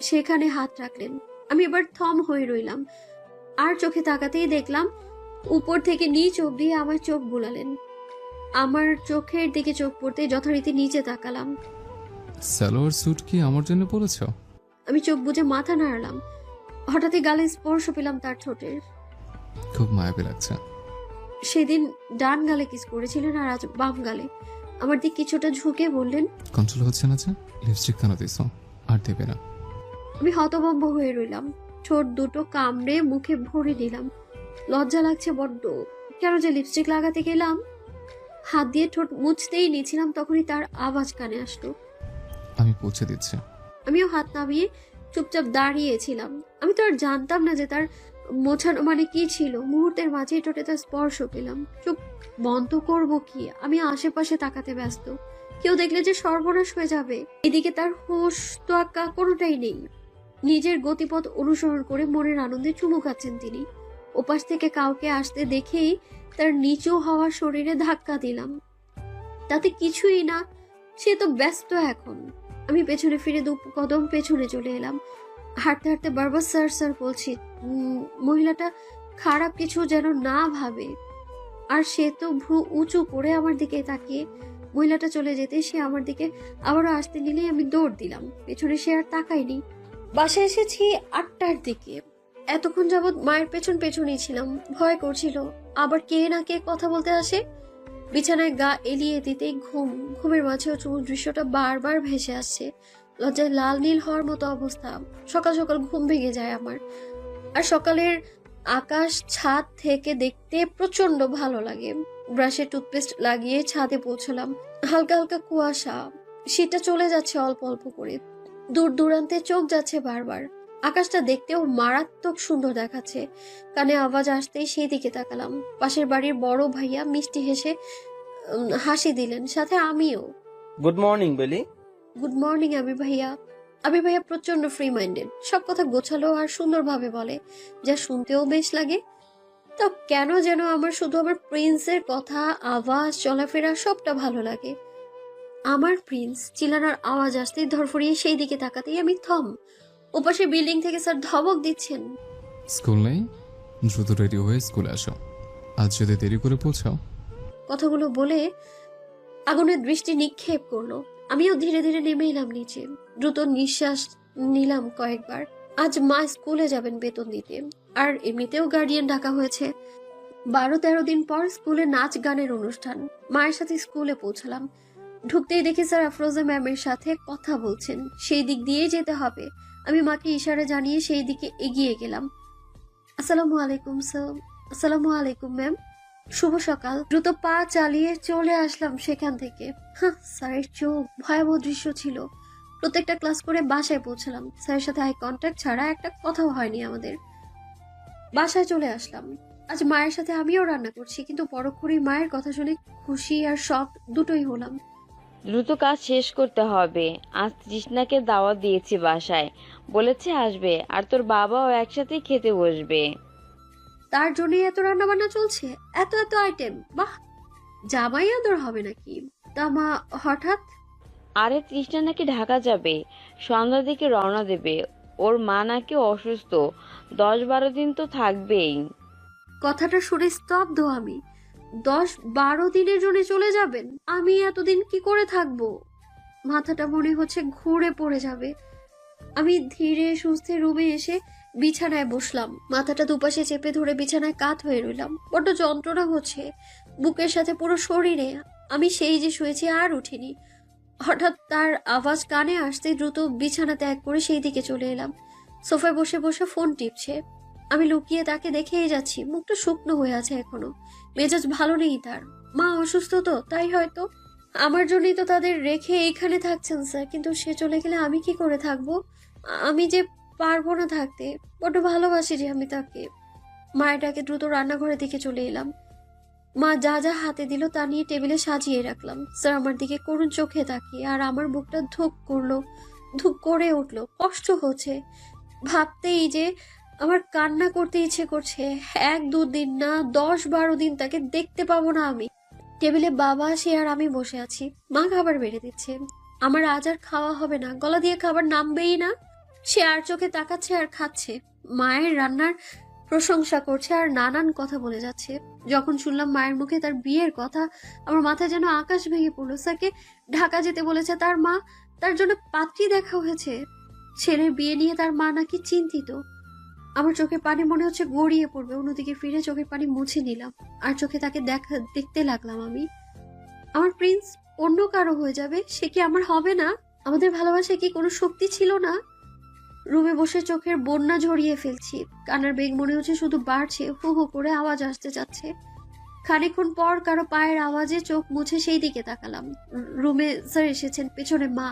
Speaker 3: সেখানে হাত রাখলেন। আমি এবার থম হয়ে রইলাম, আর চোখে তাকাতেই দেখলাম উপর থেকে নিচ অব্দি আমার চোখ বুলালেন। আমার চোখের দিকে চোখ পড়তেই যথারীতি নিচে তাকালাম।
Speaker 1: সালোয়ার স্যুট কি আমার জন্য পরেছ?
Speaker 3: আমি চোখ বুজে মাথা নাড়ালাম। হঠাৎই গালে স্পর্শ পেলাম তার ঠোঁটের।
Speaker 1: খুব মায়াবী লাগছে।
Speaker 3: সেদিন ডান গালে কিস করেছিলেন, আর আজ বাম গালে। আমার দিক কিছুটা ঝুঁকে বললেন,
Speaker 1: কন্ট্রোল হচ্ছে না যে? লিপস্টিক কেন দিছ? আর দেবে না।
Speaker 3: আমি হতভম্ব হয়ে রইলাম। ঠোঁট দুটো কামড়ে মুখে ভরে নিলাম। লজ্জা লাগছে বড্ড। কেন যে লিপস্টিক লাগাতে গেলাম, হাত দিয়ে ঠোঁট মুছতেই নিয়েছিলাম, তখনই তার আওয়াজ কানে আসলো।
Speaker 1: আমি পৌঁছে দিচ্ছি।
Speaker 3: আমিও হাত নামিয়ে চুপচাপ দাঁড়িয়েছিলাম। আমি তো আর জানতাম না যে তার মোছানো মানে কি ছিল। মুহূর্তের মাঝেই ঠোঁটে তার স্পর্শ পেলাম। চোখ বন্ধ করব কি, আমি আশেপাশে তাকাতে ব্যস্ত। কেউ দেখলে যে সর্বনাশ হয়ে যাবে। এদিকে তার হুঁশ তোয়াক্কা কোনোটাই নেই। নিজের গতিপথ অনুসরণ করে মনের আনন্দে চুমু খাচ্ছেন তিনি। ওপাশ থেকে কাউকে আসতে দেখেই তার নিচু হওয়া শরীরে ধাক্কা দিলাম। তাতে কিছুই না, সে তো ব্যস্ত এখন। আমি পেছনে ফিরে 2 কদম পেছনে চলে এলাম। হাঁটতে হাঁটতে বারবার স্যার স্যার বলছি। মহিলাটা খারাপ কিছু যেন না ভাবে। আর সে তো ভ্রু উঁচু করে আমার দিকে তাকিয়ে। মহিলাটা চলে যেতে সে আমার দিকে আবারও আসতে নিলেই আমি দৌড় দিলাম। পেছনে সে আর তাকায়নি। বাসায় এসেছি 8টার দিকে। এতক্ষণ যাবৎ মায়ের পেছন পেছনই ছিলাম। ভয় করছিল আবার কে না কে কথা বলতে আসে। বিছানায় গা এলিয়ে দিতেই ঘুমের মাঝেও চুমুর দৃশ্যটা বারবার ভেসে আসছে। লজ্জায় লাল নীল হওয়ার মতো অবস্থা। সকাল সকাল ঘুম ভেঙে যায় আমার। আর সকালের আকাশ ছাদ থেকে দেখতে প্রচন্ড ভালো লাগে। ব্রাশে টুথপেস্ট লাগিয়ে ছাদে পৌঁছলাম। হালকা হালকা কুয়াশা, শীতটা চলে যাচ্ছে অল্প অল্প করে। দূর দূরান্তে চোখ যাচ্ছে বারবার। আকাশটা দেখতেও মারাত্মক সুন্দর দেখাচ্ছে। কানে আওয়াজ আসতেই সেই দিকে তাকালাম। পাশের বাড়ির বড় ভাইয়া মিষ্টি হেসে হাসি দিলেন, সাথে আমিও।
Speaker 11: গুড মর্নিং বেলি।
Speaker 3: গুড মর্নিং আবির ভাইয়া। আবির ভাইয়া প্রচন্ড ফ্রি মাইন্ডেড। সব কথা গোছালো আর সুন্দরভাবে বলে, যা শুনতেও বেশ লাগে। তো কেন যেন আমার শুধু আমার প্রিন্সের কথা, আওয়াজ, চলাফেরা সবটা ভালো লাগে। আমার প্রিন্স চিল্লানোর আওয়াজ আসতেই ধরফড়িয়ে সেই দিকে তাকাতেই আমি থম। ওপাশে বিল্ডিং থেকে স্যার ধমক দিচ্ছেন।
Speaker 1: স্কুল নেই, দ্রুত রেডি হয়ে স্কুলে আসো। আজ যদি দেরি করে পৌঁছাও।
Speaker 3: কথাগুলো বলে আগুনের দৃষ্টি নিক্ষেপ করলো। আমিও ধীরে ধীরে নেমে এলাম নিচে। দ্রুত নিঃশ্বাস নিলাম কয়েকবার। আজ মা স্কুলে যাবেন বেতন দিতে, আর এমনিতেও গার্ডিয়ান ডাকা হয়েছে। 12-13 দিন পর স্কুলে নাচ গানের অনুষ্ঠান। মায়ের সাথে স্কুলে পৌঁছলাম। ঢুকতেই দেখি স্যার আফরোজা ম্যামের সাথে কথা বলছেন। সেই দিক দিয়েই যেতে হবে। আমি মাকে ইশারা জানিয়ে সেই দিকে এগিয়ে গেলাম। আসসালামু আলাইকুম স্যার। আসসালামু আলাইকুম ম্যাম। শুভ সকাল। দ্রুত পা চালিয়ে চলে আসলাম সেখান থেকে। স্যারের চোখ, ভয়াবহ দৃশ্য ছিল। প্রত্যেকটা ক্লাস করে বাসায় পৌঁছলাম। স্যারের সাথে আই কন্ট্যাক্ট ছাড়া একটা কথাও হয়নি আমাদের। বাসায় চলে আসলাম। আজ মায়ের সাথে আমিও রান্না করছি, কিন্তু পরক্ষণেই মায়ের কথা শুনে খুশি আর শক দুটোই হলাম।
Speaker 6: দ্রুত কাজ শেষ করতে হবে। আজ তৃষ্ণাকে দাওয়াত দিয়েছি বাসায়, বলেছে আসবে, আর তোর বাবাও একসাথে খেতে বসবে।
Speaker 3: তার জন্যই এত রান্না বান্না চলছে, এত এত আইটেম। বাহ, জামাই আদর হবে নাকি? তা মা হঠাৎ?
Speaker 6: আরে তৃষ্ণা নাকি ঢাকা যাবে, সন্ধ্যার দিকে রওনা দেবে। ওর মা নাকি অসুস্থ, 10-12 দিন তো থাকবেই।
Speaker 3: কথাটা শুনে স্তব্ধ আমি। 10-12 দিনের জন্য চলে যাবেন? আমি এতদিন কি করে থাকবো? মাথাটা মনে হচ্ছে ঘুরে পড়ে যাবে। আমি ধীরে সুস্থে রুমে এসে বিছানায় বসলাম। মাথাটা দুপাশে চেপে ধরে বিছানায় কাত হয়ে রইলাম। বড্ড যন্ত্রণা হচ্ছে বুকের সাথে পুরো শরীরে। আমি সেই যে শুয়েছি আর উঠিনি। হঠাৎ তার আওয়াজ কানে আসতে দ্রুত বিছানা ত্যাগ করে সেই দিকে চলে এলাম। সোফায় বসে বসে ফোন টিপছে। আমি লুকিয়ে তাকে দেখেই যাচ্ছি। মুখটা শুকনো হয়ে আছে এখনো। মেজাজ ভালো নেই তার। মা অসুস্থ তো, তাই হয়তো। আমার জন্যই তো তাদের রেখে এইখানে থাকছেন স্যার, কিন্তু সে চলে গেলে আমি কি করে থাকবো? আমি যে পারবো না থাকতে। বড্ড ভালোবাসি যে আমি তাকে। মায়ের ডাকে দ্রুত রান্নাঘরের দিকে চলে এলাম। মা যা যা হাতে দিল তা নিয়ে টেবিলে সাজিয়ে রাখলাম। স্যার আমার দিকে করুণ চোখে তাকিয়ে, আর আমার বুকটা ধুক করে উঠলো। কষ্ট হচ্ছে ভাবতেই যে আমার কান্না করতে ইচ্ছে করছে। 1-2 দিন না, 10-12 দিন তাকে দেখতে পাবো না আমি। টেবিলে বাবা, সে আর আমি বসে আছি। মা খাবার বেড়ে দিচ্ছে। আমার আজ আর খাওয়া হবে না, গলা দিয়ে খাবার নামবেই না। সে আর চোখে তাকাচ্ছে আর খাচ্ছে। মায়ের রান্নার প্রশংসা করছে আর নানান কথা বলে যাচ্ছে। যখন শুনলাম মায়ের মুখে তার বিয়ের কথা, আমার মাথায় যেন আকাশ ভেঙে পড়লো। স্যারকে ঢাকা যেতে বলেছে তার মা, তার জন্য পাত্রী দেখা হয়েছে। ছেলের বিয়ে নিয়ে তার মা নাকি চিন্তিত। আমার চোখের পানি মনে হচ্ছে গড়িয়ে পড়বে। অন্যদিকে ফিরে চোখের পানি মুছে নিলাম আর চোখে তাকে দেখতে লাগলাম আমি। আমার প্রিন্স অন্য কারো হয়ে যাবে, সে কি আমার হবে না? আমাদের ভালোবাসায় কি কোনো শক্তি ছিল না? রুমে বসে চোখের বন্যা ঝরিয়ে ফেলছি। কান্নার বেগ মনে হচ্ছে শুধু বাড়ছে, হু হু করে আওয়াজ আসতে যাচ্ছে। খানিকক্ষণ পর কারো পায়ের আওয়াজে চোখ মুছে সেই দিকে তাকালাম। রুমে স্যার এসেছেন, পেছনে মা।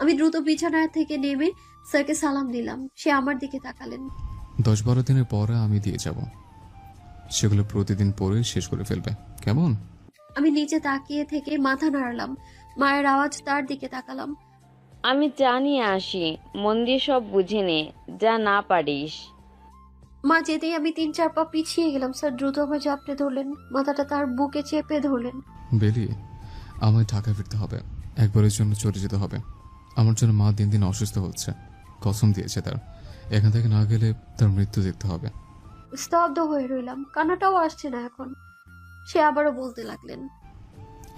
Speaker 3: আমি দ্রুত বিছানা থেকে নেমে স্যারকে সালাম দিলাম। সে আমার দিকে তাকালেন।
Speaker 1: 10-12 দিনের পরে আমি দিয়ে যাব, সেগুলো প্রতিদিন পরে শেষ করে ফেলবে, কেমন?
Speaker 3: আমি নিচে তাকিয়ে থেকে মাথা নাড়ালাম। মায়ের আওয়াজ, তার দিকে তাকালাম।
Speaker 6: আমি চা নিয়ে আসি, মন দিয়ে সব বুঝে নে, যা না পারিস।
Speaker 3: মা যেতেই আমি 3-4 পা পিছিয়ে গেলাম। স্যার দ্রুত আমায় চাপড়ে ধরলেন, মাথাটা তার বুকে চেপে ধরলেন।
Speaker 1: বেলি, আমায় ঢাকা ফিরতে হবে, একবারের জন্য চলে যেতে হবে। আমার জন্য মা দিন দিন অসুস্থ হচ্ছে, কসম দিয়েছে তার। এখান থেকে না গেলে তার মৃত্যু দেখতে হবে।
Speaker 3: স্তব্ধ হয়ে রইলাম, কান্নাটাও আসছে না এখন। সে আবারও বলতে লাগলেন,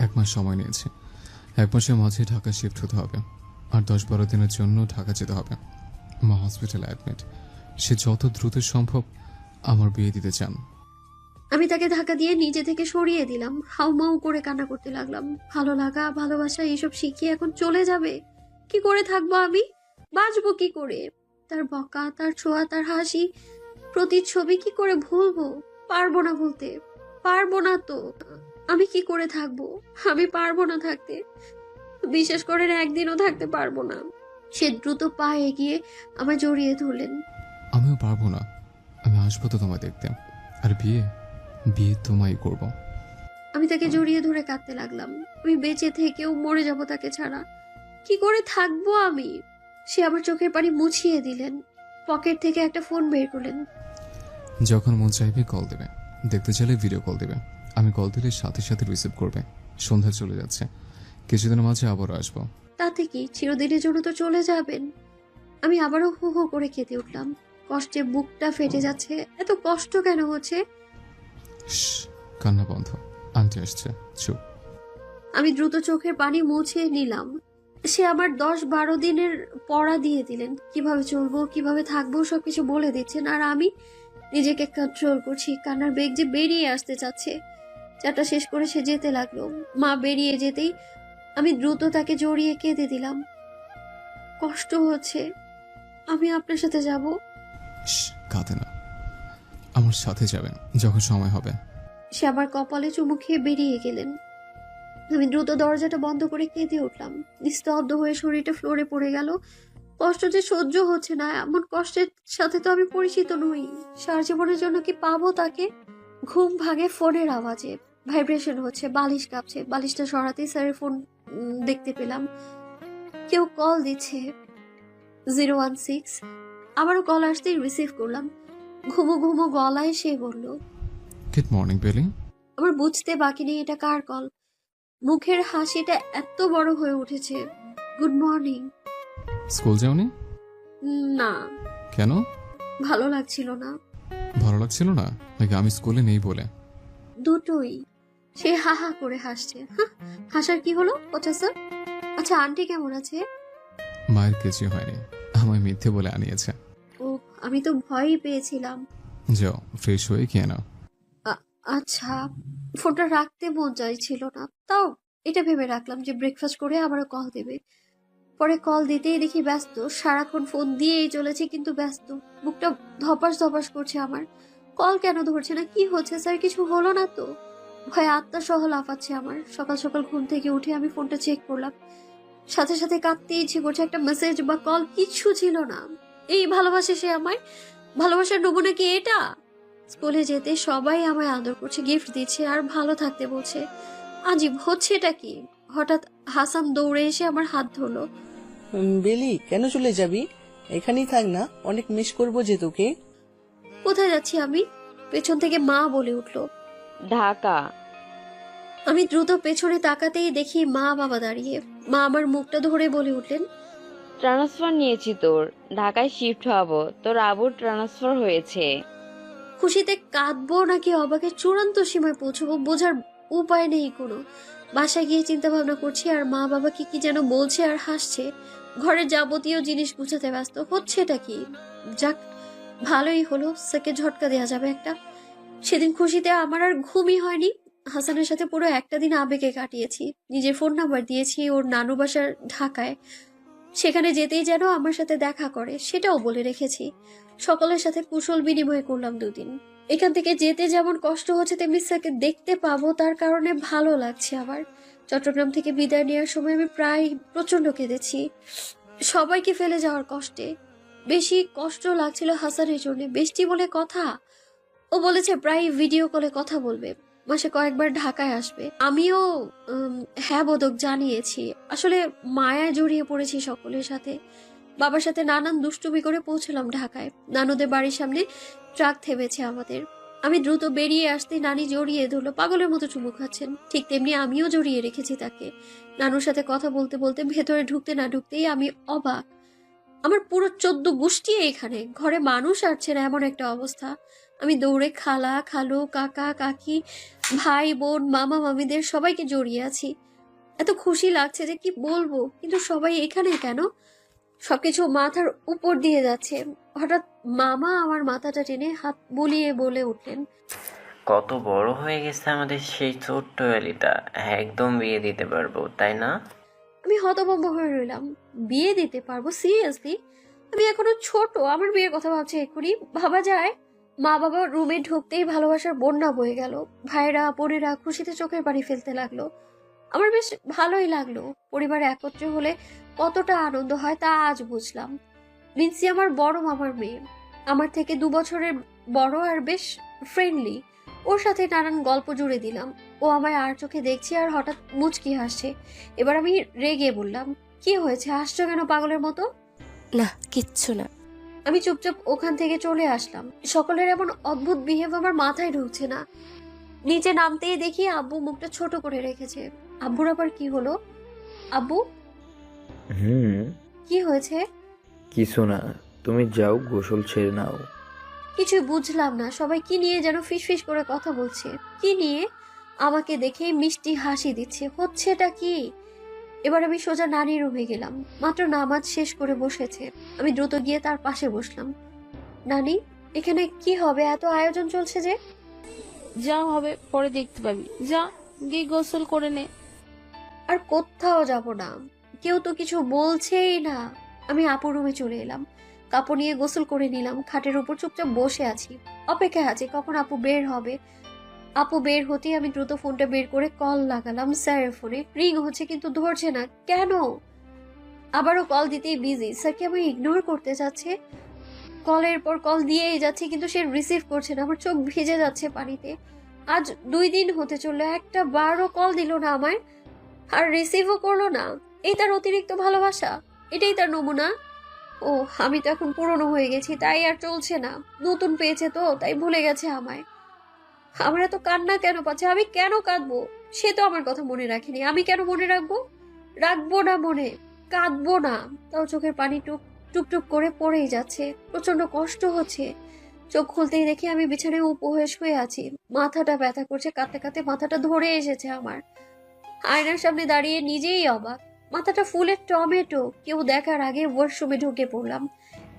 Speaker 1: 1 মাস সময় নিয়েছে, 1 মাসের মাঝে ঢাকা শিফট হতে হবে, আর 10-12 দিনের জন্য ঢাকা যেতে হবে। মা হসপিটালে অ্যাডমিট, সে যত দ্রুত সম্ভব আমার বিয়ে দিতে চান।
Speaker 3: আমি তাকে ধাক্কা দিয়ে নিজে থেকে সরিয়ে দিলাম। হাউমাউ করে কান্না করতে লাগলাম। ভালো লাগা, ভালোবাসা এইসব শিখিয়ে এখন চলে যাবে? কি করে থাকবো আমি? বাঁচবো কি করে? তার বকা, তার ছোঁয়া, তার হাসি, প্রতিচ্ছবি কি করে ভুলবো? পারবো না ভুলতে, পারবো না তো। আমি কি করে থাকবো? আমি পারবো না থাকতে, বিশেষ করে একদিনও থাকতে পারবো না। সে দ্রুত পা এগিয়ে আমায় জড়িয়ে ধরলেন।
Speaker 1: আমিও পারবো না, আমি আসবো তো তোমায় দেখতে, আর বিয়ে বিয়ে তোমায় করব।
Speaker 3: আমি তাকে জড়িয়ে ধরে কাঁদতে লাগলাম। আমি বেঁচে থেকেও মরে যাব তাকে ছাড়া। কি করে থাকবো আমি? সে আমার চোখের পানি মুছিয়ে দিলেন। পকেট থেকে একটা ফোন বের করলেন।
Speaker 1: যখন মন চাইবে কল দেবে, দেখতে চাইলে ভিডিও কল দেবে। আমি কল দিলে সাথে সাথে রিসিভ করবে। সন্ধ্যা চলে যাচ্ছে, কিছুদিনের মাঝে আবারও আসবো।
Speaker 3: তাতে কি, চিরদিনের জন্য তো চলে যাবেন? আমি আবারও হু হু করে কেঁদে উঠলাম। কষ্টে বুকটা ফেটে যাচ্ছে। এত কষ্ট কেন হচ্ছে?
Speaker 1: শ্শ্, কান্না বন্ধ, আন্টি আসছে, চুপ।
Speaker 3: আমি দ্রুত চোখের পানি মুছে নিলাম। সে আমার 10-12 দিনের পড়া দিয়ে দিলেন। কিভাবে চলবো, কিভাবে থাকবো সবকিছু বলে দিচ্ছেন, আর আমি নিজেকে কন্ট্রোল করছি। কান্নার বেগ যে বেরিয়ে আসতে চাচ্ছে। চাটা শেষ করে সে যেতে লাগলো। মা বেরিয়ে যেতেই আমি দ্রুত তাকে জড়িয়ে কেঁদে দিলাম। কষ্ট হচ্ছে, আমি আপনার সাথে যাব।
Speaker 1: কাঁদে না, আমার সাথে যাবেন যখন সময় হবে।
Speaker 3: সে আমার কপালে চুমু খেয়ে বেরিয়ে গেলেন। আমি দ্রুত দরজাটা বন্ধ করে কেঁদে উঠলাম। নিস্তব্ধ হয়ে শরীরটা ফ্লোরে পড়ে গেল। কষ্ট যে সহ্য হচ্ছে না, এমন কষ্টের সাথে তো আমি পরিচিত নই। সারা জীবনের জন্য কি পাবো তাকে? ঘুম ভাঙে ফোনের আওয়াজে। ভাইব্রেশন হচ্ছে, বালিশ কাঁপছে। বালিশটা সরাতেই স্যারের ফোন দেখতে পেলাম। কেউ কল দিচ্ছে। 016। আবারও কল আসতেই রিসিভ করলাম। ঘুমো ঘুমো গলায় সে বলল,
Speaker 1: গুড মর্নিং বেলি।
Speaker 3: আমার বুঝতে বাকি নেই এটা কার কল। মুখের হাসিটা এত বড় হয়ে উঠেছে। Good morning.
Speaker 1: স্কুল যাওনি?
Speaker 3: না।
Speaker 1: কেন?
Speaker 3: ভালো লাগছিল না।
Speaker 1: ভালো লাগছিল না নাকি আমি স্কুলে নেই বলে?
Speaker 3: দুটোই। সে হা হা করে হাসছে। হাসার কি হলো? আচ্ছা স্যার, আচ্ছা আন্টি কেমন আছে?
Speaker 1: মায়ের কিছু হয়নি, আমায় মিথ্যে বলে আনিয়েছে।
Speaker 3: ও, আমি তো ভয়ই পেয়েছিলাম।
Speaker 1: যাও ফ্রেশ হয়ে খেয়ে নাও।
Speaker 3: আচ্ছা, ফোনটা রাখতে মন চাইছিল না, তাও এটা ভেবে রাখলাম যে ব্রেকফাস্ট করে আবারও কল দেবে। পরে কল দিতেই দেখি ব্যস্ত। সারাক্ষণ ফোন দিয়েই চলেছে কিন্তু ব্যস্ত। বুকটা ধপাস ধপাস করছে আমার। কল কেন ধরছে না? কি হচ্ছে স্যার? কিছু হলো না তো? ভয়ে আত্মা সহ লাফাচ্ছে আমার। সকাল সকাল ঘুম থেকে উঠে আমি ফোনটা চেক করলাম। সাথে সাথে কাঁদতে ইচ্ছে করছে। একটা মেসেজ বা কল কিচ্ছু ছিল না। এই ভালোবাসে সে আমায়? ভালোবাসার নমুনা কি এটা? স্কুলে যেতে সবাই আমায় আদর করছে, গিফট দিচ্ছে, আর ভালো থাকতে বলছে। আজীব হচ্ছে এটা কি? হঠাৎ হাসাম দৌড়ে এসে আমার হাত ধরলো।
Speaker 8: বেলি, কেন চলে যাবি? এখানেই থাক না, অনেক মিস করবো যে তোকে।
Speaker 3: কোথায় যাচ্ছি আমি? পেছন থেকে মা বলে উঠলো,
Speaker 6: ঢাকা।
Speaker 3: আমি দ্রুত পেছনে তাকাতেই দেখি মা বাবা দাঁড়িয়ে। মা আমার মুখটা ধরে বলে উঠলেন,
Speaker 6: ট্রান্সফার নিয়েছি তোর, ঢাকায় শিফট হবো। তোর আবুর ট্রান্সফার হয়েছে।
Speaker 3: খুশিতে কাঁদবো নাকি অবাকের চূড়ান্ত সীমায় পৌঁছবো বোঝার উপায় নেই কোনো। বাসায় গিয়ে চিন্তা ভাবনা করছি, আর মা বাবাকে কি যেন বলছে আর হাসছে। ঘরের যাবতীয় জিনিস গুছাতে ব্যস্ত। হচ্ছেটা কি? যাক, ভালোই হলো, সেকে ঝটকা দেওয়া যাবে একটা। সেদিন খুশিতে আমার আর ঘুমই হয়নি। হাসানের সাথে পুরো একটা দিন আবেগে কাটিয়েছি। নিজের ফোন নাম্বার দিয়েছি ওর নানু বাসার ঢাকায়। সেখানে যেতেই যেন আমার সাথে দেখা করে, সেটাও বলে রেখেছি। সকলের সাথে কুশল বিনিময় করলাম 2 দিন। এখান থেকে যেতে যেমন কষ্ট হচ্ছে, তেমনি স্যারকে দেখতে পাবো তার কারণে ভালো লাগছে। আবার চট্টগ্রাম থেকে বিদায় নেওয়ার সময় আমি প্রায় প্রচন্ড কেঁদেছি, সবাইকে ফেলে যাওয়ার কষ্টে। বেশি কষ্ট লাগছিল হাসানের জন্য। বৃষ্টি বলে কথা, ও বলেছে প্রায় ভিডিও কলে কথা বলবে, মাসে কয়েকবার ঢাকায় আসবে। আমিও হ্যাঁ বোধক জানিয়েছি। আসলে মায়ায় জড়িয়ে পড়েছি সকলের সাথে। বাবার সাথে নানান দুষ্টুমি করে পৌঁছলাম ঢাকায়। নানুদের বাড়ির সামনে ট্রাক থেমেছে আমাদের। আমি দ্রুত বেরিয়ে আসতেই নানি জড়িয়ে ধরলো, পাগলের মতো চুমু খাচ্ছেন। ঠিক তেমনি আমিও জড়িয়ে রেখেছি তাকে। নানুর সাথে কথা বলতে বলতে ভেতরে ঢুকতে না ঢুকতেই আমি অবাক। আমার পুরো 14 গোষ্ঠী এখানে, ঘরে মানুষ আসছে না এমন একটা অবস্থা। আমি দৌড়ে খালা, খালু, কাকা, কাকি, ভাই, বোন, মামা, মামিদের সবাইকে জড়িয়ে আছি। এত খুশি লাগছে যে কি বলবো, কিন্তু সবাই এখানে কেন? সবকিছু মাথার উপর দিয়ে যাচ্ছে। হঠাৎ মামা আমার মাথাটা টেনে হাত বুলিয়ে বলে উঠলেন,
Speaker 12: কত বড় হয়ে গেছে আমাদের সেই ছোট্ট এলিটা, একদম বিয়ে দিতে পারবো, তাই না?
Speaker 3: আমি হতভম্ব হয়ে রইলাম। বিয়ে দিতে পারবো? সিরিয়াসলি? আমি এখনো ছোট, আমার বিয়ের কথা ভাবছি এক্ষুনি? ভাবা যায়? মা বাবা রুমে ঢুকতেই ভালোবাসার বন্যা বয়ে গেল। ভাইরা বোনেরা খুশিতে চোখের পানি ফেলতে লাগলো। আমার বেশ ভালোই লাগলো। পরিবার একত্র হলে কতটা আনন্দ হয় তা আজ বুঝলাম। মিনসি আমার বড় মামার মেয়ে, আমার থেকে 2 বছরের বড় আর বেশ ফ্রেন্ডলি। ওর সাথে নানান গল্প জুড়ে দিলাম। ও আমায় আর চোখে দেখছে আর হঠাৎ মুচকি হাসছে। এবার আমি রেগে বললাম, কি হয়েছে, হাসছো কেন পাগলের মতো?
Speaker 10: না, কিচ্ছু না।
Speaker 3: আমি চুপচাপ ওখান থেকে চলে আসলাম। সকলের এমন অদ্ভুত বিহেভ আমার মাথায় ঢুকছে না। নিচে নামতেই দেখি আব্বু মুখটা ছোট করে রেখেছে। আব্বুর আবার কি হলো? আব্বু, কি হয়েছে?
Speaker 5: কিছু না, তুমি যাও গোসল ছেড়ে নাও।
Speaker 3: কিছুই বুঝলাম না। সবাই কি নিয়ে যেন ফিসফিস করে কথা বলছে। কি নিয়ে? আমাকে দেখে মিষ্টি হাসি দিচ্ছে। হচ্ছেটা কি? এবার আমি সোজা নানির রুমে গেলাম। মাত্র নামাজ শেষ করে বসেছে। আমি দ্রুত গিয়ে তার পাশে বসলাম। নানি, এখানে কি হবে? এত আয়োজন চলছে যে?
Speaker 13: যা হবে পরে দেখতে পাবি, যা গিয়ে গোসল করে নে।
Speaker 3: আর কোথাও যাব না, কেউ তো কিছু বলছেই না। আমি আপুর রুমে চলে এলাম। কাপড় নিয়ে গোসল করে নিলাম। খাটের উপর চুপচাপ বসে আছি, অপেক্ষায় আছি কখন আপু বের হবে। আপু বের হতেই আমি দ্রুত ফোনটা বের করে কল লাগালাম স্যারের ফোনে। রিং হচ্ছে কিন্তু ধরছে না কেন? আবারও কল দিতেই বিজি। স্যার কি আমি ইগনোর করতে চাচ্ছে? কলের পর কল দিয়েই যাচ্ছে কিন্তু সে রিসিভ করছে না। আমার চোখ ভিজে যাচ্ছে পানিতে। আজ 2 দিন হতে চললো, একটা বারও কল দিল না আমায়, আর রিসিভও করলো না। এই তার অতিরিক্ত ভালোবাসা? এটাই তার নমুনা? ও, আমি তো এখন পুরনো হয়ে গেছি, তাই আর চলছে না। নতুন পেয়েছে তো, তাই ভুলে গেছে আমায়। আমার এত কান্না কেন পাচ্ছে? আমি কেন কাঁদবো? সে তো আমার কথা মনে রাখেনি, আমি কেন মনে রাখবো? রাখবো না মনে, কাঁদবো না। তাও চোখের পানি টুকটুক করে পড়েই যাচ্ছে। প্রচন্ড কষ্ট হচ্ছে। চোখ খুলতেই দেখি আমি বিছানায় উপবেশ হয়ে আছি। মাথাটা ব্যথা করছে, কাঁদতে কাঁদতে মাথাটা ধরে এসেছে আমার। আয়নার সামনে দাঁড়িয়ে নিজেই অবাক। মাথাটা ফুলে টমেটো। কেউ দেখার আগে ওয়াশরুমে ঢুকে পড়লাম।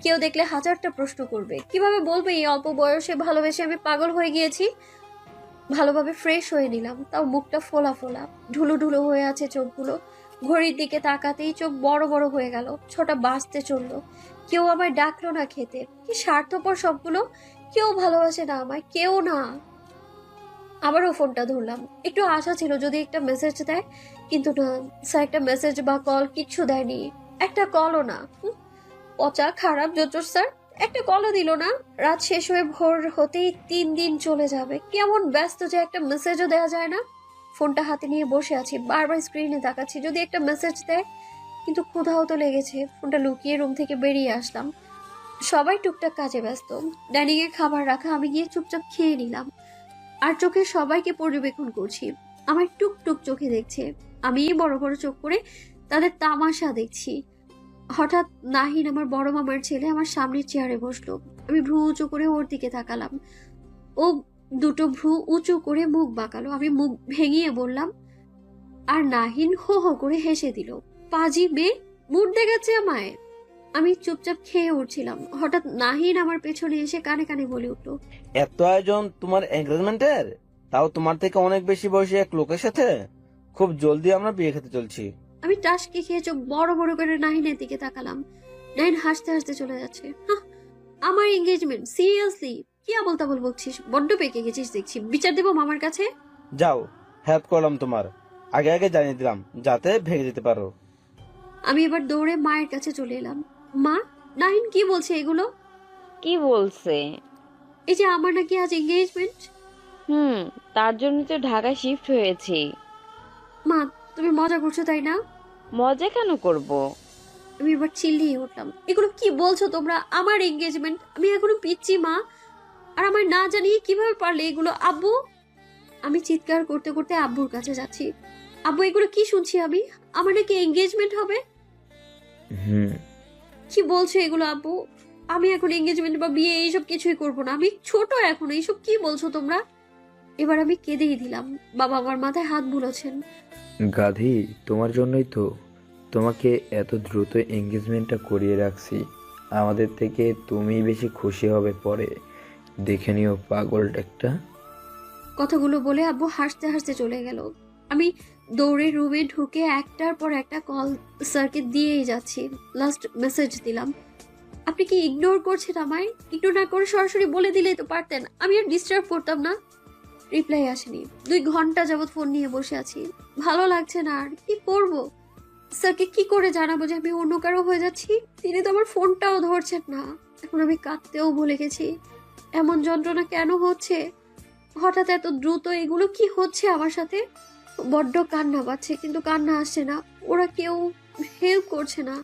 Speaker 3: কেউ দেখলে 1000টা প্রশ্ন করবে। কিভাবে বলবে এই অল্প বয়সে ভালোবেসে আমি পাগল হয়ে গিয়েছি? ভালোভাবে ফ্রেশ হয়ে নিলাম, তাও মুখটা ফোলা ফোলা, ঢুলো ঢুলো হয়ে আছে চোখগুলো। ঘড়ির দিকে তাকাতেই চোখ বড় বড় হয়ে গেল। 6টা বাজতে চললো। কেউ আমায় ডাকলো না খেতে। কি স্বার্থপর সবগুলো। কেউ ভালোবাসে না আমায়, কেউ না। আবারও ফোনটা ধরলাম। একটু আশা ছিল যদি একটা মেসেজ দেয়, কিন্তু না, স্যার একটা মেসেজ বা কল কিচ্ছু দেয়নি। একটা কলও না। পচা খারাপ জোচর স্যার, একটা কলও দিল না। রাত শেষ হয়ে ভোর হতেই 3 দিন চলে যাবে। কেমন ব্যস্ত যে একটা মেসেজও দেওয়া যায় না। ফোনটা হাতে নিয়ে বসে আছি, বারবার স্ক্রিনে তাকাচ্ছি যদি একটা মেসেজ দেয়, কিন্তু ক্ষুধাও তো লেগেছে। ফোনটা লুকিয়ে রুম থেকে বেরিয়ে আসলাম। সবাই টুকটাক কাজে ব্যস্ত। ডাইনিং এ খাবার রাখা, আমি গিয়ে চুপচাপ খেয়ে নিলাম। আর চোখে সবাইকে পর্যবেক্ষণ করছি। আমার টুকটুক চোখে দেখছে। আমি বড় বড় চোখ করে তাদের তামাশা দেখছি। হঠাৎ নাহিন, আমার বড় মামার ছেলে, আমার সামনের চেয়ারে বসলো। আমি ভ্রু উঁচু করে ওর দিকে তাকালাম। ও 2টো ভ্রু উঁচু করে মুখ বাঁকালো। আমি মুখ ভেঙিয়ে বললাম, আর নাহিন হো হো করে হেসে দিল। পাজি মেয়ে, মুড দেখাচ্ছে আমায়। আমি চুপচাপ খেয়ে উঠছিলাম। হঠাৎ নাহিন আমার পেছনে এসে কানে কানে বলে উঠলো,
Speaker 11: এত আয়োজন তোমার এনগেজমেন্টের, তাও তোমার থেকে অনেক বেশি বয়সী এক লোকের সাথে? খুব জলদি আমরা বিয়ে খেতে চলছি।
Speaker 3: আমি টাসকে খেয়ে চোখ বড় বড় করে নাহিনের দিকে তাকালাম। নাহিন হাসতে হাসতে চলে যাচ্ছে। আমার এঙ্গেজমেন্ট? সিরিয়াসলি? কি আবল তাবল বলছিস? বড্ড পেকে গেছিস দেখছি। বিচার দেবো মামার কাছে?
Speaker 11: যাও, হেল্প করলাম তোমার, আগে আগে জানিয়ে দিলাম যাতে ভেঙে যেতে পারো।
Speaker 3: আমি এবার দৌড়ে মায়ের কাছে চলে এলাম। মা, নাহিন কি বলছে এগুলো?
Speaker 6: কি বলছে?
Speaker 3: এই যে আমার নাকি আজ এঙ্গেজমেন্ট।
Speaker 6: তার জন্য তো ঢাকায় শিফট হয়েছি।
Speaker 3: মা, তুমি মজা করছো তাই না?
Speaker 6: মজা কেন করব?
Speaker 3: আমি এবার চিল্লিয়ে উঠলাম, এগুলো কি বলছো তোমরা? আমার এঙ্গেজমেন্ট? আমি এখনো পিচ্ছি মা, আর আমার না জানিয়ে কিভাবে পারলে এগুলো? আব্বু! আমি চিৎকার করতে করতে আব্বুর কাছে যাচ্ছি। আব্বু, এগুলো কি শুনছি আমি? আমার নাকি এঙ্গেজমেন্ট হবে? কি বলছো এগুলো আব্বু? আমি এখন এঙ্গেজমেন্ট বা বিয়ে এইসব কিছুই করবো না। আমি ছোট এখন, এইসব কি বলছো তোমরা? এবার আমি কেঁদেই দিলাম। বাবা আমার মাথায় হাত বুলোছেন।
Speaker 5: গাধি, তোমার জন্যই তো তোমাকে এত দ্রুত এঙ্গেজমেন্টটা করিয়ে রাখছি। আমাদের থেকে তুমি বেশি খুশি হবে পরে, দেখে নিও পাগল একটা।
Speaker 3: কথাগুলো বলে আব্বু হাসতে হাসতে চলে গেল। আমি দৌড়ে রুমে ঢুকে একটার পর একটা কল স্যারকে দিয়েই যাচ্ছি। লাস্ট মেসেজ দিলাম। আপনি কি ইগনোর করছেন আমায়? ইগনোর না করে সরাসরি বলে দিলেই তো পারতেন, আমি আর ডিস্টার্ব করতাম না। রিপ্লাই আসেনি। 2 ঘন্টা যাবত ফোন নিয়ে বসে আছি। ভালো লাগছে না, আর কি করব? স্যারকে কি করে জানাবো যে আমি অন্য কারো হয়ে যাচ্ছি? তিনি তো আমার ফোনটাও ধরছেন না। এখন আমি কাঁদতেও ভুলে গেছি। এমন যন্ত্রণা কেন হচ্ছে হঠাৎ এত দ্রুত? এগুলো কি হচ্ছে আমার সাথে? বড্ড কান্না পাচ্ছে, কিন্তু কান্না আসছে না। ওরা কেউ হেল্প করছে না।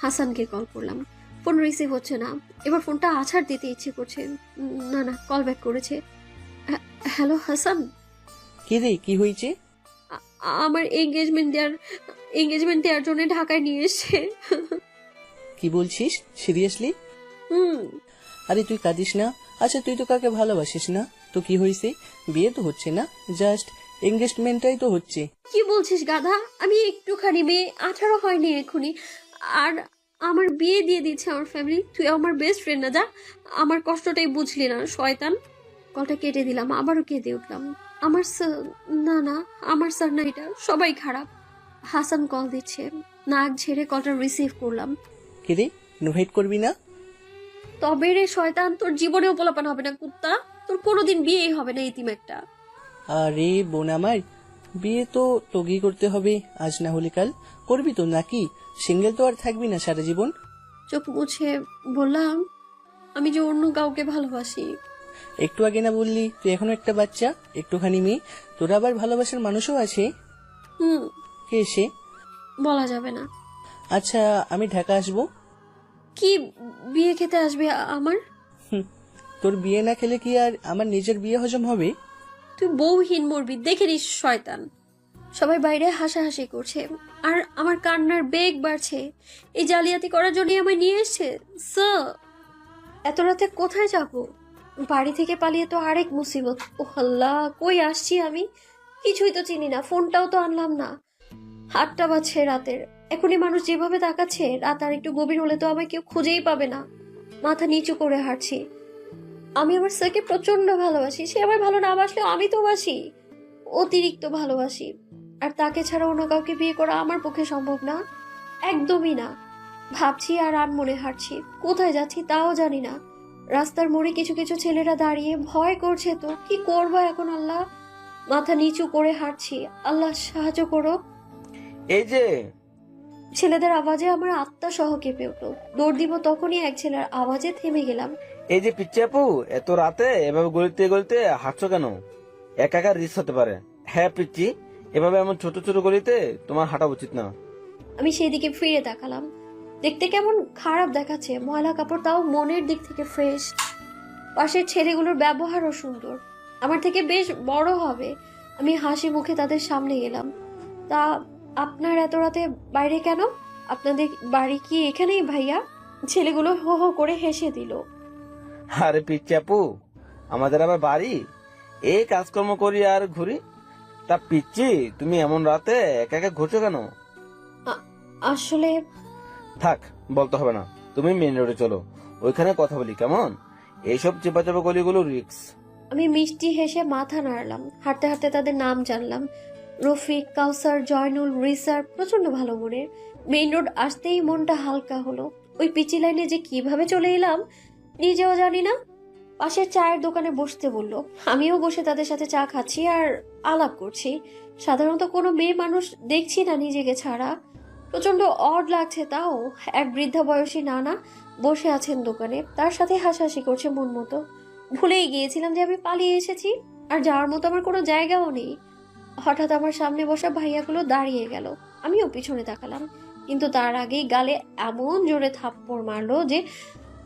Speaker 3: হাসানকে কল করলাম, ফোন রিসিভ হচ্ছে না। এবার ফোনটা আছাড় দিতে ইচ্ছে করছে। না, কল ব্যাক করেছে। হ্যালো হাসান।
Speaker 8: কি রে, কি হয়েছে?
Speaker 3: আমার এঙ্গেজমেন্ট দেওয়ার জন্য ঢাকায় নিয়ে এসছে।
Speaker 8: কি বলছিস? সিরিয়াসলি? আরে তুই কাঁদিস না। আচ্ছা, তুই তো কাকে ভালোবাসিস না? তো কি হয়েছে? বিয়ে তো হচ্ছে না, জাস্ট এঙ্গেজমেন্টটাই তো হচ্ছে।
Speaker 3: কি বলছিস গাধা? আমি একটুখানি মেয়ে, 18 হয়নি এখনই, আর আমার বিয়ে দিয়ে দিচ্ছে আমার ফ্যামিলি। তুই আমার বেস্ট ফ্রেন্ড না? যা, আমার কষ্টটাই বুঝলি না শয়তান। কলটা কেটে দিলাম, আবারও কেঁদে উঠলাম। আমার স্যার না, আমার স্যার না, এটা সবাই খারাপ। হাসান কল দিচ্ছে। নাক ঝেড়ে কলটা রিসিভ করলাম।
Speaker 8: কে রে, ইনভাইট করবি না?
Speaker 3: তবে রে শয়তান, তোর জীবনেও পোলাপান হবে না কুত্তা। তোর কোনোদিন বিয়েই হবে না, ইতিম একটা।
Speaker 8: আরে বোন আমার, বিয়ে তো তোকেই করতে হবে, আজ না হলে কাল। করবি তো নাকি? সিঙ্গেল তো আর থাকবি না সারা জীবন।
Speaker 3: চোখ মুছে বললাম, আমি যে অন্য কাউকে ভালোবাসি।
Speaker 8: একটু আগে না বললি তুই এখনো একটা বাচ্চা, একটুখানি মেয়ে? তোর আবার ভালোবাসার মানুষও আছে? কে সে?
Speaker 3: বলা যাবে না।
Speaker 8: আচ্ছা, আমি ঢাকা আসবো।
Speaker 3: কি বিয়ে খেতে আসবে আমার?
Speaker 8: তোর বিয়ে না খেলে কি আর আমার নিজের বিয়ে হজম হবে?
Speaker 3: তুই বউহীন মরবি, দেখে নিস শয়তান। সবাই বাইরে হাসাহাসি করছে, আর আমার কান্নার বেগ বাড়ছে। এই জালিয়াতি করার জন্য আমায় নিয়ে এসছে স্যার। এত রাতে কোথায় যাব? বাড়ি থেকে পালিয়ে তো আরেক মুসিবত। ও আল্লাহ, কই আসছি আমি? কিছুই তো চিনি না, ফোনটাও তো আনলাম না। 8টা বাজছে রাতের। এখনই মানুষ যেভাবে তাকাচ্ছে, রাত আর একটু গভীর হলে তো আমায় কেউ খুঁজেই পাবে না। মাথা নিচু করে হাঁটছি। আমি আমার স্যারকে প্রচন্ড ভালোবাসি। সে আমার ভালো না বাসলেও আমি তো বাসি, অতিরিক্ত ভালোবাসি। আর তাকে ছাড়া অন্য কাউকে বিয়ে করা আমার পক্ষে সম্ভব না, একদমই না। ভাবছি আর আনমনে হাঁটছি। কোথায় যাচ্ছি তাও জানি না। রাস্তার মোড়ে কিছু কিছু ছেলেরা দাঁড়িয়ে ভয় করছে। তো কি করবো এখন? আল্লাহ, মাথা নিচু করে হাঁটছি। আল্লাহ সাহায্য করো।
Speaker 11: এই যে
Speaker 3: ছেলেদের আওয়াজে আমার আত্মা সহ কেঁপে উঠলো। দৌড় দিব তখনই এক ছেলের আওয়াজে থেমে গেলাম।
Speaker 11: এই যে পিচ্চি আপু, এত রাতে এভাবে গলিতে গলিতে হাঁটছো কেন? একা একা রিস্ক হতে পারে। হ্যাঁ পিচ্চি, এভাবে এমন ছোট ছোট গলিতে তোমার হাঁটা উচিত না।
Speaker 3: আমি সেদিকে ফিরে তাকালাম। দেখতে কেমন খারাপ দেখাচ্ছে, ময়লা কাপড়, তাও মনের দিক থেকে ফ্রেশ। পাশের ছেলেগুলোর ব্যবহারও সুন্দর, আমার থেকে বেশ বড় হবে। আমি হাসি মুখে তাদের সামনে গেলাম। তা আপনার এত রাতে বাইরে কেন? আপনাদের বাড়ি কি এখানেই ভাইয়া? ছেলেগুলো হো হো করে হেসে দিল।
Speaker 11: আরে পিচ্চি আপু, আমাদের আবার বাড়ি? এই কাজকর্ম করি আর ঘুরি। তা পিচ্চি, তুমি এমন রাতে একা একা ঘুরছো কেন?
Speaker 3: আসলে
Speaker 11: থাক, বলতে হবে না। তুমি মেন রোডে চলো, ওইখানে কথা বলি কেমন? এইসব চেপা চেপা গলিগুলো রিক্স।
Speaker 3: আমি মিষ্টি হেসে মাথা নাড়লাম। হাঁটতে হাঁটতে তাদের নাম জানলাম। রফিক, কাউসার, জয়নুল, রিসার প্রচন্ড ভালো মনের। মেইন রোড আসতেই মনটা হালকা হলো। ওই পিচি লাইনে যে কিভাবে চলে এলাম নিজেও জানি না। পাশের চায়ের দোকানে বসতে বললো, আমিও বসে তাদের সাথে চা খাচ্ছি আর আলাপ করছি। সাধারণত কোনো মেয়ে মানুষ দেখছি না নিজেকে ছাড়া। প্রচন্ড অড লাগছে। তাও এক বৃদ্ধা বয়সী নানা বসে আছেন দোকানে, তার সাথে হাসাহাসি করছে মন মতো। ভুলেই গিয়েছিলাম যে আমি পালিয়ে এসেছি আর যাওয়ার মতো আমার কোনো জায়গাও নেই। হঠাৎ আমার সামনে বসা ভাইয়াগুলো দাঁড়িয়ে গেল। আমিও পিছনে তাকালাম, কিন্তু তার আগেই গালে এমন জোরে থাপ্পড় মারলো যে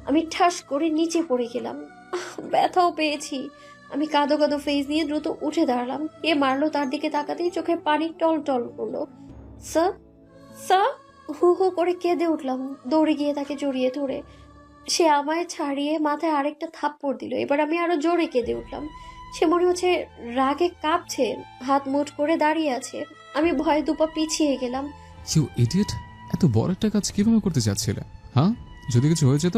Speaker 3: আমি ঠাস করে নিচে পড়ে গেলাম। ব্যথাও পেয়েছি। আমি কাঁদো কাঁদো ফেস নিয়ে দ্রুত উঠে দাঁড়ালাম। কে মারলো তার দিকে তাকাতেই চোখে পানি টল টল করলো। স্যার, স্যার, হু হু করে কেঁদে উঠলাম। দৌড়ে গিয়ে তাকে জড়িয়ে ধরে সে আমায় ছাড়িয়ে মাথায় আরেকটা থাপ্পড় দিল। এবার আমি আরো জোরে কেঁদে উঠলাম। সে মনে হচ্ছে রাগে কাঁপছে, হাত মুঠ করে দাঁড়িয়ে আছে। আমি ভয়ে দুপা পিছিয়ে গেলাম।
Speaker 1: ইউ ইডিয়েট, এত বড় একটা কাজ কিভাবে করতে যাচ্ছিলে? হ্যাঁ, যদি কিছু হয়ে যেত?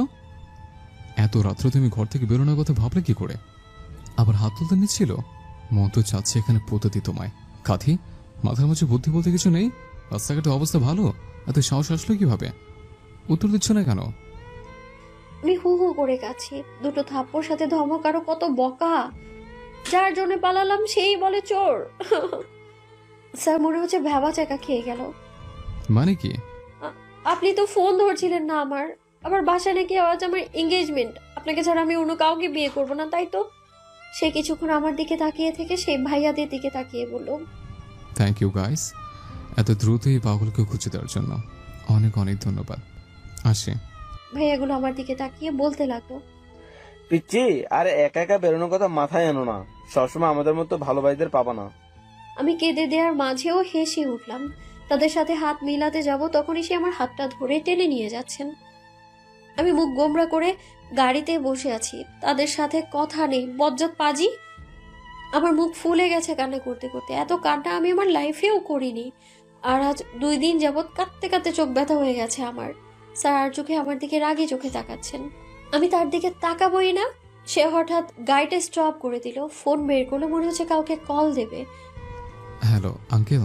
Speaker 1: এত রাত্রে তুমি ঘর থেকে বেরোনোর কথা ভাবলে কি করে? আবার হাত তুলতে নিচ্ছিল? মন তো চাচ্ছে এখানে পুঁতে দিই তোমায়। কাথি, মাথার মাঝে বুদ্ধি বলতে কিছু নেই? রাস্তাঘাটের অবস্থা ভালো, এত সাহস আসলো কিভাবে? উত্তর দিচ্ছ না কেন?
Speaker 3: আমি হু হু করে কাছি। দুটো থাপ্পড় সাথে ধমক, আরো কত বকা। যার জন্য পালালাম সেই বলে চোর। স্যার মনে হচ্ছে ভ্যাবা চাকা খেয়ে গেল।
Speaker 1: মানে কি?
Speaker 3: আপনি তো ফোন ধরছিলেন না আমার। আবার বাসায় নাকি আজ আমার এঙ্গেজমেন্ট। আপনাকে ছাড়া আমি অন্য কাউকে বিয়ে করবো না, তাই তো? সে কিছুক্ষণ আমার দিকে তাকিয়ে থেকে সেই ভাইয়াদের দিকে তাকিয়ে বলল,
Speaker 1: থ্যাংক ইউ গাইস, এত দ্রুত এই পাগলকে খুঁজে দেওয়ার জন্য অনেক অনেক ধন্যবাদ। আসি।
Speaker 3: ভাইয়াগুলো আমার দিকে তাকিয়ে বলতে লাগলো,
Speaker 11: পিচ্ছি, আর একা একা বেরোনোর কথা মাথায় আনো না। সবসময় আমাদের মতো ভালো ভাইদের পাবা না।
Speaker 3: আমি কেঁদে দেওয়ার মাঝেও হেসে উঠলাম। তাদের সাথে হাত মিলাতে যাব, তখনই সে আমার হাতটা ধরে টেনে নিয়ে যাচ্ছেন। আমি মুখ গোমড়া করে গাড়িতে বসে আছি। তাদের সাথে কথা নেই। বজ্জাত পাজি। আমার মুখ ফুলে গেছে কান্না করতে করতে। এত কান্না আমি আমার লাইফেও করিনি। আর আজ 2 দিন যাবৎ কাঁদতে কাঁদতে চোখ ব্যথা হয়ে গেছে আমার। স্যার আর চোখে আমার দিকে রাগে চোখে তাকাচ্ছেন। আমি তার দিকে তাকাবই না। সে হঠাৎ গাড়িটা স্টপ করে দিল। ফোন বের করলো, মনে হচ্ছে কাউকে কল দেবে।
Speaker 1: Hello uncle.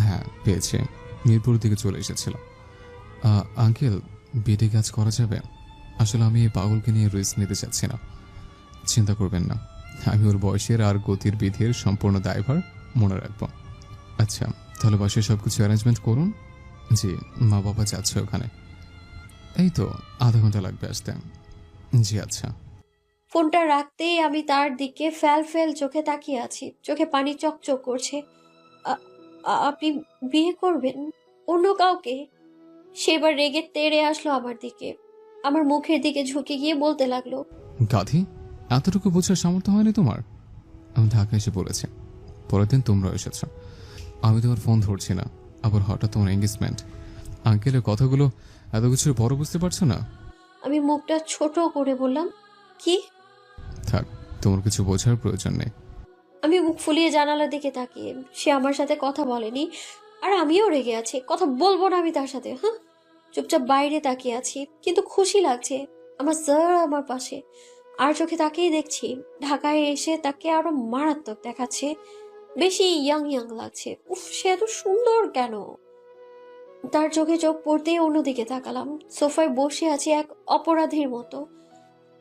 Speaker 1: হ্যাঁ, পেয়েছি। মিরপুর দিকে চলে এসেছিল। আঙ্কেল, বিডি কাজ করা যাবে? আসলে আমি এই পাগলকে নিয়ে রিস্ক নিতে চাচ্ছি না। চিন্তা করবেন না, আমি ওর বয়সের আর গতির বিধির সম্পূর্ণ দায়ভার মনে রাখবো। আচ্ছা, তাহলে বাসায় সব কিছু অ্যারেঞ্জমেন্ট করুন। জি, মা বাবা যাচ্ছে ওখানে। এই তো আধা ঘন্টা লাগবে আসতে। জি আচ্ছা।
Speaker 3: ফোনটা রাখতেই আমি তার দিকে ফ্যাল ফেল চোখে তাকিয়ে আছি। চোখে পানি চকচক করছে। আপনি বিয়ে করবেন অন্য কাউকে? সেবার রেগে তেড়ে আসলো আমার দিকে। আমার মুখের দিকে ঝুঁকে গিয়ে বলতে লাগলো,
Speaker 1: গাধি, এতটুকু বোঝার সামর্থ্য হয়নি তোমার? আমি ঢাকা এসে পড়েছি, পরের দিন তোমরা এসেছ। আমি তোমার ফোন ধরছি না, আবার হঠাৎ তোমার এঙ্গেজমেন্ট। আঙ্কেলের কথাগুলো এত কিছুর বড় বুঝতে পারছো না?
Speaker 3: আমি মুখটা ছোট করে বললাম, কি?
Speaker 1: থাক, তোমার কিছু বোঝার প্রয়োজন নেই।
Speaker 3: আমি মুখ ফুলিয়ে জানালার দিকে তাকিয়ে। সে আমার সাথে কথা বলেনি, আর আমিও রেগে আছি। কথা বলবো না আমি তার সাথে। হ্যাঁ, চুপচাপ বাইরে তাকিয়ে আছি, কিন্তু খুশি লাগছে। আমার স্যার আমার পাশে, আর চোখে তাকিয়ে দেখছি ঢাকায় এসে তাকে আরো মারাত্মক দেখাচ্ছে। বেশি ইয়াং ইয়াং লাগছে। উফ, সে এত সুন্দর কেন? তার চোখে চোখ পড়তেই অন্যদিকে তাকালাম। সোফায় বসে আছে এক অপরাধীর মতো।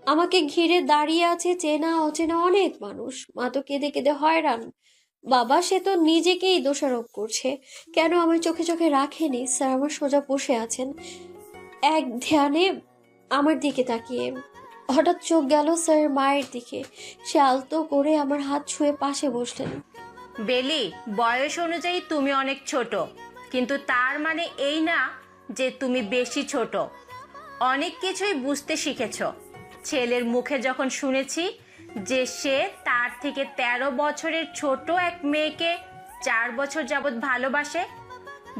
Speaker 3: আমাকে ঘিরে দাঁড়িয়ে আছে চেনা অচেনা অনেক মানুষ। মা তো কেঁদে কেঁদে হয়রান। বাবা সে তো নিজেকেই দোষারোপ করছে। কেন আমার চোখে চোখে রাখেনি? স্যার আমার সোজা বসে আছেন, এক ধ্যানে আমার দিকে তাকিয়ে। হঠাৎ চোখ গেল স্যার মায়ের দিকে। সে আলতো করে আমার হাত ছুঁয়ে পাশে বসলেন।
Speaker 4: বেলি, বয়স অনুযায়ী তুমি অনেক ছোট, কিন্তু তার মানে এই না যে তুমি বেশি ছোট। অনেক কিছুই বুঝতে শিখেছ। ছেলের মুখে যখন শুনেছি যে সে তার থেকে 13 বছরের ছোট এক মেয়েকে 4 বছর যাবৎ ভালোবাসে,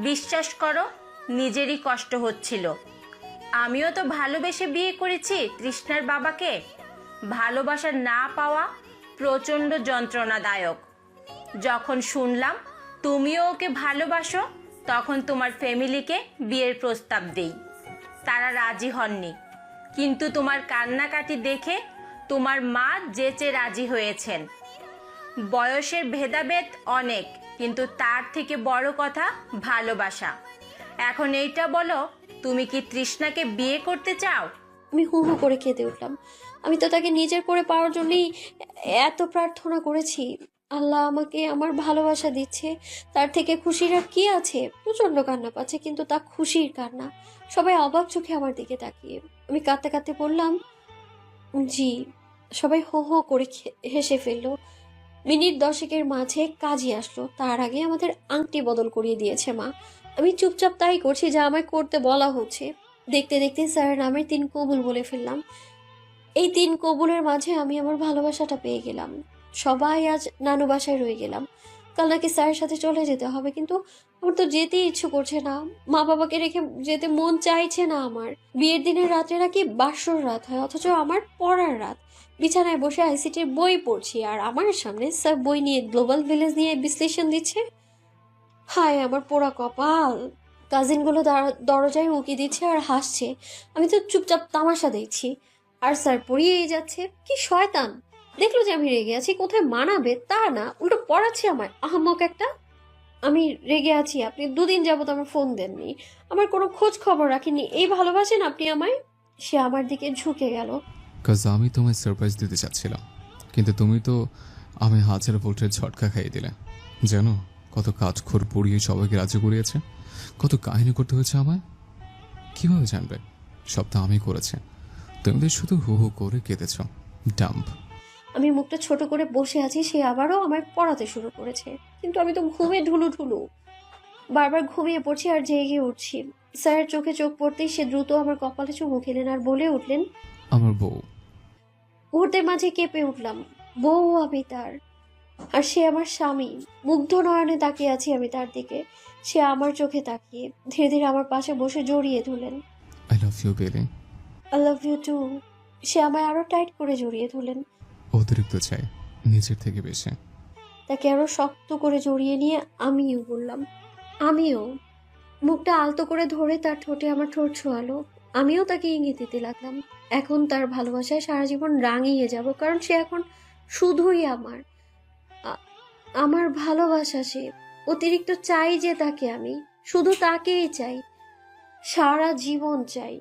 Speaker 4: বিশ্বাস করো নিজেরই কষ্ট হচ্ছিল। আমিও তো ভালোবেসে বিয়ে করেছি তৃষ্ণার বাবাকে। ভালোবাসা না পাওয়া প্রচণ্ড যন্ত্রণাদায়ক। যখন শুনলাম তুমিও ওকে ভালোবাসো, তখন তোমার ফ্যামিলিকে বিয়ের প্রস্তাব দেই। তারা রাজি হননি, কিন্তু তোমার কান্নাকাটি দেখে তোমার মা যেচে রাজি হয়েছেন। বয়সের ভেদাভেদ অনেক, কিন্তু তার থেকে বড় কথা ভালোবাসা। এখন এইটা বলো, তুমি কি তৃষ্ণাকে বিয়ে করতে চাও?
Speaker 3: আমি হু হু করে কেঁদে উঠলাম। আমি তো তাকে নিজের করে পাওয়ার জন্যই এত প্রার্থনা করেছি। আল্লাহ আমাকে আমার ভালোবাসা দিচ্ছে, তার থেকে খুশির আর কি আছে? প্রচন্ড কান্না পাচ্ছে, কিন্তু তা খুশির কান্না। সবাই অবাক চোখে আমার দিকে তাকিয়ে। আমি কাঁদতে কাঁদতে বললাম, জি। সবাই হো হো করে হেসে ফেললো। মিনিট 10 মাঝে কাজী আসলো। তার আগে আমাদের আংটি বদল করিয়ে দিয়েছে মা। আমি চুপচাপ তাই করছি যা আমায় করতে বলা হচ্ছে। দেখতে দেখতে স্যারের নামের 3 কবুল বলে ফেললাম। এই 3 কবুলের মাঝে আমি আমার ভালোবাসাটা পেয়ে গেলাম। সবাই আজ নানু বাসায় রয়ে গেলাম। কাল নাকি স্যারের সাথে চলে যেতে হবে, কিন্তু আমার তো যেতেই ইচ্ছে করছে না। মা বাবাকে রেখে যেতে মন চাইছে না আমার। বিয়ের দিনের রাত্রে নাকি বাসর রাত হয়, অথচ আমার পড়ার রাত। বিছানায় বসে আইসিটির বই পড়ছি, আর আমার সামনে স্যার বই নিয়ে গ্লোবাল ভিলেজ নিয়ে বিশ্লেষণ দিচ্ছে। হায় আমার পোড়া কপাল! কাজিনগুলো দরজায় উঁকি দিচ্ছে আর হাসছে। আমি তো চুপচাপ তামাশা দেখছি, আর স্যার পড়িয়েই যাচ্ছে। কি শয়তান! দেখলো যে আমি রেগে আছি, কোথায় মানাবে তা না, উল্টো পড়াচ্ছে আমায়, আহাম্মক একটা। আমি রেগে আছি, আপনি 2 দিন যাবত আমার ফোন দেননি, আমার কোনো খোঁজ খবর রাখেননি, এই ভালোবাসেন আপনি আমায়? সে আমার দিকে ঝুঁকে গেল।
Speaker 1: কাজ আমি তোমায় সারপ্রাইজ দিতে চাচ্ছিলাম, কিন্তু তুমি তো আমি 1000 ভোল্টের ঝটকা খাইয়ে দিলে। জানো কত কাঠখড় পুড়িয়ে সবাইকে রাজি করিয়েছে, কত কাহিনী করতে হয়েছে আমায়। কিভাবে জানবে? সব তো আমি করেছি, তুমি তো শুধু হু হু করে কেঁদেছ। ডাম্প।
Speaker 3: আমি মুখটা ছোট করে বসে আছি, সে আবারও আমায় পড়াতে শুরু করেছে, কিন্তু আমি তো ঘুমে ঢুলু। বারবার ঘুমিয়ে পড়ছি আর জেগে উঠছি। স্যারের চোখে চোখ পড়তেই সে দ্রুত আমার কপালে চুমু খেলেন আর বলে উঠলেন,
Speaker 1: আমার বউ।
Speaker 3: মুহূর্তের মাঝে কেঁপে উঠলাম। বউ আমি তার, আর সে আমার স্বামী। মুগ্ধ নয়নে তাকিয়ে আছি আমি তার দিকে। সে আমার চোখে তাকিয়ে ধীরে ধীরে আমার পাশে বসে জড়িয়ে ধরলেন।
Speaker 1: I love you Beli.
Speaker 3: I love you too. সে আমায় আরো টাইট করে জড়িয়ে ধরলেন।
Speaker 1: অতিরিক্ত চাই, নিজের থেকে বেশি।
Speaker 3: তাকে আরো শক্ত করে জড়িয়ে নিয়ে আমিও বললাম, আমিও। মুখটা আলতো করে ধরে তার ঠোঁটে আমার ঠোঁট ছোঁয়ালো। আমিও তাকে ইঙ্গিত দিতে লাগলাম। এখন তার ভালোবাসায় সারা জীবন রাঙিয়ে যাব, কারণ সে এখন শুধুই আমার। আমার ভালোবাসা সে। অতিরিক্ত চাই যে তাকে, আমি শুধু তাকেই চাই, সারা জীবন চাই।